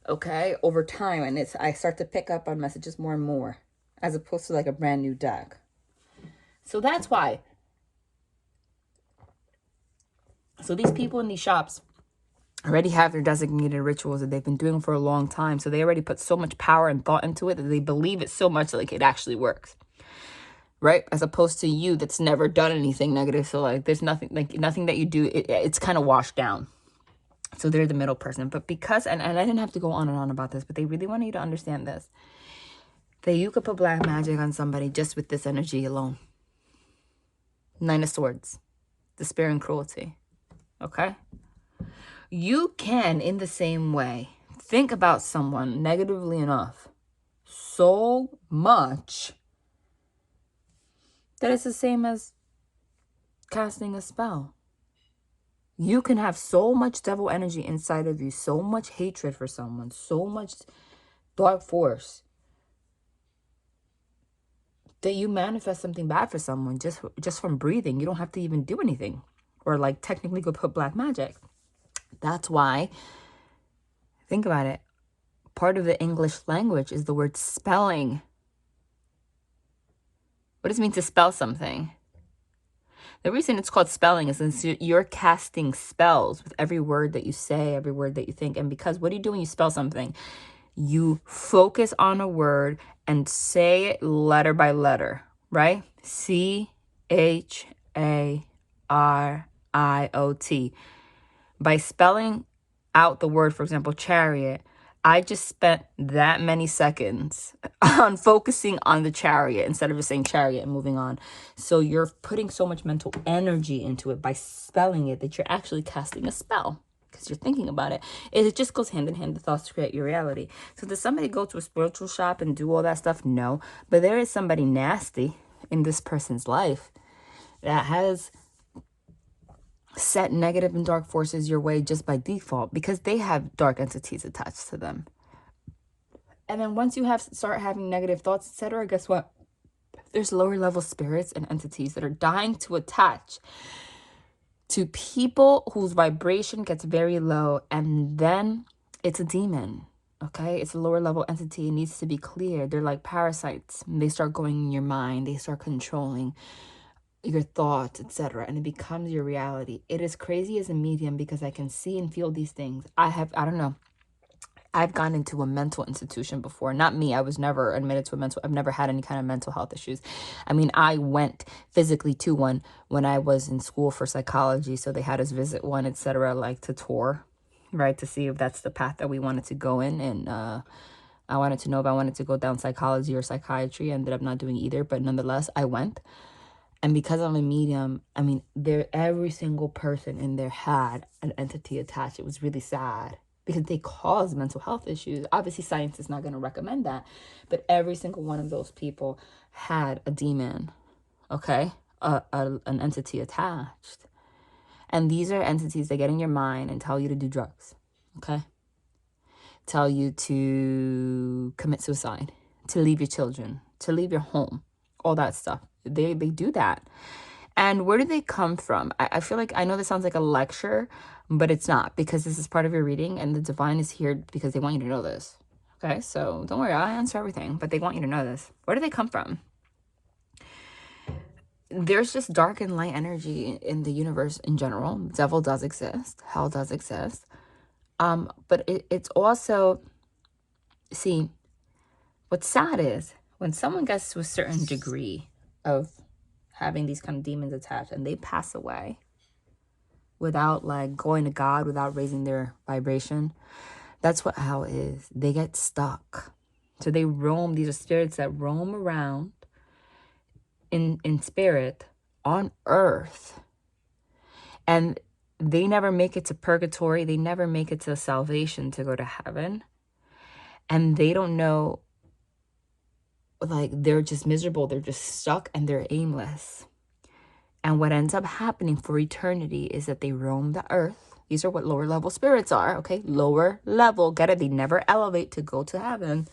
okay, over time. And I start to pick up on messages more and more, as opposed to like a brand new deck. So that's why. So these people in these shops already have their designated rituals that they've been doing for a long time. So they already put so much power and thought into it that they believe it so much that like it actually works. Right? As opposed to you that's never done anything negative. So like there's nothing that you do, it's kind of washed down. So they're the middle person. But because, and I didn't have to go on and on about this, but they really want you to understand this, that you could put black magic on somebody just with this energy alone. 9 of Swords, despair and cruelty. Okay? You can, in the same way, think about someone negatively enough so much that it's the same as casting a spell. You can have so much devil energy inside of you, so much hatred for someone, so much dark force, that you manifest something bad for someone just from breathing. You don't have to even do anything, or like technically go put black magic. That's why, think about it, part of the English language is the word spelling. What does it mean to spell something? The reason it's called spelling is since you're casting spells with every word that you say, every word that you think. And because what do you do when you spell something? You focus on a word and say it letter by letter, right? CHARIOT. By spelling out the word, for example, chariot, I just spent that many seconds on focusing on the chariot instead of just saying chariot and moving on. So you're putting so much mental energy into it by spelling it that you're actually casting a spell because you're thinking about it. It just goes hand in hand. The thoughts create your reality. So does somebody go to a spiritual shop and do all that stuff? No. But there is somebody nasty in this person's life that has set negative and dark forces your way just by default because they have dark entities attached to them. And then once you start having negative thoughts, etc., guess what? There's lower level spirits and entities that are dying to attach to people whose vibration gets very low, and then it's a demon. Okay, it's a lower level entity. It needs to be cleared. They're like parasites. They start going in your mind. They start controlling your thoughts, etc., and it becomes your reality. It is crazy as a medium because I can see and feel these things. I don't know, I've gone into a mental institution before. Not me, I was never admitted to I've never had any kind of mental health issues. I mean, I went physically to one when I was in school for psychology, so they had us visit one, etc., like to tour, right, to see if that's the path that we wanted to go in. And I wanted to know if I wanted to go down psychology or psychiatry. I ended up not doing either, but nonetheless, I went. And because I'm a medium, I mean, every single person in there had an entity attached. It was really sad because they cause mental health issues. Obviously, science is not going to recommend that. But every single one of those people had a demon, okay? An entity attached. And these are entities that get in your mind and tell you to do drugs, okay? Tell you to commit suicide, to leave your children, to leave your home, all that stuff. They do that. And where do they come from? I feel like, I know this sounds like a lecture, but it's not, because this is part of your reading and the divine is here because they want you to know this. Okay, so don't worry, I'll answer everything, but they want you to know this. Where do they come from? There's just dark and light energy in the universe in general. Devil does exist. Hell does exist. But it's also, see, what's sad is when someone gets to a certain degree of having these kind of demons attached and they pass away without like going to God, without raising their vibration, that's what hell is. They get stuck. So they roam. These are spirits that roam around in spirit on earth, and they never make it to purgatory. They never make it to salvation to go to heaven, and they don't know, like, they're just miserable. They're just stuck and they're aimless. And what ends up happening for eternity is that they roam the earth. These are what lower level spirits are, okay? Lower level, get it? They never elevate to go to heaven.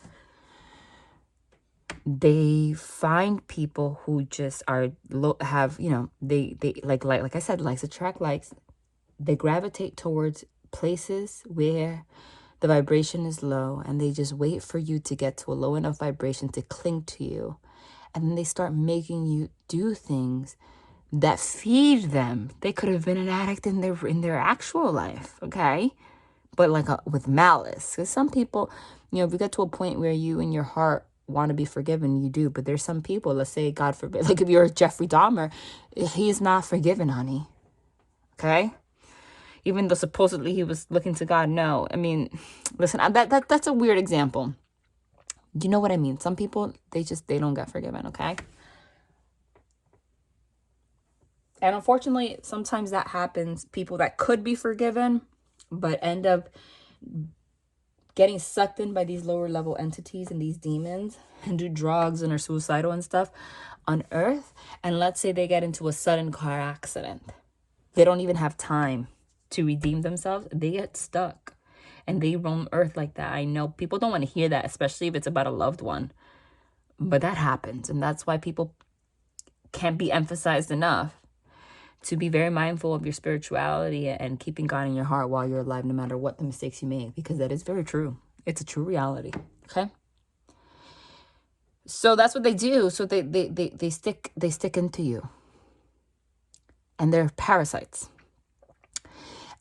They find people who just have, you know, they like I said, likes attract likes. They gravitate towards places where the vibration is low, and they just wait for you to get to a low enough vibration to cling to you. And then they start making you do things that feed them. They could have been an addict in their actual life, okay? But like with malice. Because some people, you know, if you get to a point where you in your heart want to be forgiven, you do. But there's some people, let's say, God forbid, like if you're Jeffrey Dahmer, he's not forgiven, honey. Okay? Even though supposedly he was looking to God. No, I mean, listen, that's a weird example. You know what I mean? Some people, they don't get forgiven, okay? And unfortunately, sometimes that happens. People that could be forgiven, but end up getting sucked in by these lower level entities and these demons and do drugs and are suicidal and stuff on earth. And let's say they get into a sudden car accident. They don't even have time to redeem themselves. They get stuck and they roam earth like that. I know people don't want to hear that, especially if it's about a loved one. But that happens. And that's why people can't be emphasized enough to be very mindful of your spirituality and keeping God in your heart while you're alive, no matter what the mistakes you make, because that is very true. It's a true reality. Okay. So that's what they do. So they stick into you, and they're parasites.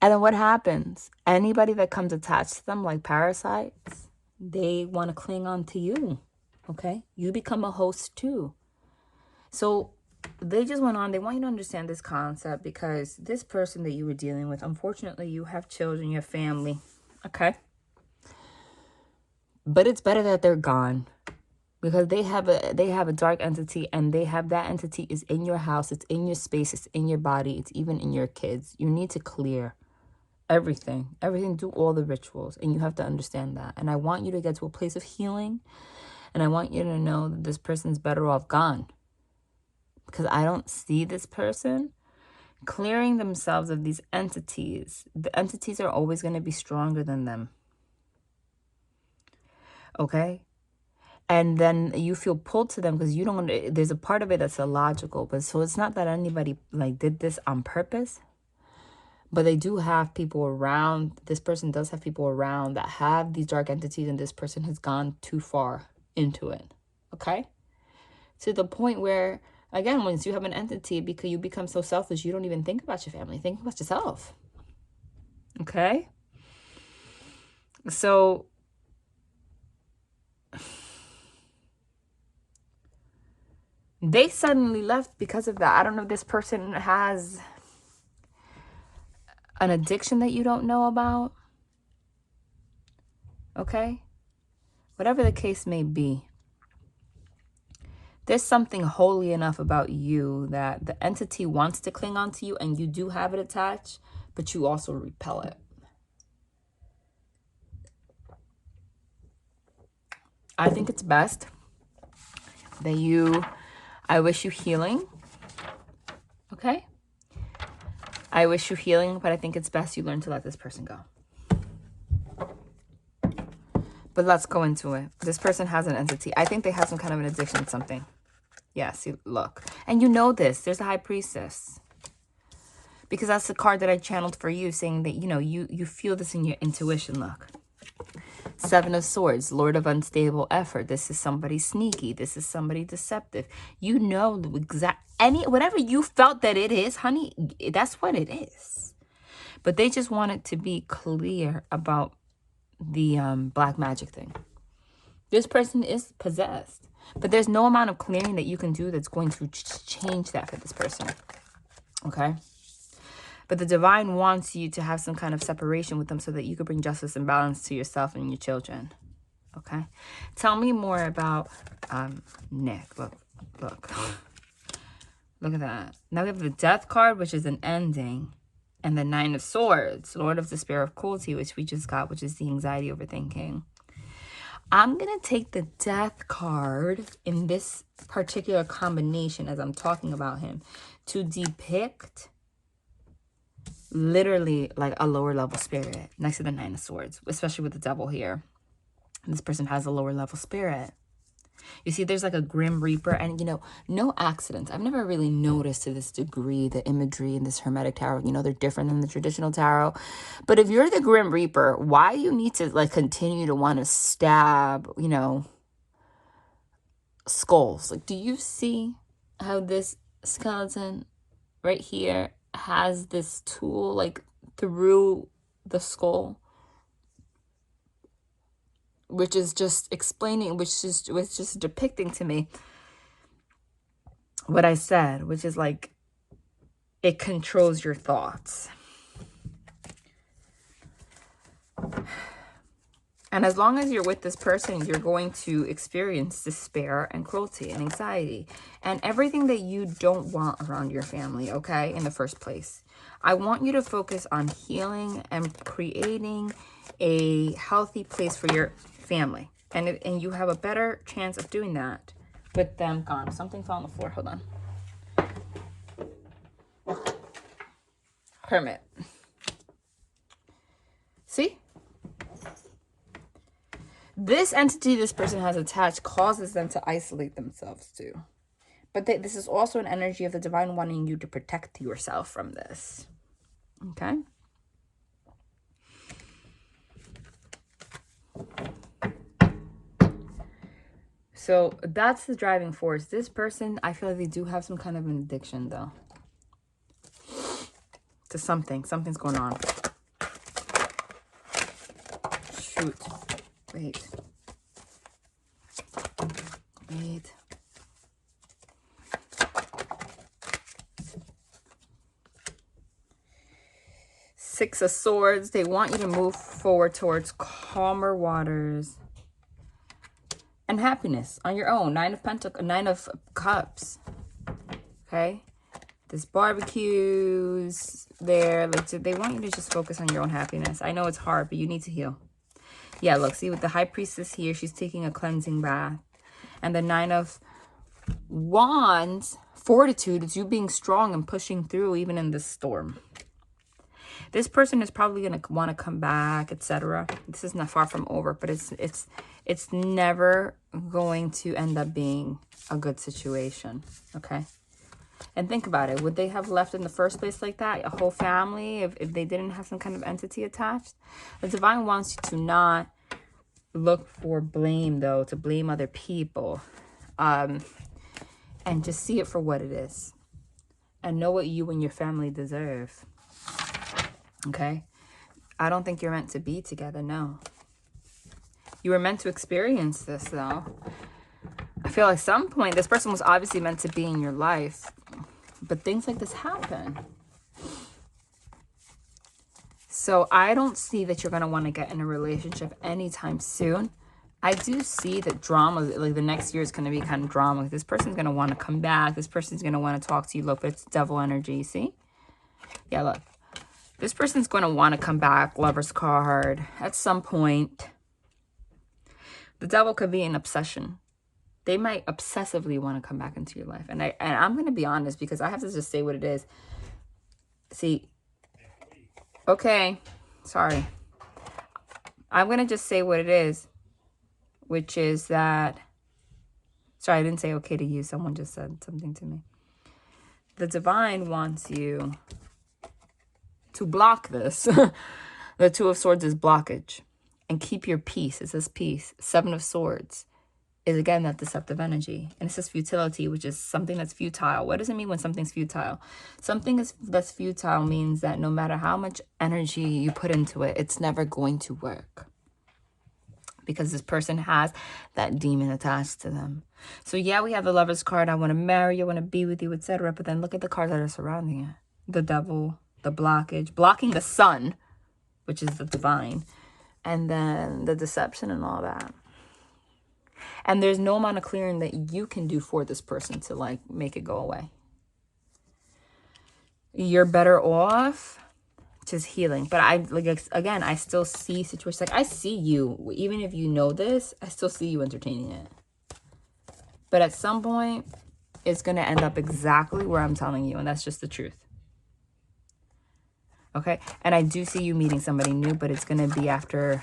And then what happens? Anybody that comes attached to them like parasites, they want to cling on to you. Okay. You become a host too. So they just went on. They want you to understand this concept because this person that you were dealing with, unfortunately, you have children, you have family. Okay. But it's better that they're gone, because they have a dark entity, and that entity is in your house, it's in your space, it's in your body, it's even in your kids. You need to clear everything, do all the rituals, and you have to understand that. And I want you to get to a place of healing, and I want you to know that this person's better off gone, because I don't see this person clearing themselves of these entities. The entities are always going to be stronger than them. Okay? And then you feel pulled to them because you don't, there's a part of it that's illogical. But so it's not that anybody like did this on purpose, but they do have people around. This person does have people around that have these dark entities, and this person has gone too far into it. Okay? To the point where, again, once you have an entity, because you become so selfish, you don't even think about your family. Think about yourself. Okay? So they suddenly left because of that. I don't know if this person has an addiction that you don't know about. Okay? Whatever the case may be, there's something holy enough about you that the entity wants to cling on to you, and you do have it attached, but you also repel it. I think it's best that I wish you healing. Okay? I wish you healing, but I think it's best you learn to let this person go. But let's go into it. This person has an entity. I think they have some kind of an addiction to something. Yeah, see, look. And you know this. There's a high priestess. Because that's the card that I channeled for you, saying that, you feel this in your intuition. Look. Seven of Swords, Lord of unstable effort. This is somebody sneaky. This is somebody deceptive. You know the whatever you felt that it is, honey, that's what it is. But they just wanted to be clear about the black magic thing. This person is possessed, but there's no amount of clearing that you can do that's going to change that for this person. Okay? But the divine wants you to have some kind of separation with them so that you could bring justice and balance to yourself and your children. Okay? Tell me more about Nick. Look. Look at that. Now we have the Death card, which is an ending. And the Nine of Swords, Lord of Despair of Cruelty, which we just got, which is the anxiety overthinking. I'm going to take the Death card in this particular combination as I'm talking about him to depict literally like a lower level spirit next to the Nine of Swords, especially with the Devil here. This person has a lower level spirit. You see, there's like a Grim Reaper, and no accidents. I've never really noticed to this degree the imagery in this Hermetic tarot. They're different than the traditional tarot. But if you're the Grim Reaper, why do you need to like continue to want to stab, skulls? Like, do you see how this skeleton right here has this tool like through the skull? Which is just explaining, which is just depicting to me what I said, which is like it controls your thoughts. And as long as you're with this person, you're going to experience despair and cruelty and anxiety and everything that you don't want around your family, okay, in the first place. I want you to focus on healing and creating a healthy place for your family. And you have a better chance of doing that with them gone. Something fell on the floor. Hold on. Hermit. See? This entity this person has attached causes them to isolate themselves too. But this is also an energy of the divine wanting you to protect yourself from this. Okay? So that's the driving force. This person, I feel like they do have some kind of an addiction though. To something. Something's going on. Shoot. Wait. Six of Swords. They want you to move forward towards calmer waters. and happiness on your own. Nine of Cups. Okay? This barbecues there. Like, they want you to just focus on your own happiness. I know it's hard, but you need to heal. Yeah, look, see, with the High Priestess here, she's taking a cleansing bath. And the Nine of Wands, fortitude, is you being strong and pushing through even in this storm. This person is probably going to want to come back, etc. This is not far from over, but it's never going to end up being a good situation, okay? And think about it. Would they have left in the first place like that? A whole family, if they didn't have some kind of entity attached? The divine wants you to not look for blame, though, to blame other people. And just see it for what it is. And know what you and your family deserve. Okay? I don't think you're meant to be together, no. You were meant to experience this, though. I feel like at some point, this person was obviously meant to be in your life. But things like this happen. So I don't see that you're going to want to get in a relationship anytime soon. I do see that drama, like the next year is going to be kind of drama. This person's going to want to come back. This person's going to want to talk to you. Look, but it's devil energy, see? Yeah, look. This person's going to want to come back, Lover's card, at some point. The devil could be an obsession. They might obsessively want to come back into your life. And I'm going to be honest because I have to just say what it is. See, okay, sorry. I'm going to just say what it is, which is that, sorry, I didn't say okay to you. Someone just said something to me. The divine wants you to block this. The Two of Swords is blockage. And keep your peace. It says peace. Seven of Swords is, again, that deceptive energy. And it says futility, which is something that's futile. What does it mean when something's futile? Something that's futile means that no matter how much energy you put into it, it's never going to work. Because this person has that demon attached to them. So yeah, we have the Lover's card. I want to marry you, I want to be with you, etc. But then look at the cards that are surrounding it. The devil, the blockage, blocking the sun, which is the divine. And then the deception and all that. And there's no amount of clearing that you can do for this person to, like, make it go away. You're better off just healing. But again, I still see situations. Like, I see you, even if you know this, I still see you entertaining it. But at some point, it's going to end up exactly where I'm telling you. And that's just the truth. Okay? And I do see you meeting somebody new, but it's going to be after...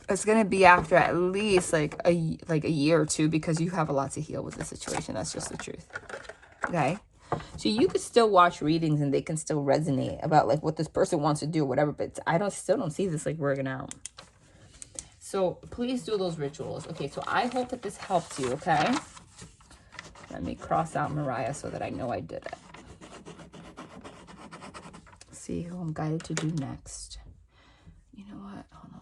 It's going to be after at least like a year or two, because you have a lot to heal with the situation. That's just the truth. Okay? So you could still watch readings and they can still resonate about like what this person wants to do or whatever, but still don't see this like working out. So please do those rituals. Okay, so I hope that this helped you, okay? Let me cross out Mariah so that I know I did it. See who I'm guided to do next. You know what? Hold on.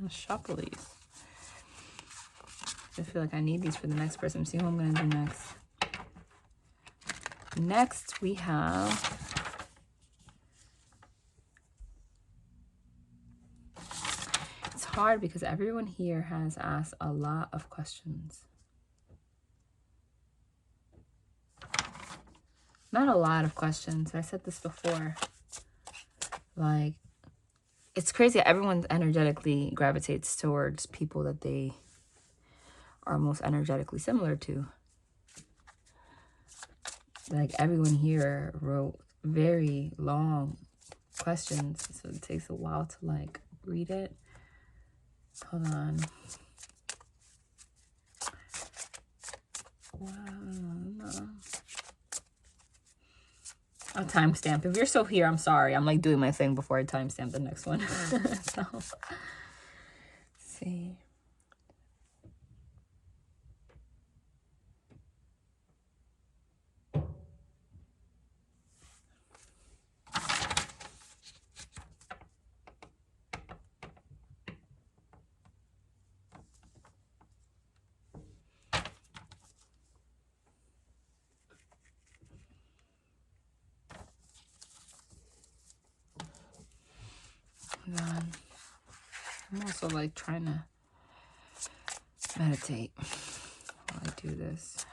I'm shuffle these. I feel like I need these for the next person. See who I'm going to do next. Next, we have... It's hard because everyone here has asked a lot of questions. Not a lot of questions. I said this before. Like, it's crazy. Everyone energetically gravitates towards people that they are most energetically similar to. Like, everyone here wrote very long questions, so it takes a while to, like, read it. Hold on. Wow. I'll timestamp. If you're still here, I'm sorry. I'm like doing my thing before I timestamp the next one. So, let's see. And then I'm also like trying to meditate while I do this.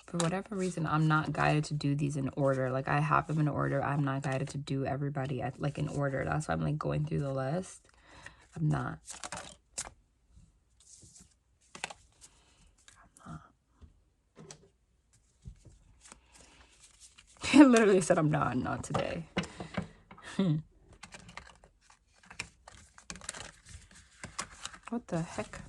For whatever reason, I'm not guided to do these in order. Like, I have them in order. I'm not guided to do everybody like in order. That's why I'm like going through the list. I'm not. I literally said I'm not today. What the heck?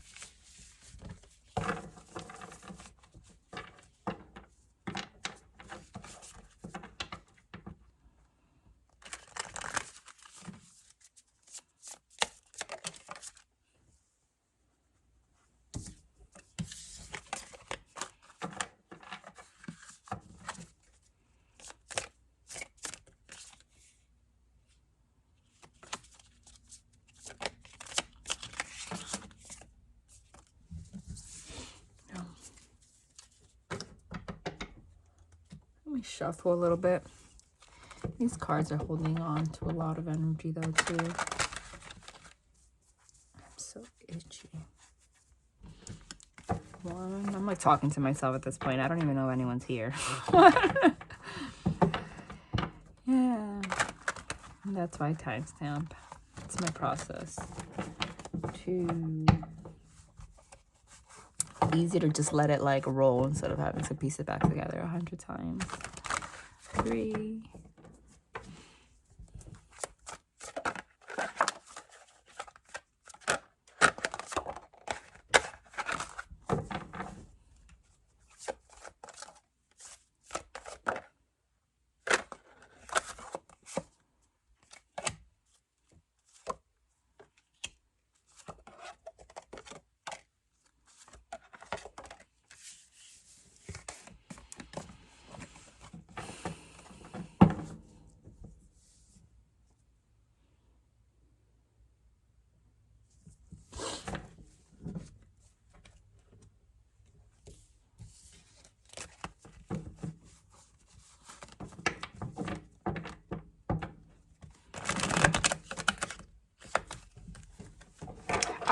Let me shuffle a little bit. These cards are holding on to a lot of energy though too. I'm so itchy. One, I'm like talking to myself at this point. I don't even know if anyone's here. Yeah. And that's why I timestamp. It's my process. 2. Easy to just let it like roll instead of having to piece it back together 100 times. 3.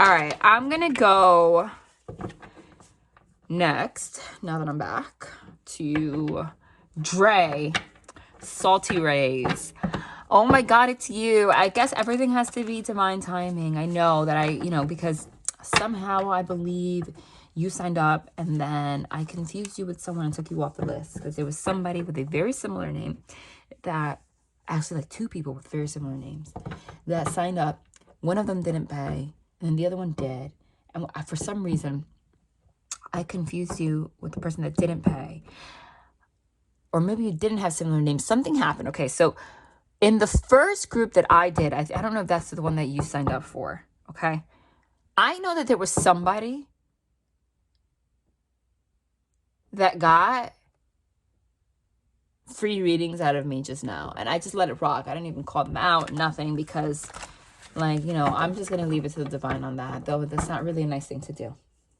All right, I'm gonna go next, now that I'm back, to Dray, Salty Rays. Oh my God, it's you. I guess everything has to be divine timing. I know that because somehow I believe you signed up and then I confused you with someone and took you off the list because there was somebody with a very similar name that, actually like 2 people with very similar names that signed up. One of them didn't pay and the other one did. And for some reason, I confused you with the person that didn't pay. Or maybe you didn't have similar names. Something happened. Okay, so in the first group that I did, I don't know if that's the one that you signed up for, okay? I know that there was somebody that got free readings out of me just now. And I just let it rock. I didn't even call them out, nothing, because, like, I'm just going to leave it to the divine on that. Though that's not really a nice thing to do.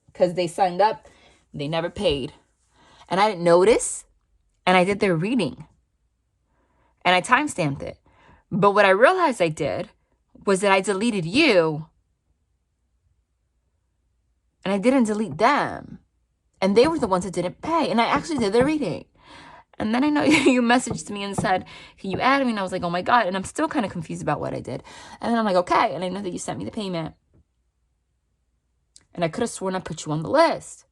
Because they signed up, they never paid. And I didn't notice, and I did their reading. And I timestamped it. But what I realized I did was that I deleted you. And I didn't delete them. And they were the ones that didn't pay. And I actually did their reading. And then I know you messaged me and said, can you add me? And I was like, oh my God. And I'm still kind of confused about what I did. And then I'm like, okay. And I know that you sent me the payment. And I could have sworn I put you on the list.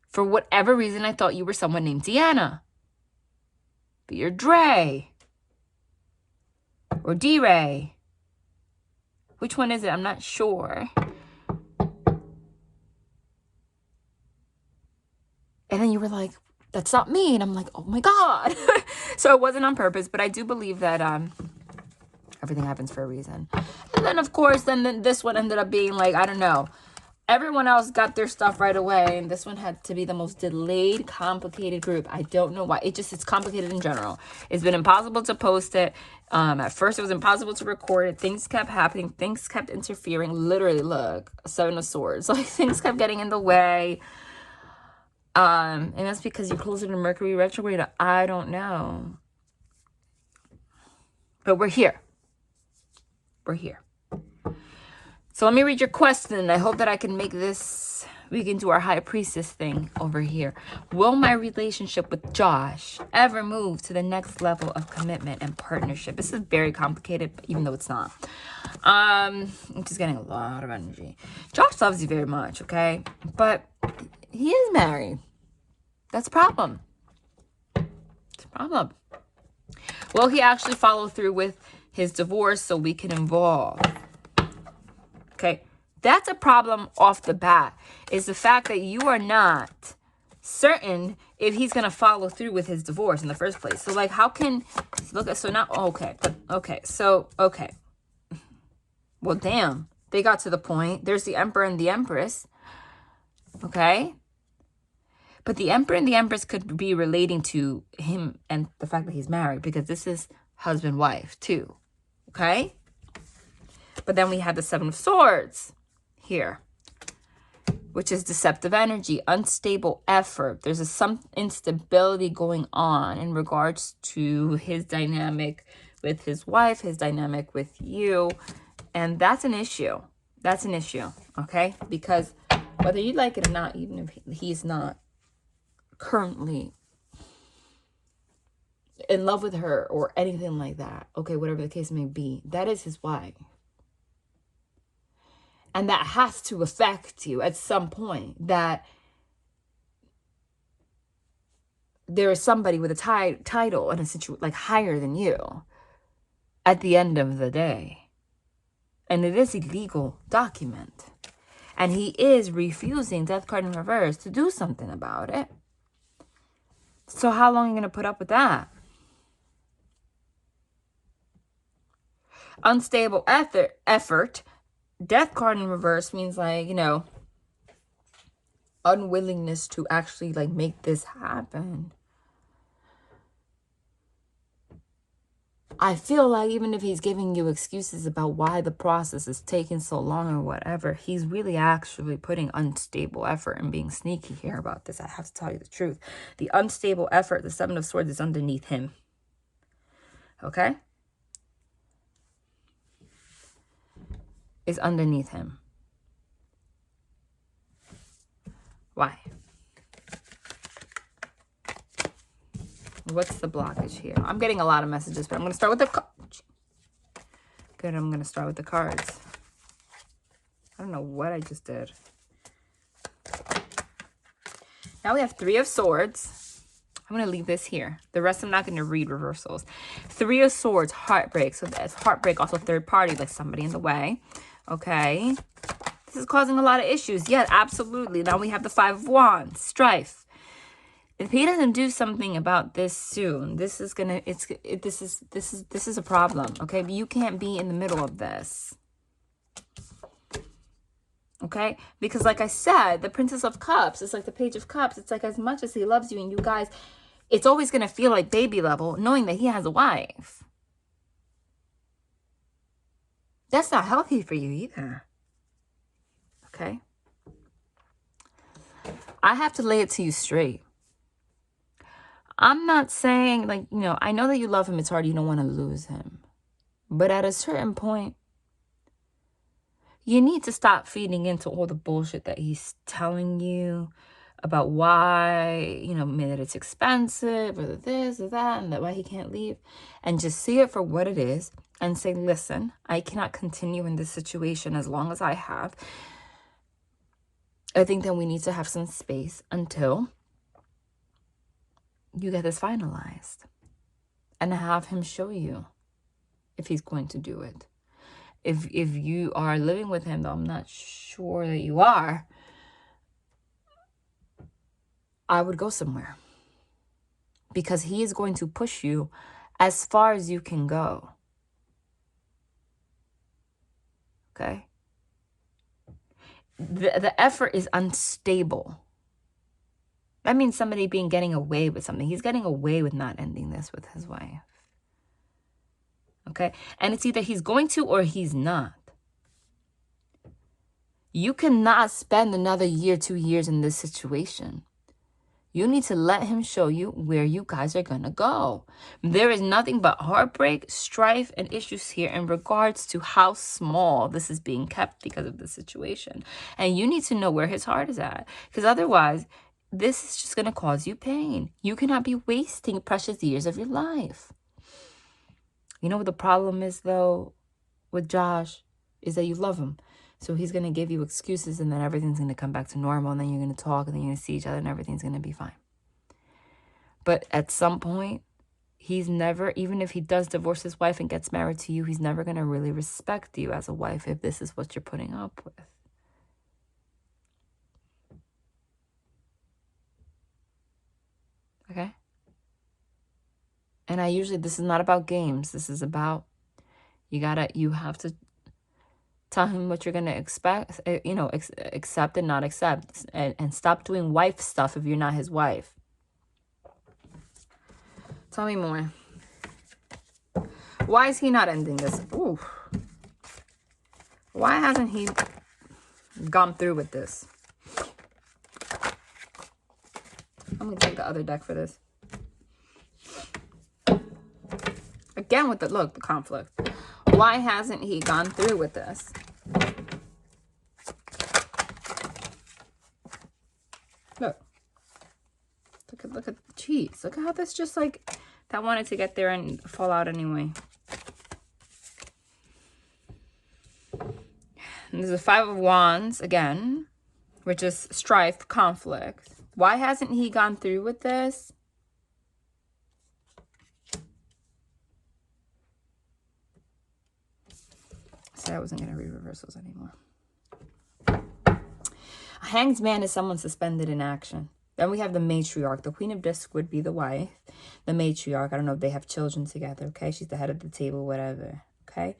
For whatever reason, I thought you were someone named Deanna. But you're Dray. Or D-Ray. Which one is it? I'm not sure. And then you were like, that's not me. And I'm like, oh my God. So it wasn't on purpose, but I do believe that everything happens for a reason. And then, of course, then this one ended up being like, I don't know. Everyone else got their stuff right away. And this one had to be the most delayed, complicated group. I don't know why. It's complicated in general. It's been impossible to post it. At first, it was impossible to record it. Things kept happening. Things kept interfering. Literally, look, 7 of Swords. Like, things kept getting in the way. And that's because you're closer to Mercury retrograde. I don't know. But we're here. We're here. So let me read your question. I hope that I can make this, we can do our high priestess thing over here. Will my relationship with Josh ever move to the next level of commitment and partnership? This is very complicated, even though it's not. I'm just getting a lot of energy. Josh loves you very much, okay? But he is married. That's a problem. It's a problem. Will he actually follow through with his divorce so we can evolve? Okay, that's a problem off the bat, is the fact that you are not certain if he's going to follow through with his divorce in the first place. So, like, how can, look, so now, okay, well, damn, they got to the point. There's the Emperor and the Empress, okay? But the Emperor and the Empress could be relating to him and the fact that he's married, because this is husband-wife, too, okay? But then we have the Seven of Swords here, which is deceptive energy, unstable effort. There's some instability going on in regards to his dynamic with his wife, his dynamic with you. And that's an issue. That's an issue, okay? Because whether you like it or not, even if he's not currently in love with her or anything like that, okay, whatever the case may be, that is his wife. And that has to affect you at some point, that there is somebody with a title and a situation like higher than you at the end of the day. And it is a legal document. And he is refusing, Death card in reverse, to do something about it. So how long are you going to put up with that? Unstable effort. Death card in reverse means, like, you know, unwillingness to actually, like, make this happen. I feel like even if he's giving you excuses about why the process is taking so long or whatever, he's really actually putting unstable effort and being sneaky here about this. I have to tell you the truth. The unstable effort, the Seven of Swords, is underneath him. Okay? Is underneath him. Why? What's the blockage here? I'm getting a lot of messages, but I'm going to start with the good. I'm going to start with the cards. I don't know what I just did. Now we have Three of Swords. I'm going to leave this here. The rest I'm not going to read reversals. Three of Swords, heartbreak. So that's heartbreak, also third party, like somebody in the way. Okay. This is causing a lot of issues. Yeah, absolutely. Now we have the Five of Wands, strife. If he doesn't do something about this soon, this is gonna, this is a problem. Okay, but you can't be in the middle of this. Okay, because like I said, the Princess of Cups, it's like the Page of Cups. It's like, as much as he loves you and you guys, it's always gonna feel like baby level, knowing that he has a wife. That's not healthy for you either. Okay, I have to lay it to you straight. I'm not saying, like, you know, I know that you love him. It's hard. You don't want to lose him. But at a certain point, you need to stop feeding into all the bullshit that he's telling you about why, you know, that it's expensive or this or that and that why he can't leave. And just see it for what it is and say, listen, I cannot continue in this situation as long as I have. I think that we need to have some space until you get this finalized, and have him show you if he's going to do it. If you are living with him, though I'm not sure that you are, I would go somewhere, because he is going to push you as far as you can go. Okay? The effort is unstable. That means somebody getting away with something. He's getting away with not ending this with his wife. Okay? And it's either he's going to or he's not. You cannot spend another year, 2 years in this situation. You need to let him show you where you guys are going to go. There is nothing but heartbreak, strife, and issues here in regards to how small this is being kept because of the situation. And you need to know where his heart is at. Because otherwise, this is just going to cause you pain. You cannot be wasting precious years of your life. You know what the problem is, though, with Josh? Is that you love him. So he's going to give you excuses, and then everything's going to come back to normal, and then you're going to talk, and then you're going to see each other, and everything's going to be fine. But at some point, he's never, even if he does divorce his wife and gets married to you, he's never going to really respect you as a wife if this is what you're putting up with. Okay? And this is not about games. This is about, you have to tell him what you're going to expect, accept and not accept, and stop doing wife stuff if you're not his wife. Tell me more. Why is he not ending this? Ooh. Why hasn't he gone through with this? I'm going to take the other deck for this. Again with the conflict. Why hasn't he gone through with this? Look at, geez, look at how this just like, that wanted to get there and fall out anyway. And there's a 5 of Wands again, which is strife, conflict. Why hasn't he gone through with this? I said I wasn't going to read reversals anymore. A hanged man is someone suspended in action. Then we have the matriarch. The Queen of Discs would be the wife. The matriarch, I don't know if they have children together, okay? She's the head of the table, whatever, okay?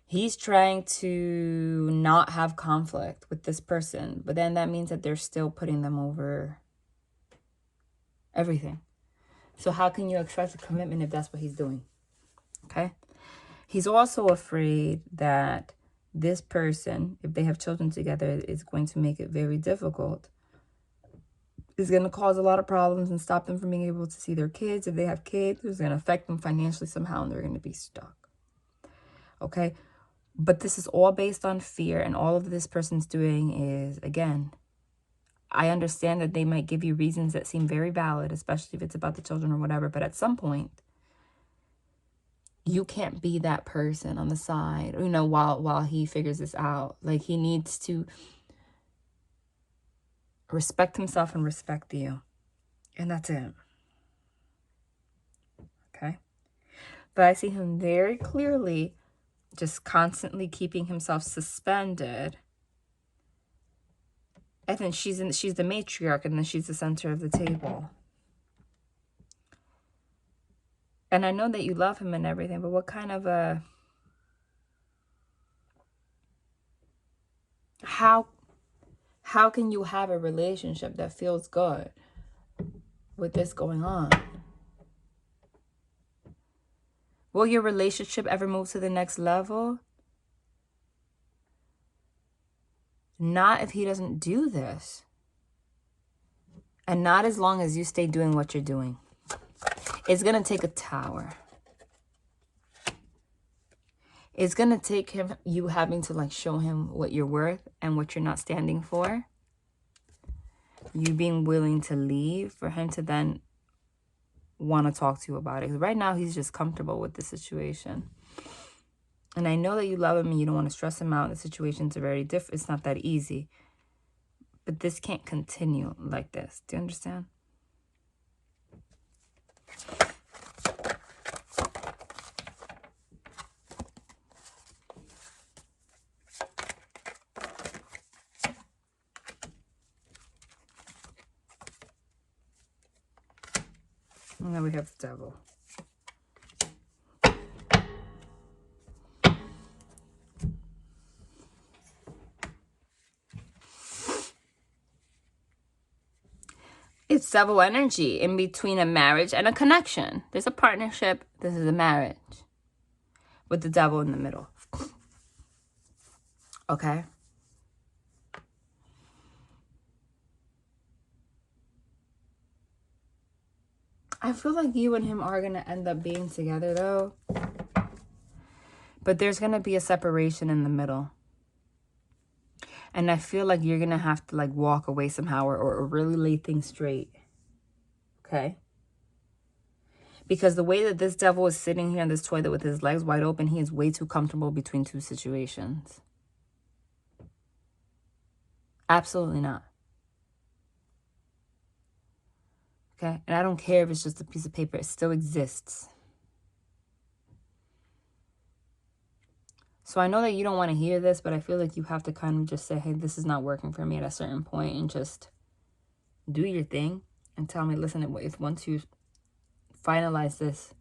He's trying to not have conflict with this person, but then that means that they're still putting them over everything. So how can you expect a commitment if that's what he's doing, okay? He's also afraid that this person, if they have children together, is going to make it very difficult. It's going to cause a lot of problems and stop them from being able to see their kids. If they have kids, it's going to affect them financially somehow, and they're going to be stuck. Okay? But this is all based on fear, and all of this person's doing is, again, I understand that they might give you reasons that seem very valid, especially if it's about the children or whatever, but at some point, you can't be that person on the side, while he figures this out. Like, he needs to respect himself and respect you. And that's it. Okay? But I see him very clearly just constantly keeping himself suspended. And then she's the matriarch, and then she's the center of the table. And I know that you love him and everything, but what kind of a... How can you have a relationship that feels good with this going on? Will your relationship ever move to the next level? Not if he doesn't do this. And not as long as you stay doing what you're doing. It's going to take a tower. It's going to take you having to show him what you're worth and what you're not standing for. You being willing to leave for him to then want to talk to you about it. Because right now he's just comfortable with the situation. And I know that you love him and you don't want to stress him out. The situations are very different. It's not that easy. But this can't continue like this. Do you understand? And then we have the devil. It's devil energy in between a marriage and a connection. There's a partnership. This is a marriage with the devil in the middle. Okay? I feel like you and him are going to end up being together, though. But there's going to be a separation in the middle. And I feel like you're going to have to, like, walk away somehow or really lay things straight. Okay? Because the way that this devil is sitting here in this toilet with his legs wide open, he is way too comfortable between two situations. Absolutely not. Okay? And I don't care if it's just a piece of paper. It still exists. So I know that you don't want to hear this, but I feel like you have to kind of just say, hey, this is not working for me at a certain point, and just do your thing and tell me, listen, if once you finalize this,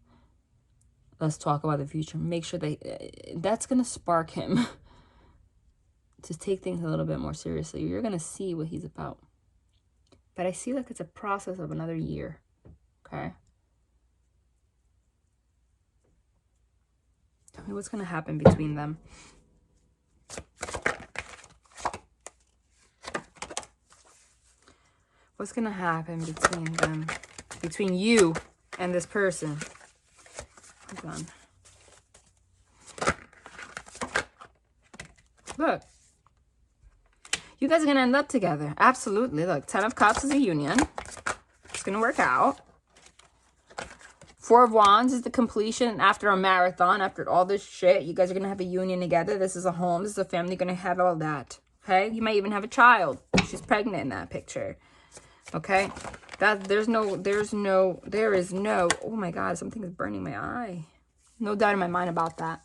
let's talk about the future. Make sure that that's going to spark him to take things a little bit more seriously. You're going to see what he's about. But I see like it's a process of another year. Okay? Tell me what's going to happen between them. What's going to happen between them? Between you and this person. Hold on. Look. You guys are going to end up together. Absolutely. Look, 10 of Cups is a union. It's going to work out. 4 of Wands is the completion after a marathon. After all this shit, you guys are going to have a union together. This is a home. This is a family. You're going to have all that. Okay? You might even have a child. She's pregnant in that picture. Okay? There is no, oh my God, something is burning my eye. No doubt in my mind about that.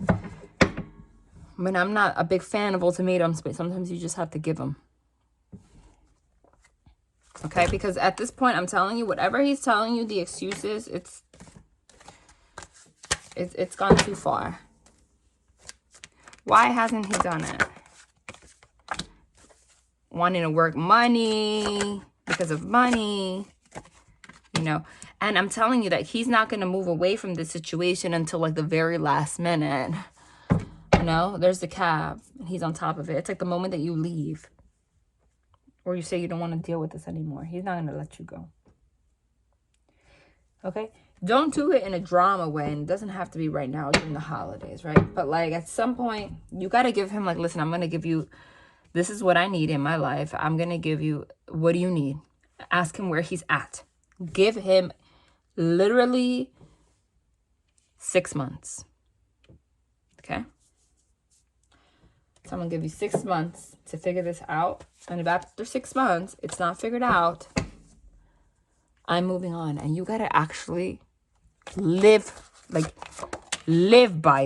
I mean, I'm not a big fan of ultimatums, but sometimes you just have to give them. Okay? Because at this point, I'm telling you, whatever he's telling you, the excuses, it's gone too far. Why hasn't he done it? Wanting to work money, because of money, you know. And I'm telling you that he's not going to move away from this situation until like the very last minute. You know, there's the cab, and he's on top of it. It's like the moment that you leave, or you say you don't want to deal with this anymore. He's not going to let you go. Okay? Don't do it in a drama way, and it doesn't have to be right now during the holidays, right? But like at some point, you got to give him like, listen, I'm going to give you, this is what I need in my life. I'm going to give you, what do you need? Ask him where he's at. Give him literally 6 months. Okay? So I'm going to give you 6 months to figure this out. And if after 6 months, it's not figured out, I'm moving on. And you got to actually live by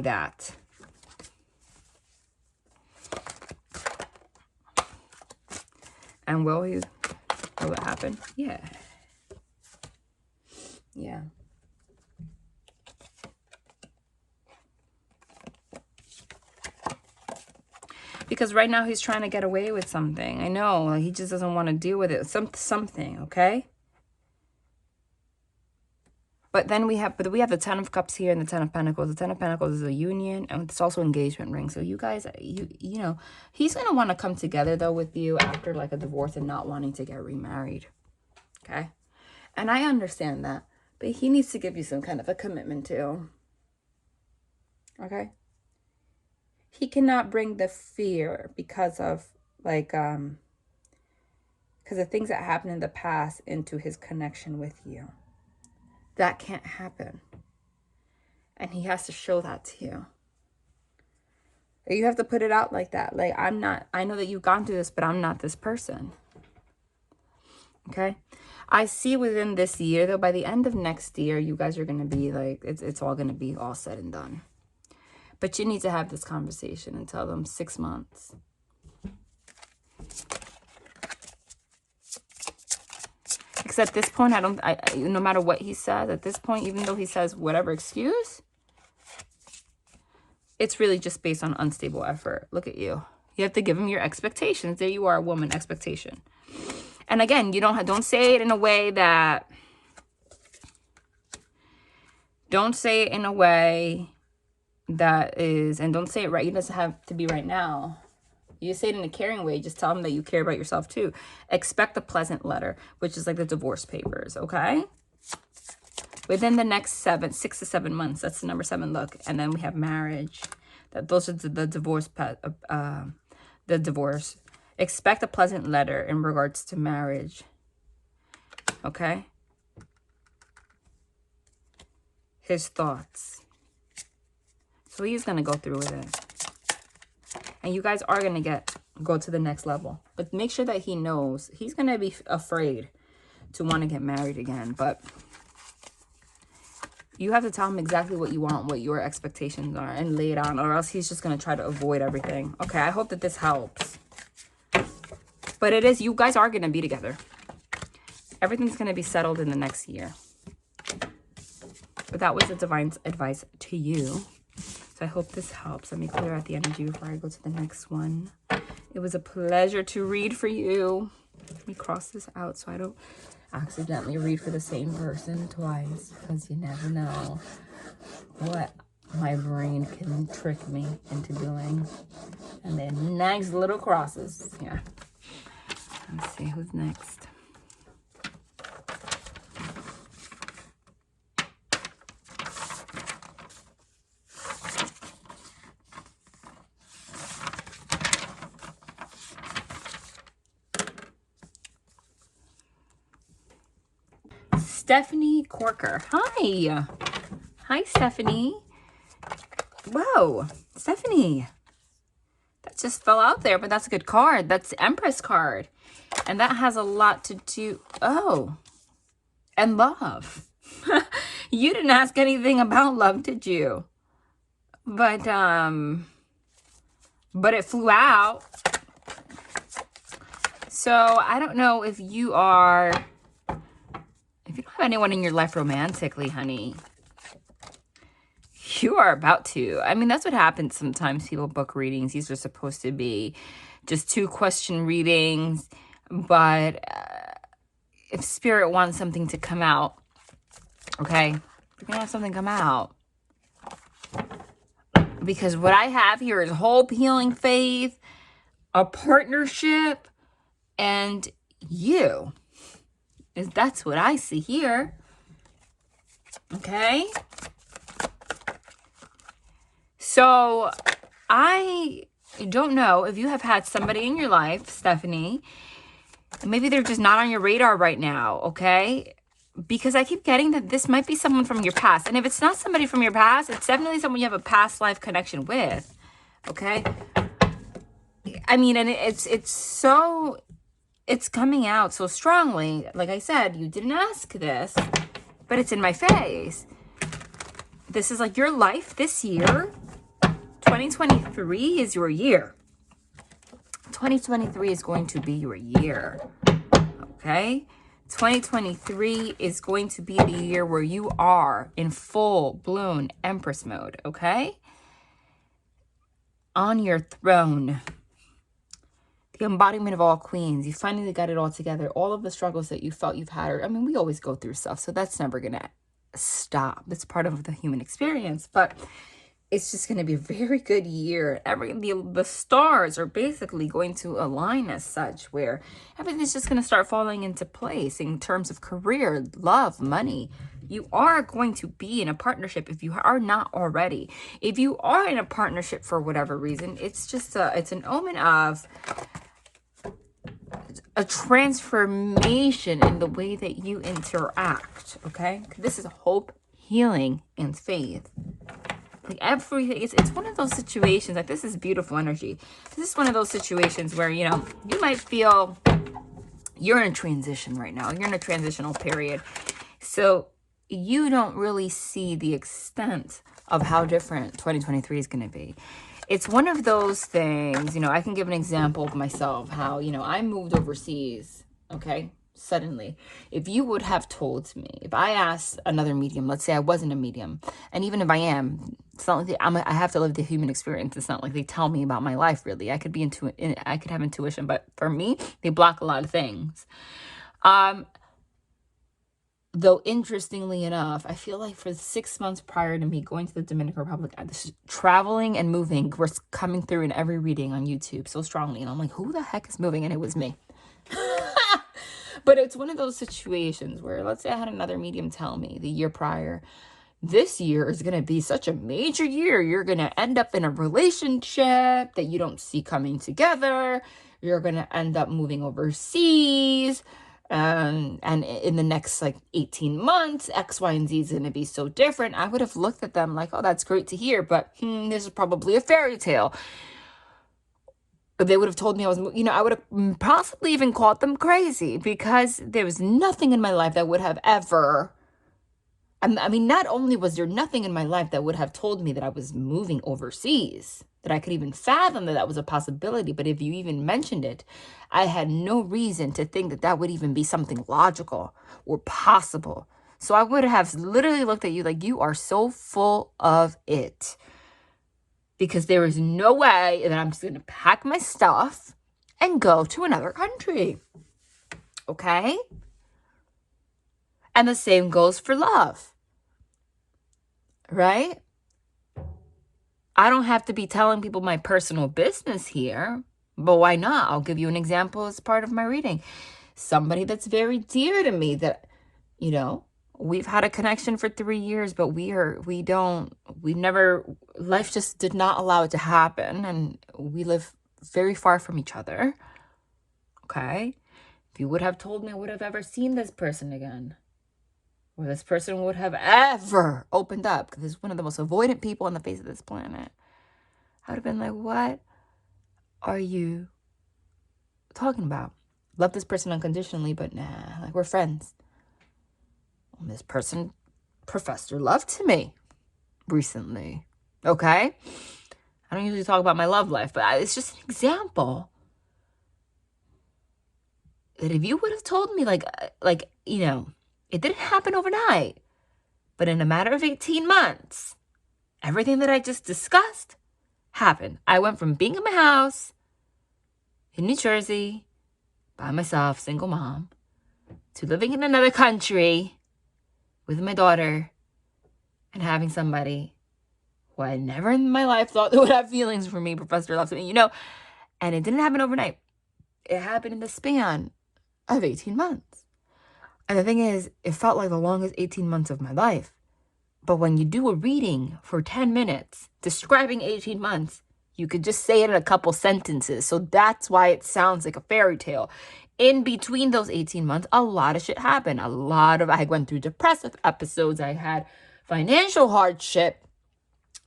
that. And will it happen? Yeah. Yeah. Because right now he's trying to get away with something. I know, like he just doesn't want to deal with it. Something, okay? But then we have the 10 of Cups here and the 10 of Pentacles. The 10 of Pentacles is a union, and it's also engagement ring. So you guys, you know, he's going to want to come together, though, with you after, like, a divorce and not wanting to get remarried. Okay? And I understand that. But he needs to give you some kind of a commitment, too. Okay? He cannot bring the fear because of, like, because of things that happened in the past into his connection with you. That can't happen. And he has to show that to you. You have to put it out like that. Like, I know that you've gone through this, but I'm not this person. Okay? I see within this year, though, by the end of next year, you guys are going to be like, it's all going to be all said and done. But you need to have this conversation and tell them 6 months. Because at this point, no matter what he says, at this point, even though he says whatever excuse, it's really just based on unstable effort. Look at you. You have to give him your expectations. There you are, woman, expectation. And again, you don't say it in a way that, don't say it in a way that is, and don't say it right. It doesn't have to be right now. You say it in a caring way. Just tell them that you care about yourself too. Expect a pleasant letter, which is like the divorce papers, okay? Within the next 6 to 7 months. That's the number 7 look. And then we have marriage. Those are the divorce. The divorce. Expect a pleasant letter in regards to marriage. Okay? His thoughts. So he's going to go through with it. And you guys are going to go to the next level. But make sure that he knows. He's going to be afraid to want to get married again. But you have to tell him exactly what you want, what your expectations are, and lay it on, or else he's just going to try to avoid everything. Okay, I hope that this helps. But it is, you guys are going to be together. Everything's going to be settled in the next year. But that was the divine's advice to you. So I hope this helps. Let me clear out the energy before I go to the next one. It was a pleasure to read for you. Let me cross this out so I don't accidentally read for the same person twice, because you never know what my brain can trick me into doing. And then next little crosses. Yeah. Let's see who's next. Stephanie Corker. Hi. Hi, Stephanie. Whoa, Stephanie. That just fell out there, but that's a good card. That's the Empress card. And that has a lot to do. Oh, and love. You didn't ask anything about love, did you? But it flew out. So I don't know if you don't have anyone in your life romantically, honey, you are about to. I mean, that's what happens sometimes. People book readings. These are supposed to be just 2-question readings. But if Spirit wants something to come out, okay, you're going to have something come out. Because what I have here is hope, healing, faith, a partnership, and you. That's what I see here. Okay? So, I don't know if you have had somebody in your life, Stephanie. Maybe they're just not on your radar right now, okay? Because I keep getting that this might be someone from your past. And if it's not somebody from your past, it's definitely someone you have a past life connection with, okay? I mean, and it's coming out so strongly. Like I said, you didn't ask this, but it's in my face. This is like your life this year. 2023 is your year. 2023 is going to be your year. Okay? 2023 is going to be the year where you are in full-blown Empress mode. Okay? On your throne. The embodiment of all queens. You finally got it all together. All of the struggles that you felt you've had. I mean, we always go through stuff, so that's never going to stop. It's part of the human experience. But it's just going to be a very good year. The stars are basically going to align as such, where everything's just going to start falling into place in terms of career, love, money. You are going to be in a partnership if you are not already. If you are in a partnership for whatever reason, it's just it's an omen of a transformation in the way that you interact, okay? This is hope, healing, and faith. Like everything, it's one of those situations, like this is beautiful energy. This is one of those situations where, you know, you might feel you're in transition right now. You're in a transitional period. So you don't really see the extent of how different 2023 is going to be. It's one of those things, you know, I can give an example of myself, how, you know, I moved overseas, okay, suddenly. If you would have told me, if I asked another medium, let's say I wasn't a medium, and even if I am, it's not like I have to live the human experience. It's not like they tell me about my life, really. I could have intuition, but for me, they block a lot of things. Though, interestingly enough, I feel like for 6 months prior to me going to the Dominican Republic, traveling and moving was coming through in every reading on YouTube so strongly. And I'm like, who the heck is moving? And it was me. But it's one of those situations where, let's say I had another medium tell me the year prior, this year is going to be such a major year. You're going to end up in a relationship that you don't see coming together. You're going to end up moving overseas. And in the next like 18 months, X, Y, and Z is going to be so different. I would have looked at them like, oh, that's great to hear, but this is probably a fairy tale. But they would have told me I was, I would have possibly even called them crazy, because there was nothing in my life that would have ever, I mean, not only was there nothing in my life that would have told me that I was moving overseas, that I could even fathom that that was a possibility, but if you even mentioned it, I had no reason to think that that would even be something logical or possible. So I would have literally looked at you like, you are so full of it. Because there is no way that I'm just going to pack my stuff and go to another country. Okay? And the same goes for love. Right? I don't have to be telling people my personal business here, but why not? I'll give you an example as part of my reading. Somebody that's very dear to me that, we've had a connection for 3 years, but life just did not allow it to happen. And we live very far from each other. Okay. If you would have told me I would have ever seen this person again, or this person would have ever opened up, because he's one of the most avoidant people on the face of this planet, I would have been like, what are you talking about? Love this person unconditionally, but nah, like, we're friends. And this person professed their love to me recently. Okay? I don't usually talk about my love life, but it's just an example that if you would have told me, it didn't happen overnight, but in a matter of 18 months, everything that I just discussed happened. I went from being in my house in New Jersey by myself, single mom, to living in another country with my daughter and having somebody who I never in my life thought would have feelings for me, professed their love to me, and it didn't happen overnight. It happened in the span of 18 months. And the thing is, it felt like the longest 18 months of my life. But when you do a reading for 10 minutes describing 18 months, you could just say it in a couple sentences. So that's why it sounds like a fairy tale. In between those 18 months, a lot of shit happened. I went through depressive episodes. I had financial hardship.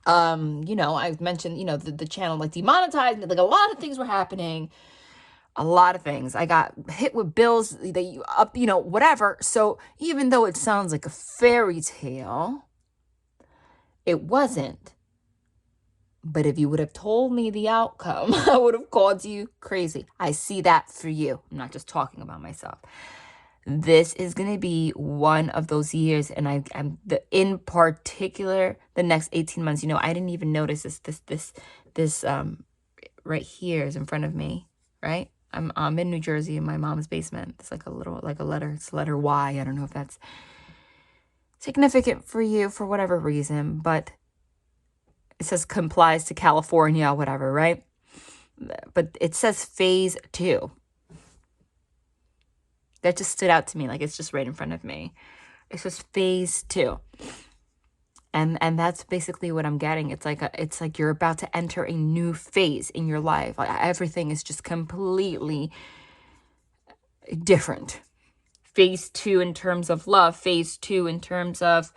I mentioned, the channel like demonetized. Like, a lot of things were happening. A lot of things. I got hit with bills that whatever. So even though it sounds like a fairy tale, it wasn't. But if you would have told me the outcome, I would have called you crazy. I see that for you. I'm not just talking about myself. This is going to be one of those years, and in particular, the next 18 months. I didn't even notice this right here is in front of me, right? I'm in New Jersey in my mom's basement. It's like a letter. It's letter Y. I don't know if that's significant for you for whatever reason, but it says complies to California, whatever, right? But it says phase 2. That just stood out to me. Like, it's just right in front of me. It says phase 2. And that's basically what I'm getting. It's like you're about to enter a new phase in your life. Like, everything is just completely different. Phase 2 in terms of love. Phase 2 in terms of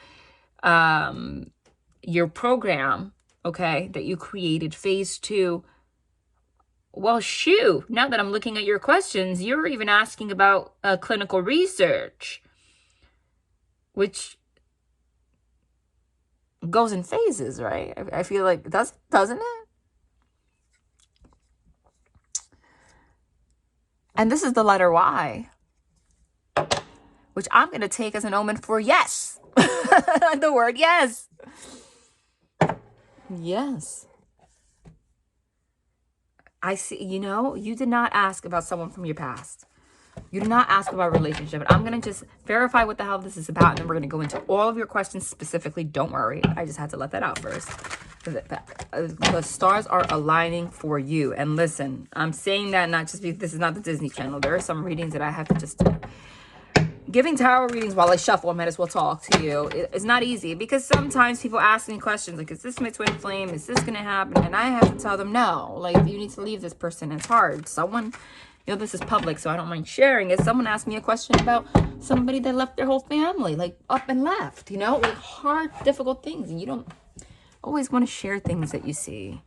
your program, okay, that you created. Phase 2. Well, shoo, now that I'm looking at your questions, you're even asking about clinical research, which goes in phases, right? I feel like doesn't it? And this is the letter Y, which I'm going to take as an omen for yes. The word yes. Yes. I see, you did not ask about someone from your past. You did not ask about a relationship. And I'm going to just verify what the hell this is about. And then we're going to go into all of your questions specifically. Don't worry. I just had to let that out first. The stars are aligning for you. And listen, I'm saying that not just because this is not the Disney Channel. There are some readings that I have to just do. Giving tarot readings while I shuffle, I might as well talk to you. It's not easy because sometimes people ask me questions like, is this my twin flame? Is this going to happen? And I have to tell them no. Like, you need to leave this person. It's hard. Someone, you know, this is public, so I don't mind sharing it. Someone asked me a question about somebody that left their whole family, like up and left, you know, like hard, difficult things. And you don't always want to share things that you see.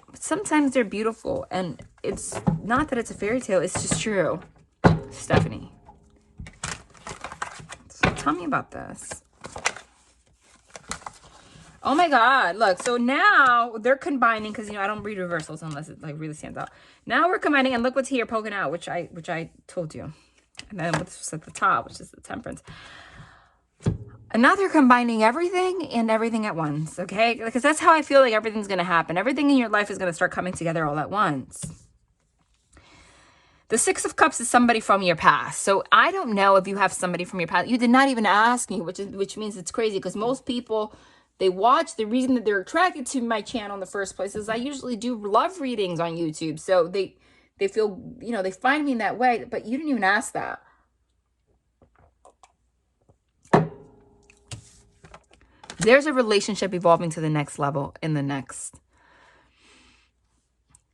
But sometimes they're beautiful. And it's not that it's a fairy tale. It's just true. Stephanie. Tell me about this. Oh my God. Look, so now they're combining, because, you know, I don't read reversals unless it like really stands out. Now we're combining, and look what's here poking out, which I told you. And then what's at the top, which is the Temperance. And now they're combining everything and everything at once, okay? Because that's how I feel like everything's going to happen. Everything in your life is going to start coming together all at once. The Six of Cups is somebody from your past. So I don't know if you have somebody from your past. You did not even ask me, which means it's crazy, because most people, they watch. The reason that they're attracted to my channel in the first place is I usually do love readings on YouTube. So they feel, you know, they find me in that way, but you didn't even ask that. There's a relationship evolving to the next level in the next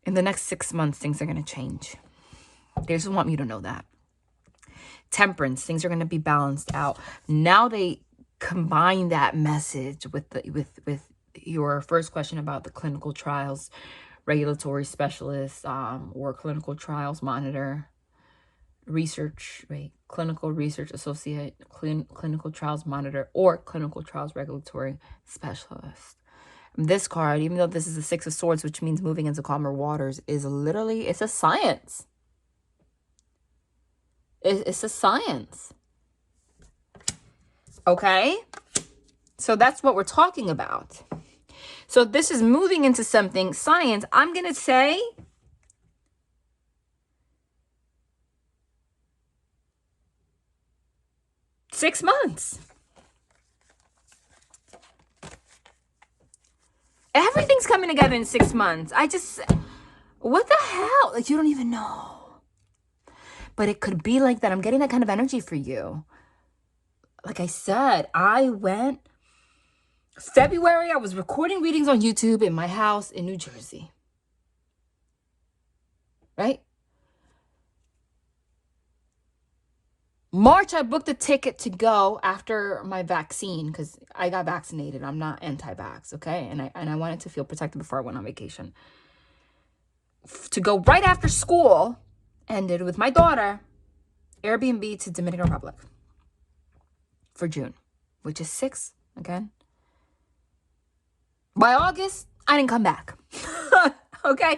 6 months. Things are going to change. They just want you to know that. Temperance, things are going to be balanced out. Now they combine that message with your first question about the clinical trials regulatory specialist, or clinical trials monitor, research, right? Clinical research associate, clinical trials monitor, or clinical trials regulatory specialist. This card, even though this is the Six of Swords, which means moving into calmer waters, is literally, it's a science. It's a science. Okay? So that's what we're talking about. So this is moving into something, science. I'm going to say six months. Everything's coming together in 6 months. What the hell? Like, you don't even know. But it could be like that. I'm getting that kind of energy for you. Like I said, I went February. I was recording readings on YouTube in my house in New Jersey. Right? March, I booked a ticket to go after my vaccine because I got vaccinated. I'm not anti-vax, okay? And I wanted to feel protected before I went on vacation. To go right after school ended with my daughter, Airbnb to Dominican Republic for June, which is 6 again. By August, I didn't come back. Okay?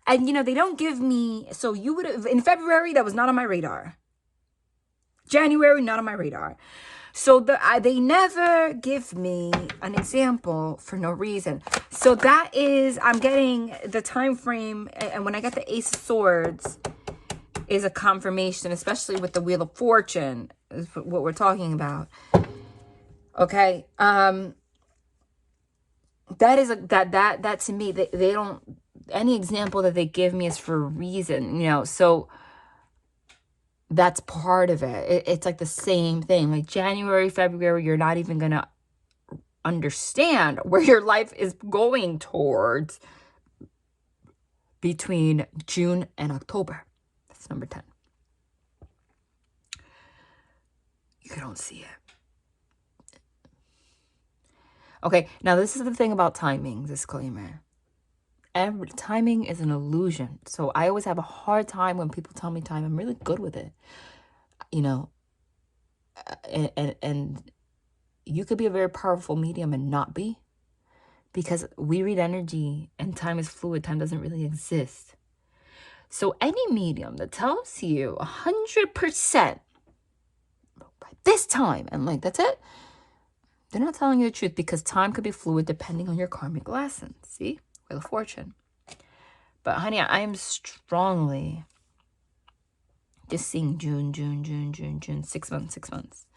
And, you know, they don't give me, so you would have, in February, that was not on my radar. January, not on my radar. So they never give me an example for no reason. So that is, I'm getting the time frame, and when I get the Ace of Swords, is a confirmation, especially with the Wheel of Fortune, is what we're talking about. Okay, that is that to me, they don't, any example that they give me is for a reason, you know. So that's part of it. It's like the same thing. Like January, February, you're not even gonna understand where your life is going towards between June and October. That's number 10. You don't see it. Okay, now this is the thing about timing, disclaimer. Timing is an illusion. So I always have a hard time when people tell me time. I'm really good with it. You know, and you could be a very powerful medium and not be. Because we read energy and time is fluid. Time doesn't really exist. So any medium that tells you 100% by this time, and like, that's it, they're not telling you the truth, because time could be fluid depending on your karmic lessons. See? Wheel of Fortune. But honey, I am strongly just seeing June. 6 months, 6 months.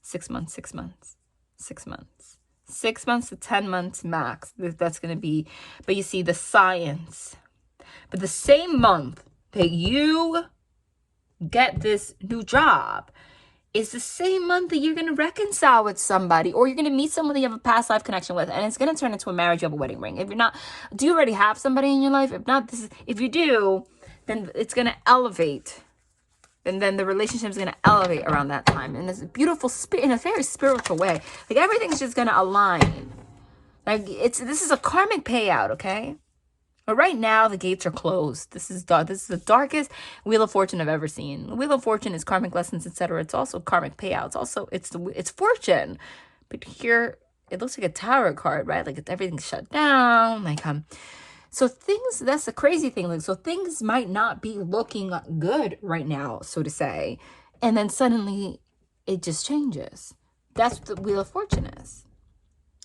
6 months, 6 months. 6 months. 6 months to 10 months max. That's going to be, but you see the science. But the same month that you get this new job is the same month that you're going to reconcile with somebody, or you're going to meet someone that you have a past life connection with, and it's going to turn into a marriage. You have a wedding ring. If you're not, do you already have somebody in your life? If not, if you do, then it's going to elevate. And then the relationship is going to elevate around that time. And it's a beautiful, in a very spiritual way. Like, everything's just going to align. Like, this is a karmic payout, okay? But right now, the gates are closed. This is the darkest Wheel of Fortune I've ever seen. Wheel of Fortune is karmic lessons, etc. It's also karmic payouts. Also, it's fortune. But here, it looks like a tarot card, right? Like, everything's shut down. Like, so things, that's the crazy thing. Like, so things might not be looking good right now, so to say. And then suddenly, it just changes. That's what the Wheel of Fortune is.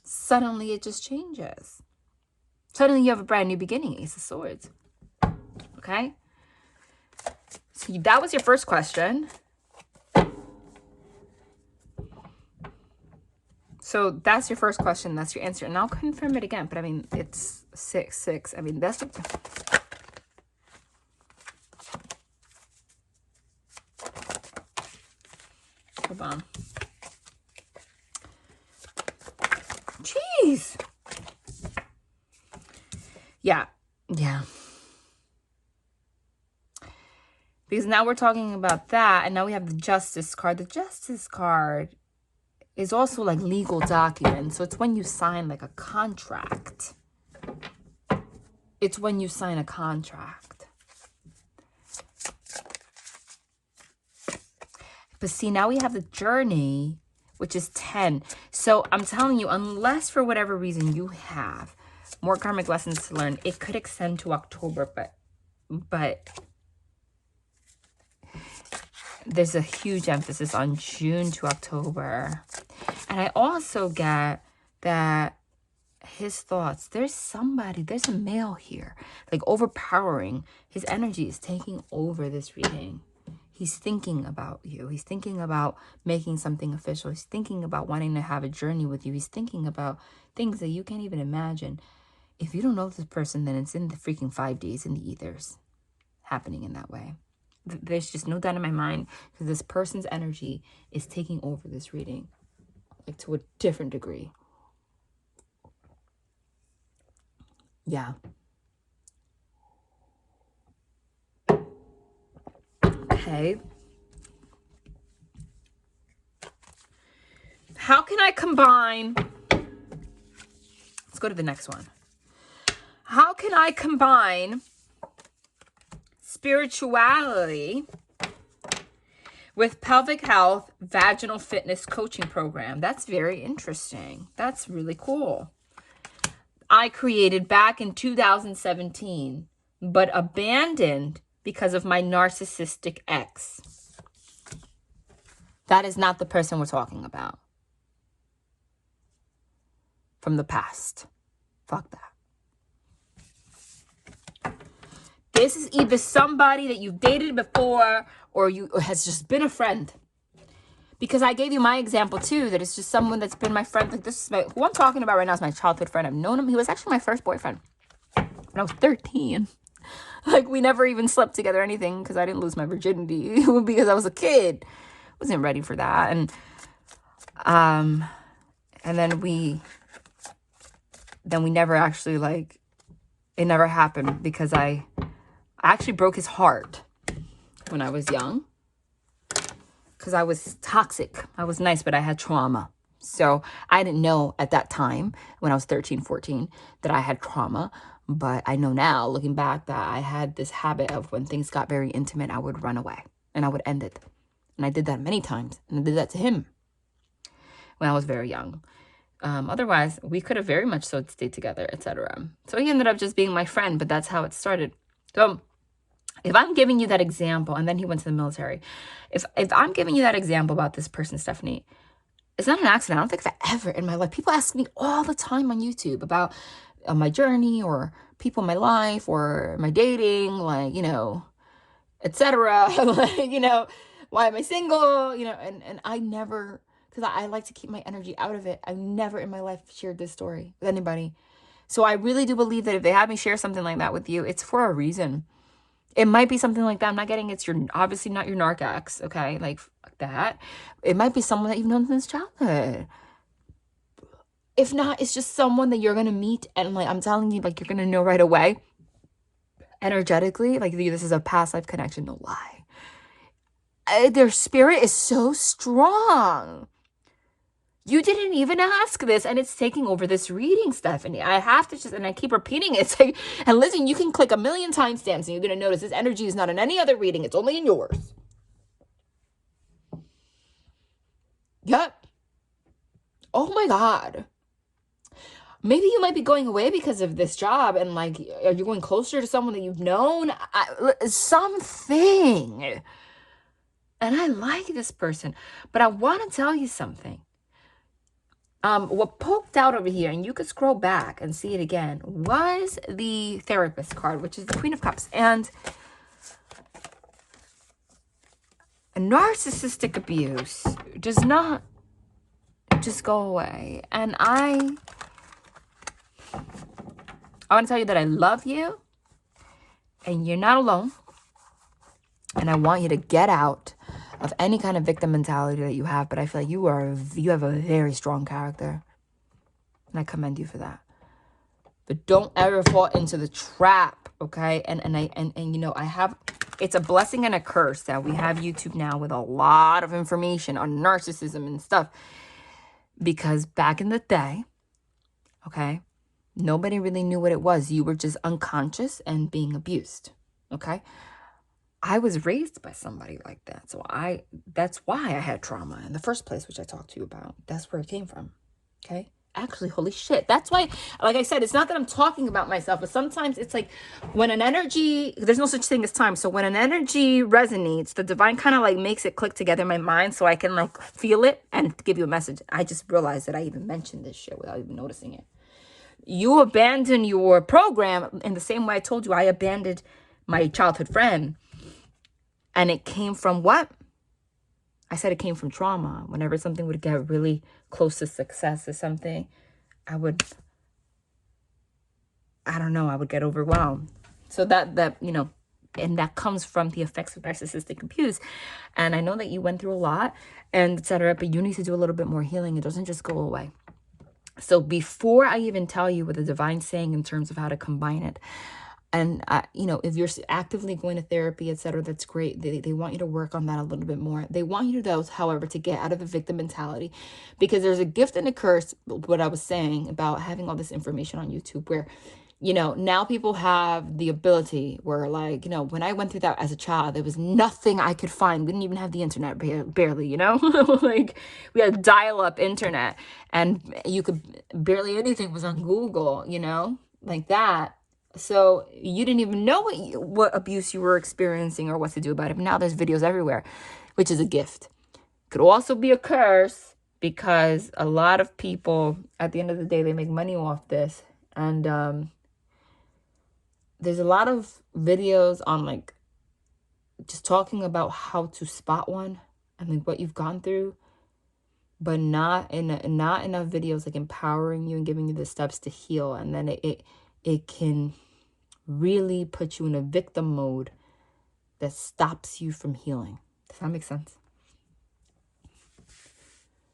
Suddenly, it just changes. Suddenly you have a brand new beginning, Ace of Swords. Okay? So that was your first question. So that's your first question. That's your answer. And I'll confirm it again. But I mean, it's 6. I mean, that's... Hold on. Jeez. Yeah. Because now we're talking about that, and now we have the Justice card. The Justice card is also like legal documents. So it's when you sign like a contract. It's when you sign a contract. But see, now we have the Journey, which is 10. So I'm telling you, unless for whatever reason you have more karmic lessons to learn, it could extend to October, but there's a huge emphasis on June to October. And I also get that his thoughts, there's a male here, like overpowering. His energy is taking over this reading. He's thinking about you. He's thinking about making something official. He's thinking about wanting to have a journey with you. He's thinking about things that you can't even imagine. If you don't know this person, then it's in the freaking 5Ds in the ethers happening in that way. There's just no doubt in my mind, because this person's energy is taking over this reading, like, to a different degree. Yeah. Okay. How can I combine? Let's go to the next one. How can I combine spirituality with pelvic health vaginal fitness coaching program? That's very interesting. That's really cool. I created back in 2017, but abandoned because of my narcissistic ex. That is not the person we're talking about from the past. Fuck that. This is either somebody that you've dated before, or has just been a friend. Because I gave you my example too, that it's just someone that's been my friend. Like, this is who I'm talking about right now is my childhood friend. I've known him. He was actually my first boyfriend when I was 13. Like, we never even slept together or anything, because I didn't lose my virginity because I was a kid. Wasn't ready for that. And then we never actually, like, it never happened, because I actually broke his heart when I was young, because I was toxic. I was nice, but I had trauma. So I didn't know at that time, when I was 13, 14, that I had trauma. But I know now, looking back, that I had this habit of, when things got very intimate, I would run away and I would end it. And I did that many times. And I did that to him when I was very young. Otherwise, we could have very much so stayed together, etc. So he ended up just being my friend, but that's how it started. So if I'm giving you that example, and then he went to the military, if I'm giving you that example about this person, Stephanie, it's not an accident. I don't think I've ever in my life, people ask me all the time on YouTube about my journey, or people in my life, or my dating, like, you know, etc. Like, you know, why am I single? You know, and I never, because I like to keep my energy out of it. I've never in my life shared this story with anybody. So I really do believe that if they have me share something like that with you, it's for a reason. It might be something like that. I'm not getting it's your obviously not your narc ex, okay? Like fuck that. It might be someone that you've known since childhood. If not, it's just someone that you're gonna meet and like I'm telling you, like you're gonna know right away. Energetically, like this is a past life connection, no lie. Their spirit is so strong. You didn't even ask this, and it's taking over this reading, Stephanie. I have to just, and I keep repeating it. It's like, and listen, you can click a million timestamps, and you're going to notice this energy is not in any other reading. It's only in yours. Yep. Oh my God. Maybe you might be going away because of this job, and like, are you going closer to someone that you've known? Something. And I like this person, but I want to tell you something. What poked out over here, and you could scroll back and see it again, was the therapist card, which is the Queen of Cups. And a narcissistic abuse does not just go away. And I want to tell you that I love you, and you're not alone. And I want you to get out of any kind of victim mentality that you have. But I feel like you have a very strong character, and I commend you for that. But don't ever fall into the trap, okay? And you know, it's a blessing and a curse that we have YouTube now with a lot of information on narcissism and stuff. Because back in the day, okay, nobody really knew what it was. You were just unconscious and being abused, okay? I was raised by somebody like that. So that's why I had trauma in the first place, which I talked to you about. That's where it came from, okay? Actually, holy shit. That's why, like I said, it's not that I'm talking about myself, but sometimes it's like when an energy, there's no such thing as time. So when an energy resonates, the divine kind of like makes it click together in my mind so I can like feel it and give you a message. I just realized that I even mentioned this shit without even noticing it. You abandon your program in the same way I told you I abandoned my childhood friend. And it came from what? I said it came from trauma. Whenever something would get really close to success or something, I would get overwhelmed. So that you know, and that comes from the effects of narcissistic abuse. And I know that you went through a lot and etc., but you need to do a little bit more healing. It doesn't just go away. So before I even tell you what the divine saying in terms of how to combine it, and, you know, if you're actively going to therapy, etc., that's great. They want you to work on that a little bit more. They want you to, though, however, to get out of the victim mentality, because there's a gift and a curse, what I was saying about having all this information on YouTube where, you know, now people have the ability where, like, you know, when I went through that as a child, there was nothing I could find. We didn't even have the internet, barely, you know, like we had dial-up internet and you could barely anything was on Google, you know, like that. So you didn't even know what abuse you were experiencing or what to do about it. But now there's videos everywhere, which is a gift. Could also be a curse because a lot of people, at the end of the day, they make money off this. And there's a lot of videos on like just talking about how to spot one and like what you've gone through, but not enough videos like empowering you and giving you the steps to heal. And then it can really put you in a victim mode that stops you from healing. Does that make sense?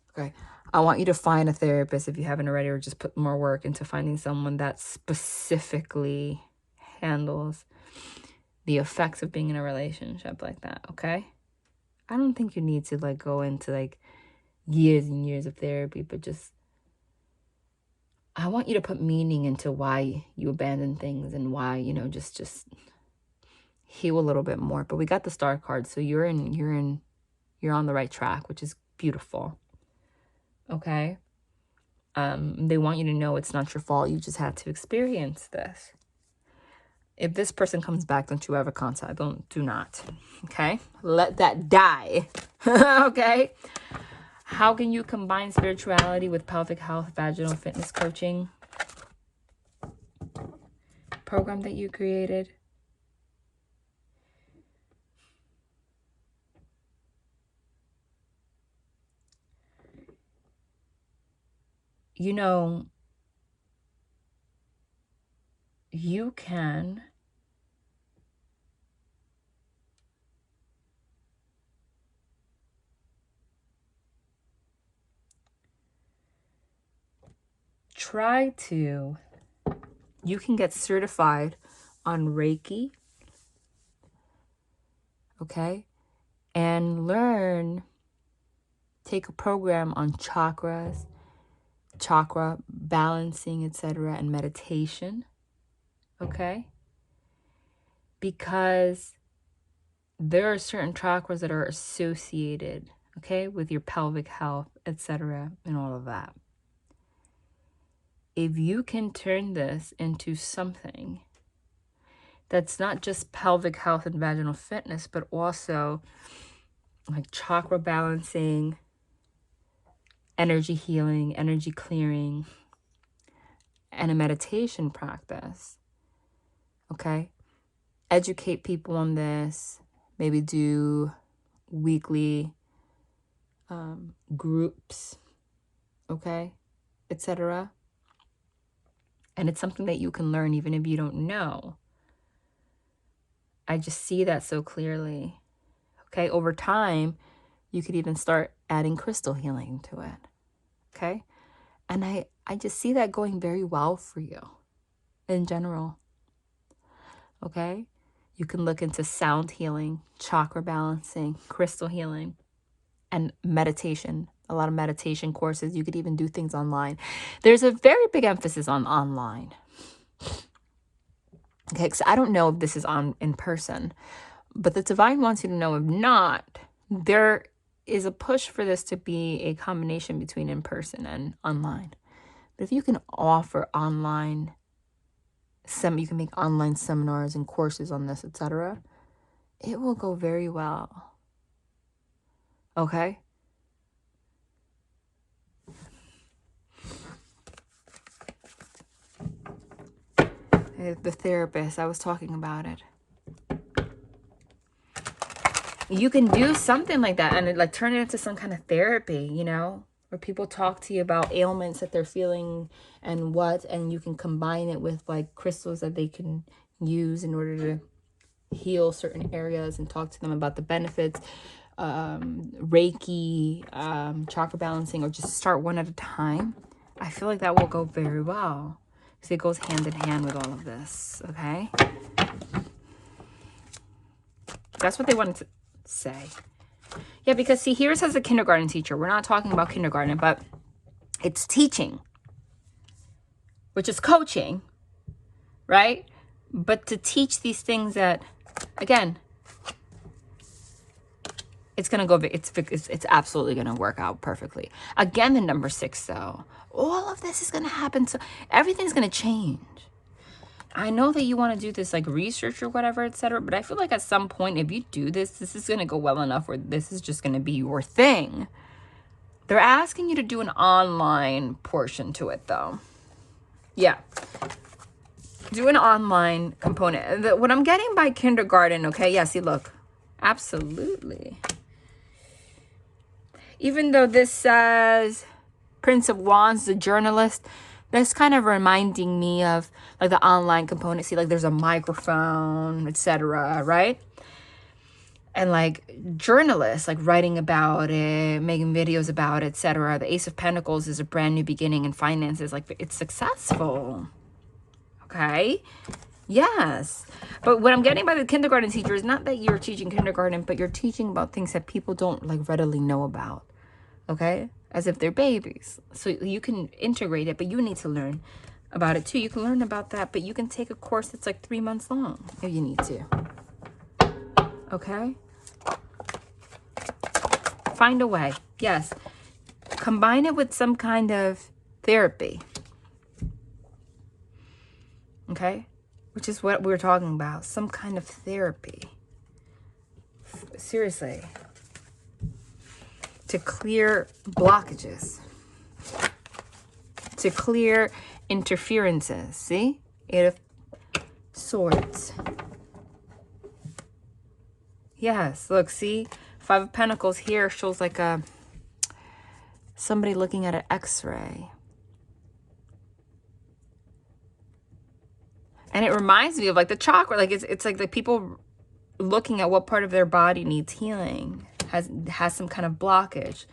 Okay. I want you to find a therapist if you haven't already, or just put more work into finding someone that specifically handles the effects of being in a relationship like that, okay? I don't think you need to like go into like years and years of therapy, but just I want you to put meaning into why you abandon things and why, you know, just heal a little bit more. But we got the star card, so you're on the right track, which is beautiful. Okay? They want you to know it's not your fault. You just had to experience this. If this person comes back, don't you ever contact. Do not. Okay? Let that die. Okay? How can you combine spirituality with pelvic health, vaginal fitness coaching program that you created? you know, you can you can get certified on Reiki, okay? And take a program on chakras, chakra balancing, etc., and meditation, okay? Because there are certain chakras that are associated, okay, with your pelvic health, etc., and all of that. If you can turn this into something that's not just pelvic health and vaginal fitness, but also like chakra balancing, energy healing, energy clearing, and a meditation practice, okay? Educate people on this, maybe do weekly groups, okay, etc. And it's something that you can learn even if you don't know. I just see that so clearly. Okay, over time, you could even start adding crystal healing to it. Okay, and I just see that going very well for you in general. Okay, you can look into sound healing, chakra balancing, crystal healing, and meditation. A lot of meditation courses. You could even do things online. There's a very big emphasis on online. Okay, because I don't know if this is on in person, but the divine wants you to know if not, there is a push for this to be a combination between in person and online. But if you can offer online, you can make online seminars and courses on this, etc., it will go very well. Okay? The therapist, I was talking about it. You can do something like that and like turn it into some kind of therapy, you know, where people talk to you about ailments that they're feeling and you can combine it with like crystals that they can use in order to heal certain areas and talk to them about the benefits, Reiki, chakra balancing, or just start one at a time. I feel like that will go very well because it goes hand in hand with all of this. Okay, that's what they wanted to say. Yeah, because see, here it says a kindergarten teacher. We're not talking about kindergarten, but it's teaching, which is coaching, right? But to teach these things that, again, it's going to go, it's absolutely going to work out perfectly. Again, the number 6, though, all of this is going to happen. So everything's going to change. I know that you want to do this like research or whatever, etc. But I feel like at some point, if you do this, this is going to go well enough where this is just going to be your thing. They're asking you to do an online portion to it, though. Yeah. Do an online component. What I'm getting by kindergarten, okay? Yeah, see, look. Absolutely. Even though this says Prince of Wands, the journalist, that's kind of reminding me of like the online component. See, like there's a microphone, etc., right? And like journalists, like writing about it, making videos about it, etc. The Ace of Pentacles is a brand new beginning in finances. Like it's successful. Okay. Yes. But what I'm getting by the kindergarten teacher is not that you're teaching kindergarten, but you're teaching about things that people don't like readily know about. Okay? As if they're babies. So you can integrate it, but you need to learn about it too. You can learn about that, but you can take a course that's like 3 months long if you need to. Okay? Find a way. Yes. Combine it with some kind of therapy. Okay? Which is what we're talking about. Some kind of therapy. Seriously. To clear blockages. To clear interferences. See? 8 of Swords. Yes. Look, see? 5 of Pentacles here shows like somebody looking at an x-ray. And it reminds me of like the chakra. Like it's like the people looking at what part of their body needs healing, has some kind of blockage.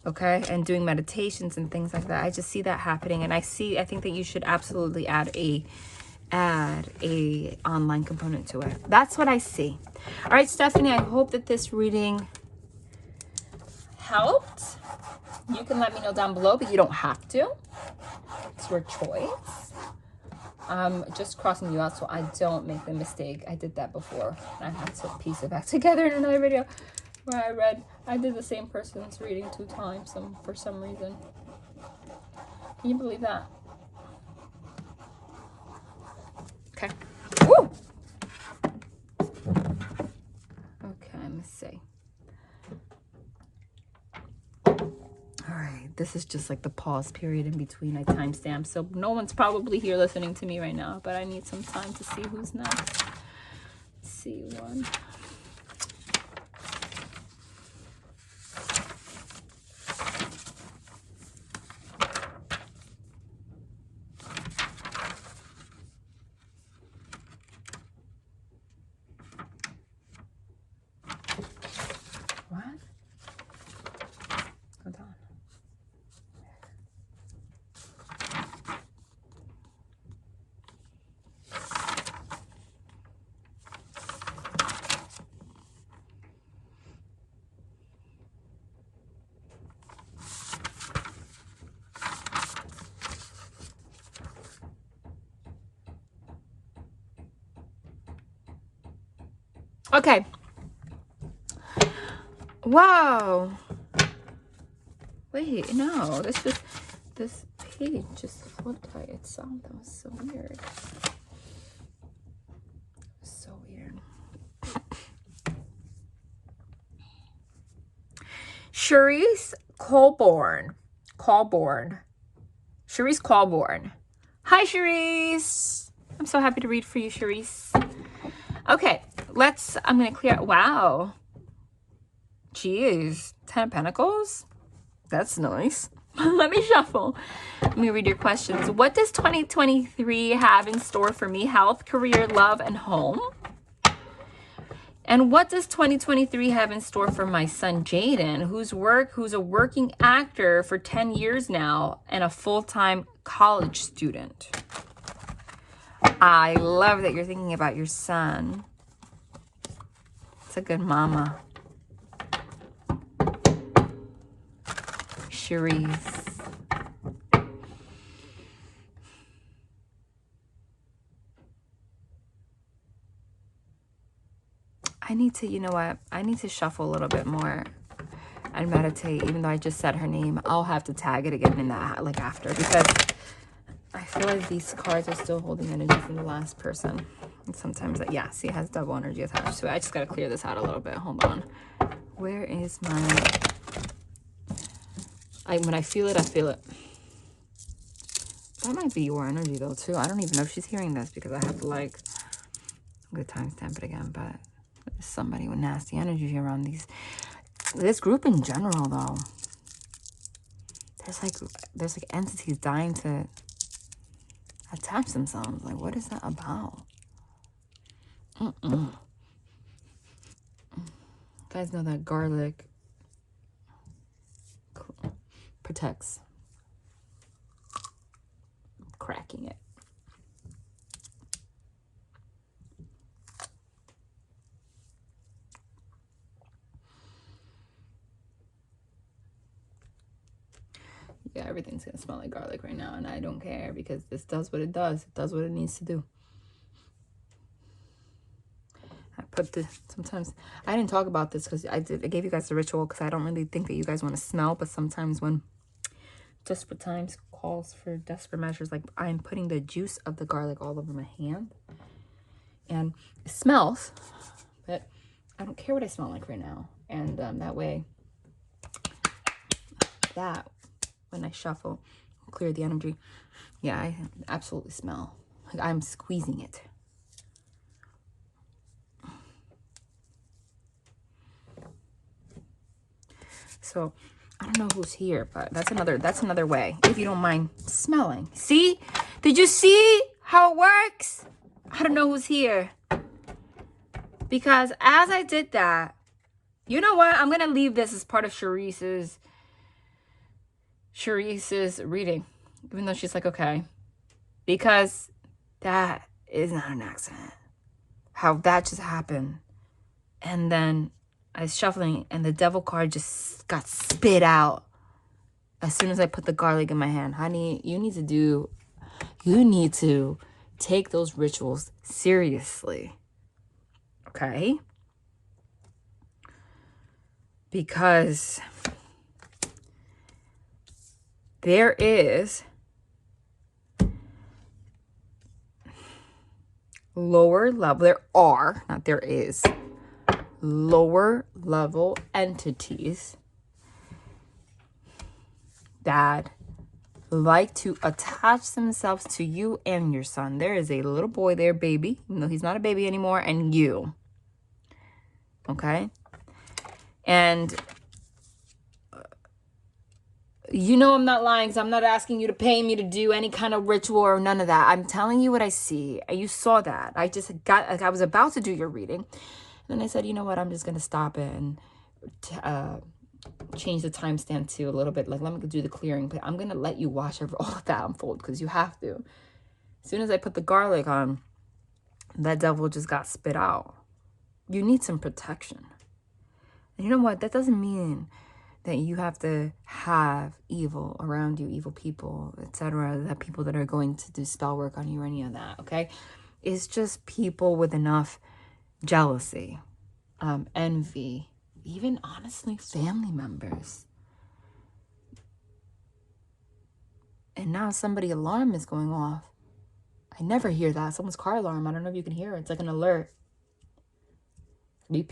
Okay, and doing meditations and things like that. I just see that happening, and I think that you should absolutely add a online component to it. That's what I see. All right, Stephanie, I hope that this reading helped. You can let me know down below, but you don't have to. It's your choice. I'm just crossing you out so I don't make the mistake. I did that before. I had to piece it back together in another video where I did the same person's reading 2 times for some reason. Can you believe that? Okay. Woo! Okay, let me see. All right, this is just like the pause period in between. I timestamp, so no one's probably here listening to me right now, but I need some time to see who's next. C1. Okay. Wow. Wait, no, this page just flipped by itself. That was so weird. So weird. Sherisse Colborn. Sherisse Colborn. Hi, Sherisse. I'm so happy to read for you, Sherisse. Okay, I'm going to clear. Wow. Jeez. 10 of Pentacles? That's nice. Let me shuffle. Let me read your questions. What does 2023 have in store for me? Health, career, love, and home? And what does 2023 have in store for my son, Jaden, who's a working actor for 10 years now and a full-time college student? I love that you're thinking about your son. It's a good mama. Sherisse. I need to, you know what? I need to shuffle a little bit more and meditate. Even though I just said her name, I'll have to tag it again in that, like after, because I feel like these cards are still holding energy from the last person. And sometimes, yeah, see, it has double energy attached to it. I just got to clear this out a little bit. Hold on. Where is my... when I feel it, I feel it. That might be your energy, though, too. I don't even know if she's hearing this because I have to, like... I'm going to timestamp it again, but... There's somebody with nasty energy around this group in general, though. There's like entities dying to attach themselves. Like, what is that about? You guys know that garlic protects. I'm cracking it. Yeah, everything's gonna smell like garlic right now, and I don't care because this does what it does. It does what it needs to do. Sometimes I didn't talk about this because I gave you guys the ritual because I don't really think that you guys want to smell, but sometimes when desperate times calls for desperate measures, like I'm putting the juice of the garlic all over my hand, and it smells, but I don't care what I smell like right now, and that way, when I shuffle, I'll clear the energy. Yeah, I absolutely smell like I'm squeezing it. So I don't know who's here, but that's another way, if you don't mind smelling. See? Did you see how it works? I don't know who's here. Because as I did that, you know what? I'm going to leave this as part of Sherisse's reading. Even though she's like, okay. Because that is not an accident. How that just happened. And then I was shuffling and the devil card just got spit out as soon as I put the garlic in my hand. Honey, you need to take those rituals seriously. Okay? Because there is lower level entities that like to attach themselves to you and your son. There is a little boy there, baby, even though he's not a baby anymore, and you. Okay? And you know I'm not lying, so I'm not asking you to pay me to do any kind of ritual or none of that. I'm telling you what I see. You saw that. I was about to do your reading. And then I said, you know what? I'm just going to stop it and change the timestamp to a little bit. Like, let me do the clearing. But I'm going to let you watch all of that unfold because you have to. As soon as I put the garlic on, that devil just got spit out. You need some protection. And you know what? That doesn't mean that you have to have evil around you, evil people, etc. That people that are going to do spell work on you or any of that, okay? It's just people with enough jealousy, envy, even honestly family members. And now somebody's alarm is going off. I never hear that. Someone's car alarm. I don't know if you can hear it. It's like an alert. Even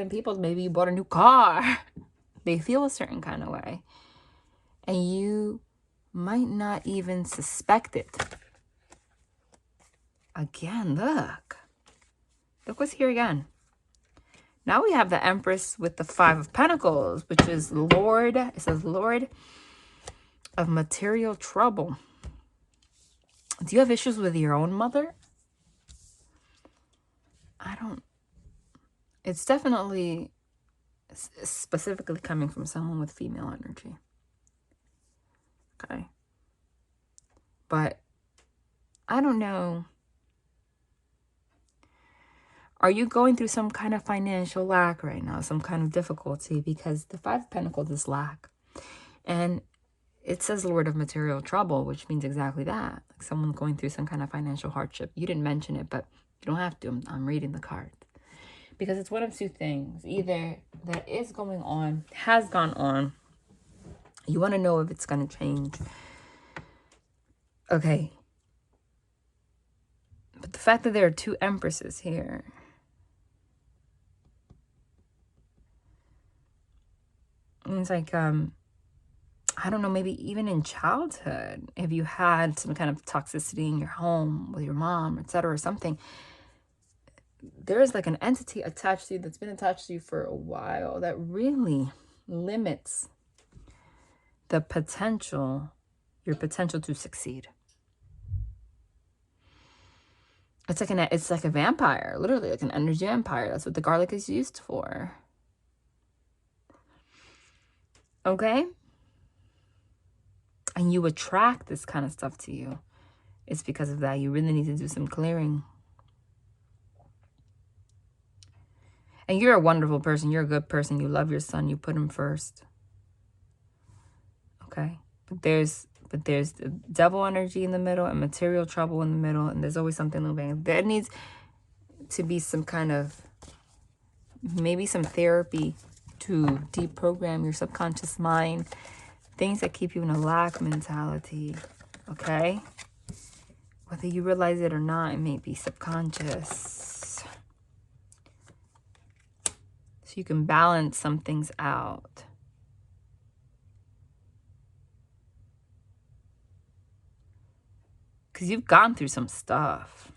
people, maybe you bought a new car. They feel a certain kind of way. And you might not even suspect it. Again, look. Look what's here again. Now we have the Empress with the Five of Pentacles, which is Lord. It says Lord of Material Trouble. Do you have issues with your own mother? It's definitely specifically coming from someone with female energy. Okay. But I don't know. Are you going through some kind of financial lack right now? Some kind of difficulty? Because the Five of Pentacles is lack. And it says Lord of Material Trouble, which means exactly that. Like someone going through some kind of financial hardship. You didn't mention it, but you don't have to. I'm reading the card. Because it's one of two things. Either that is going on, has gone on. You want to know if it's going to change. Okay. But the fact that there are two Empresses here. It's like, I don't know, maybe even in childhood, if you had some kind of toxicity in your home with your mom, etc., or something, there is like an entity attached to you that's been attached to you for a while that really limits the potential, your potential to succeed. It's like a vampire, literally like an energy vampire. That's what the garlic is used for. Okay? And you attract this kind of stuff to you. It's because of that. You really need to do some clearing. And you're a wonderful person. You're a good person. You love your son. You put him first. Okay? But there's the devil energy in the middle and material trouble in the middle. And there's always something moving. There needs to be some kind of, maybe some therapy to deprogram your subconscious mind. Things that keep you in a lack mentality. Okay? Whether you realize it or not, it may be subconscious. So you can balance some things out. Because you've gone through some stuff.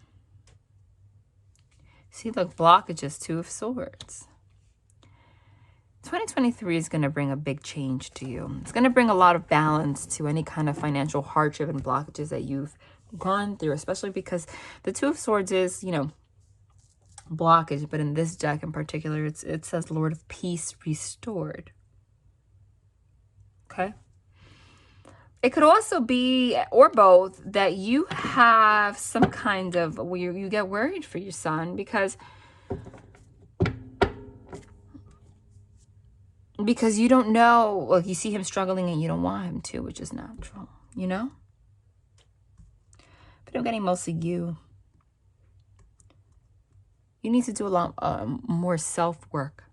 See, look, blockages, Two of Swords. 2023 is going to bring a big change to you. It's going to bring a lot of balance to any kind of financial hardship and blockages that you've gone through, especially because the Two of Swords is, you know, blockage, but in this deck in particular, it says Lord of Peace restored. Okay. It could also be, or both, that you have some kind of, you get worried for your son because you don't know, like you see him struggling and you don't want him to, which is natural, you know? But I'm getting mostly you. You need to do a lot more self-work.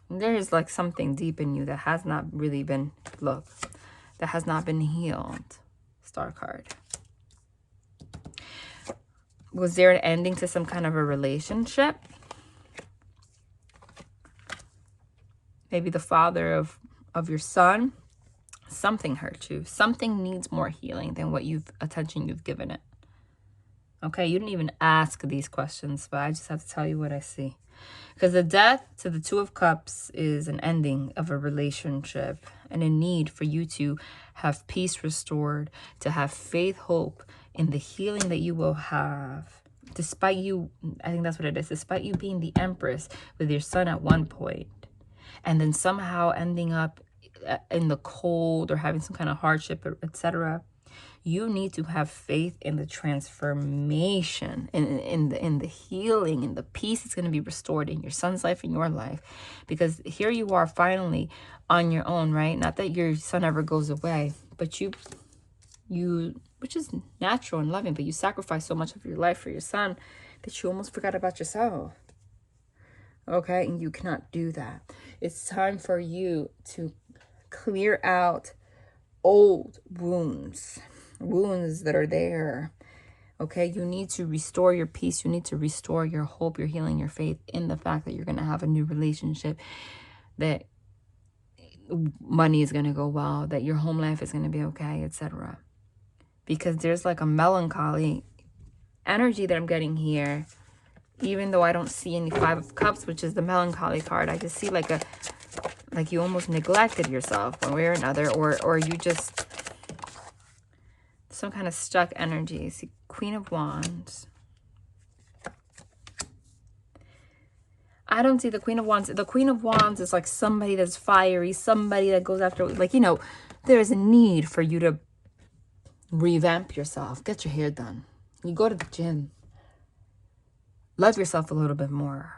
There is like something deep in you that has not really been, look, that has not been healed. Star card. Was there an ending to some kind of a relationship? Maybe the father of your son. Something hurt you. Something needs more healing than what attention you've given it. Okay, you didn't even ask these questions, but I just have to tell you what I see. Because the death to the Two of Cups is an ending of a relationship and a need for you to have peace restored, to have faith, hope in the healing that you will have. Despite you, I think that's what it is, despite you being the Empress with your son at one point, and then somehow ending up in the cold or having some kind of hardship, etc. You need to have faith in the transformation, in the healing, in the peace that's going to be restored in your son's life, in your life. Because here you are finally on your own, right? Not that your son ever goes away, but you, which is natural and loving, but you sacrifice so much of your life for your son that you almost forgot about yourself. Okay? And you cannot do that. It's time for you to clear out old wounds that are there. Okay, you need to restore your peace. You need to restore your hope, your healing, your faith in the fact that you're going to have a new relationship, that money is going to go well, that your home life is going to be okay, etc. Because there's like a melancholy energy that I'm getting here, even though I don't see any Five of Cups, which is the melancholy card. I just see like you almost neglected yourself one way or another, or you just some kind of stuck energy. See, Queen of Wands. I don't see the Queen of Wands. The Queen of Wands is like somebody that's fiery, somebody that goes after, like, you know, there's a need for you to revamp yourself. Get your hair done. You go to the gym. Love yourself a little bit more.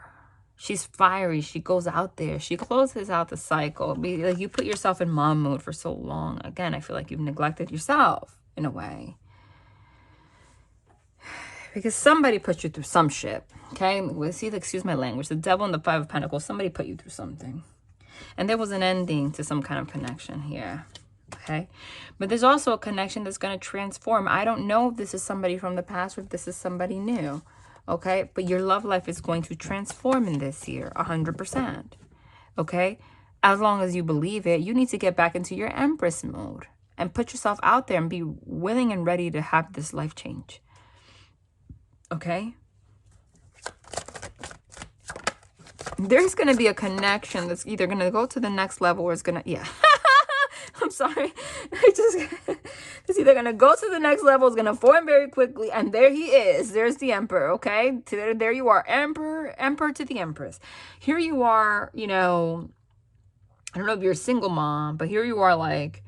She's fiery. She goes out there. She closes out the cycle. Like, you put yourself in mom mode for so long. Again, I feel like you've neglected yourself in a way. Because somebody put you through some shit. Okay? See, excuse my language. The Devil and the Five of Pentacles. Somebody put you through something. And there was an ending to some kind of connection here. Okay? But there's also a connection that's going to transform. I don't know if this is somebody from the past or if this is somebody new. Okay? But your love life is going to transform in this year. 100%. Okay? As long as you believe it, you need to get back into your Empress mode. And put yourself out there and be willing and ready to have this life change. Okay? There's going to be a connection that's either going to go to the next level or it's going to... Yeah. I'm sorry. It's either going to go to the next level, it's going to form very quickly, and there he is. There's the Emperor, okay? There you are. Emperor to the Empress. Here you are, you know... I don't know if you're a single mom, but here you are, like...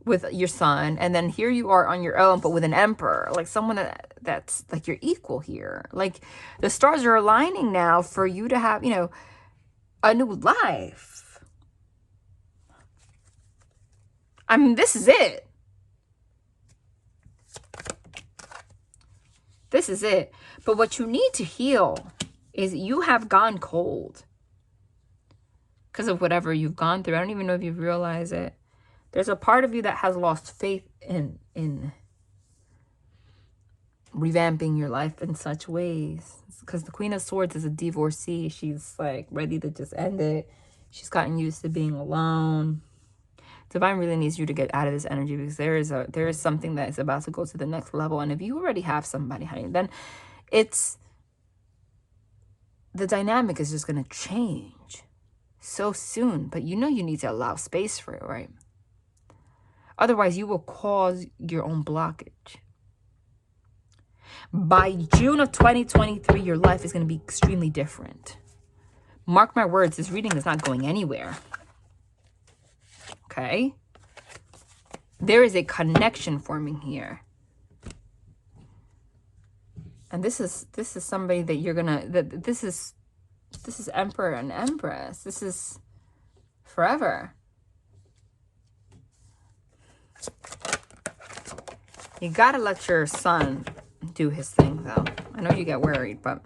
with your son, and then here you are on your own, but with an emperor, like someone that's like your equal here. Like the stars are aligning now for you to have, you know, a new life. I mean, this is it. This is it. But what you need to heal is you have gone cold because of whatever you've gone through. I don't even know if you realize it. There's a part of you that has lost faith in revamping your life in such ways. Because the Queen of Swords is a divorcee. She's like ready to just end it. She's gotten used to being alone. Divine really needs you to get out of this energy, because there is something that is about to go to the next level. And if you already have somebody, honey, then the dynamic is just going to change so soon. But you know you need to allow space for it, right? Otherwise, you will cause your own blockage. By June of 2023, your life is going to be extremely different. Mark my words, this reading is not going anywhere. Okay? There is a connection forming here. And this is somebody that you're gonna, this is Emperor and Empress. This is forever. You gotta let your son do his thing, though. I know you get worried, but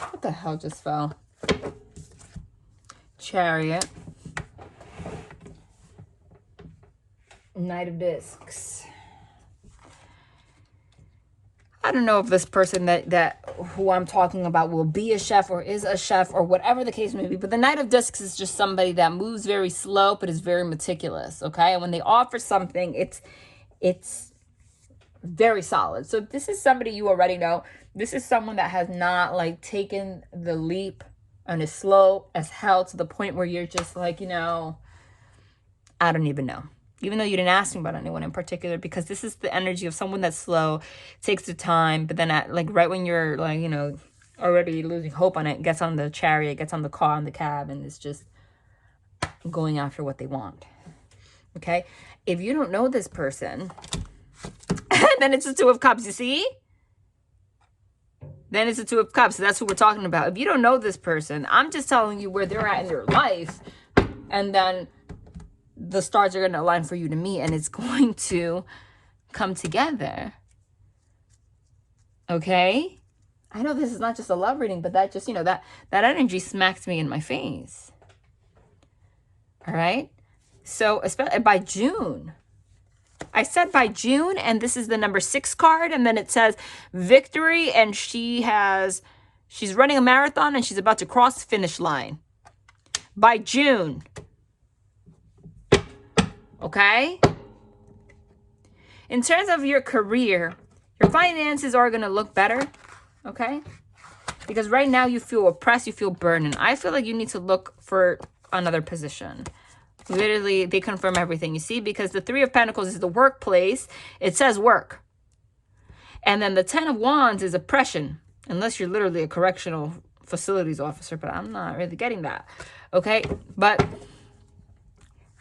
what the hell just fell? Chariot. Knight of Discs. I don't know if this person who I'm talking about will be a chef or is a chef or whatever the case may be, but the Knight of Discs is just somebody that moves very slow but is very meticulous, okay? And when they offer something, it's very solid. So this is somebody you already know. This is someone that has not like taken the leap and is slow as hell to the point where you're just like, you know, I don't even know. Even though you didn't ask me about anyone in particular, because this is the energy of someone that's slow, takes the time, but then at, like right when you're like, you know, already losing hope on it, gets on the chariot, gets on the car, on the cab, and is just going after what they want. Okay? If you don't know this person, then it's the Two of Cups, you see? Then it's the Two of Cups. So that's who we're talking about. If you don't know this person, I'm just telling you where they're at in your life, and then the stars are going to align for you to meet, and it's going to come together. Okay? I know this is not just a love reading, but that just, you know, that energy smacked me in my face. All right? So, especially by June. I said by June, and this is the number 6 card, and then it says victory, and she's running a marathon, and she's about to cross the finish line. By June. Okay? In terms of your career, your finances are going to look better. Okay? Because right now you feel oppressed, you feel burdened. I feel like you need to look for another position. Literally, they confirm everything. You see? Because the 3 of Pentacles is the workplace. It says work. And then the 10 of Wands is oppression. Unless you're literally a correctional facilities officer. But I'm not really getting that. Okay? But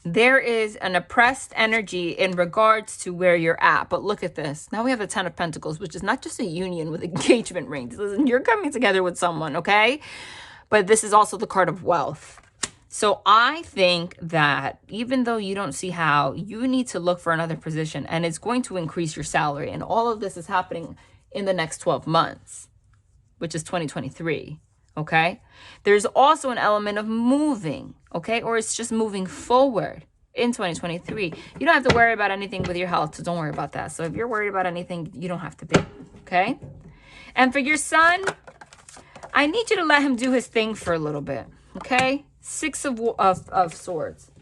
there is an oppressed energy in regards to where you're at. But look at this. Now we have the 10 of Pentacles, which is not just a union with engagement rings. Listen, you're coming together with someone, okay? But this is also the card of wealth. So I think that even though you don't see how, you need to look for another position, and it's going to increase your salary. And all of this is happening in the next 12 months, which is 2023. Okay, there's also an element of moving, okay, or it's just moving forward in 2023. You don't have to worry about anything with your health, so don't worry about that. So if you're worried about anything, you don't have to be, okay? And for your son, I need you to let him do his thing for a little bit, okay? 6 of Swords.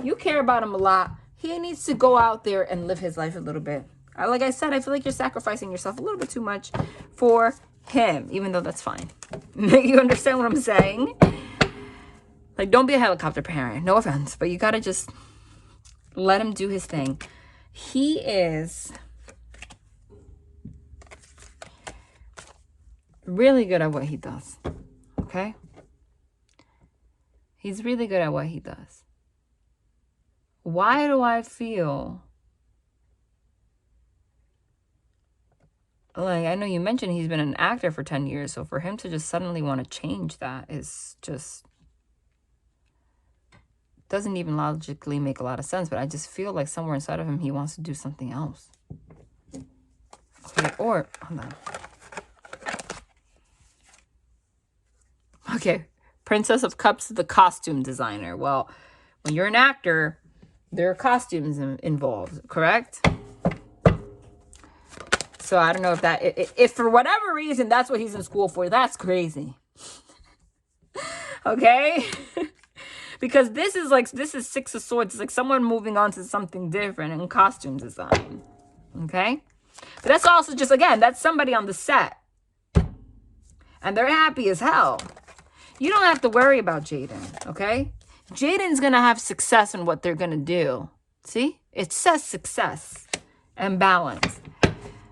You care about him a lot. He needs to go out there and live his life a little bit. Like I said, I feel like you're sacrificing yourself a little bit too much for him, even though that's fine. You understand what I'm saying? Like, don't be a helicopter parent. No offense, but you gotta just let him do his thing. He is really good at what he does. Okay? He's really good at what he does. Why do I feel like, I know you mentioned he's been an actor for 10 years, so for him to just suddenly want to change that is just, doesn't even logically make a lot of sense, but I just feel like somewhere inside of him, he wants to do something else. Okay, or, hold on. Okay, Princess of Cups, the costume designer. Well, when you're an actor, there are costumes involved, correct? So I don't know if that, if for whatever reason, that's what he's in school for, that's crazy. Okay? Because this is 6 of Swords. It's like someone moving on to something different in costume design. Okay? But that's also just, again, that's somebody on the set. And they're happy as hell. You don't have to worry about Jaden, okay? Jaden's going to have success in what they're going to do. See? It says success and balance.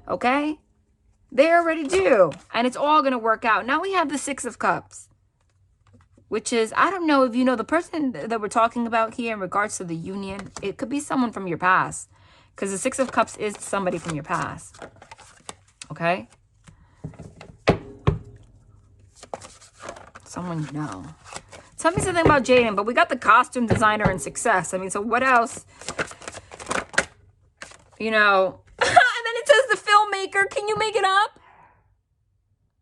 Okay? They already do. And it's all going to work out. Now we have the Six of Cups, which is, I don't know if you know the person that we're talking about here in regards to the union. It could be someone from your past, because the Six of Cups is somebody from your past. Okay? Someone you know. Tell me something about Jaden, but we got the costume designer and success. I mean, so what else? You know, and then it says the filmmaker. Can you make it up?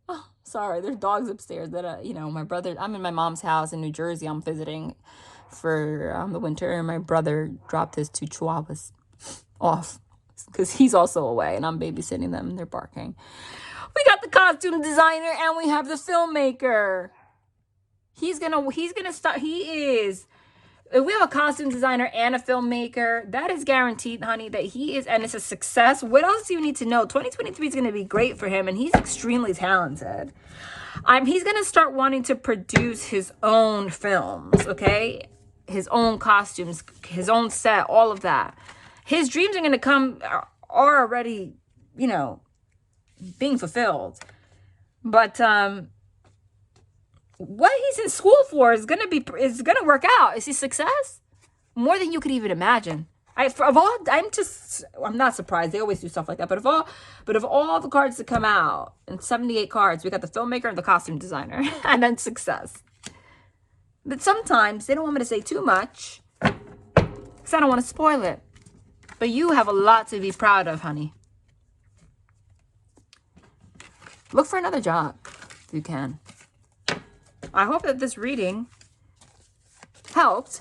Oh, sorry. There's dogs upstairs that, you know, my brother, I'm in my mom's house in New Jersey. I'm visiting for the winter, and my brother dropped his 2 chihuahuas off because he's also away, and I'm babysitting them, and they're barking. We got the costume designer, and we have the filmmaker. He's gonna start. He is. If we have a costume designer and a filmmaker, that is guaranteed, honey, that he is, and it's a success. What else do you need to know? 2023 is going to be great for him, and he's extremely talented. He's going to start wanting to produce his own films, okay? His own costumes, his own set, all of that. His dreams are going to come, are already, you know, being fulfilled. But, what he's in school for is gonna work out. Is he success? More than you could even imagine. I'm not surprised. They always do stuff like that. But of all the cards that come out, and 78 cards, we got the filmmaker and the costume designer, and then success. But sometimes they don't want me to say too much, because I don't want to spoil it. But you have a lot to be proud of, honey. Look for another job if you can. I hope that this reading helped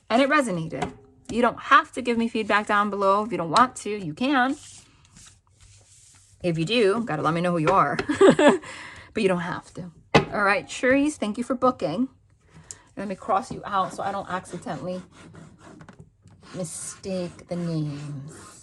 and it resonated. You don't have to give me feedback down below. If you don't want to, you can. If you do, gotta let me know who you are. But you don't have to. All right, Sherisse, thank you for booking. Let me cross you out so I don't accidentally mistake the names.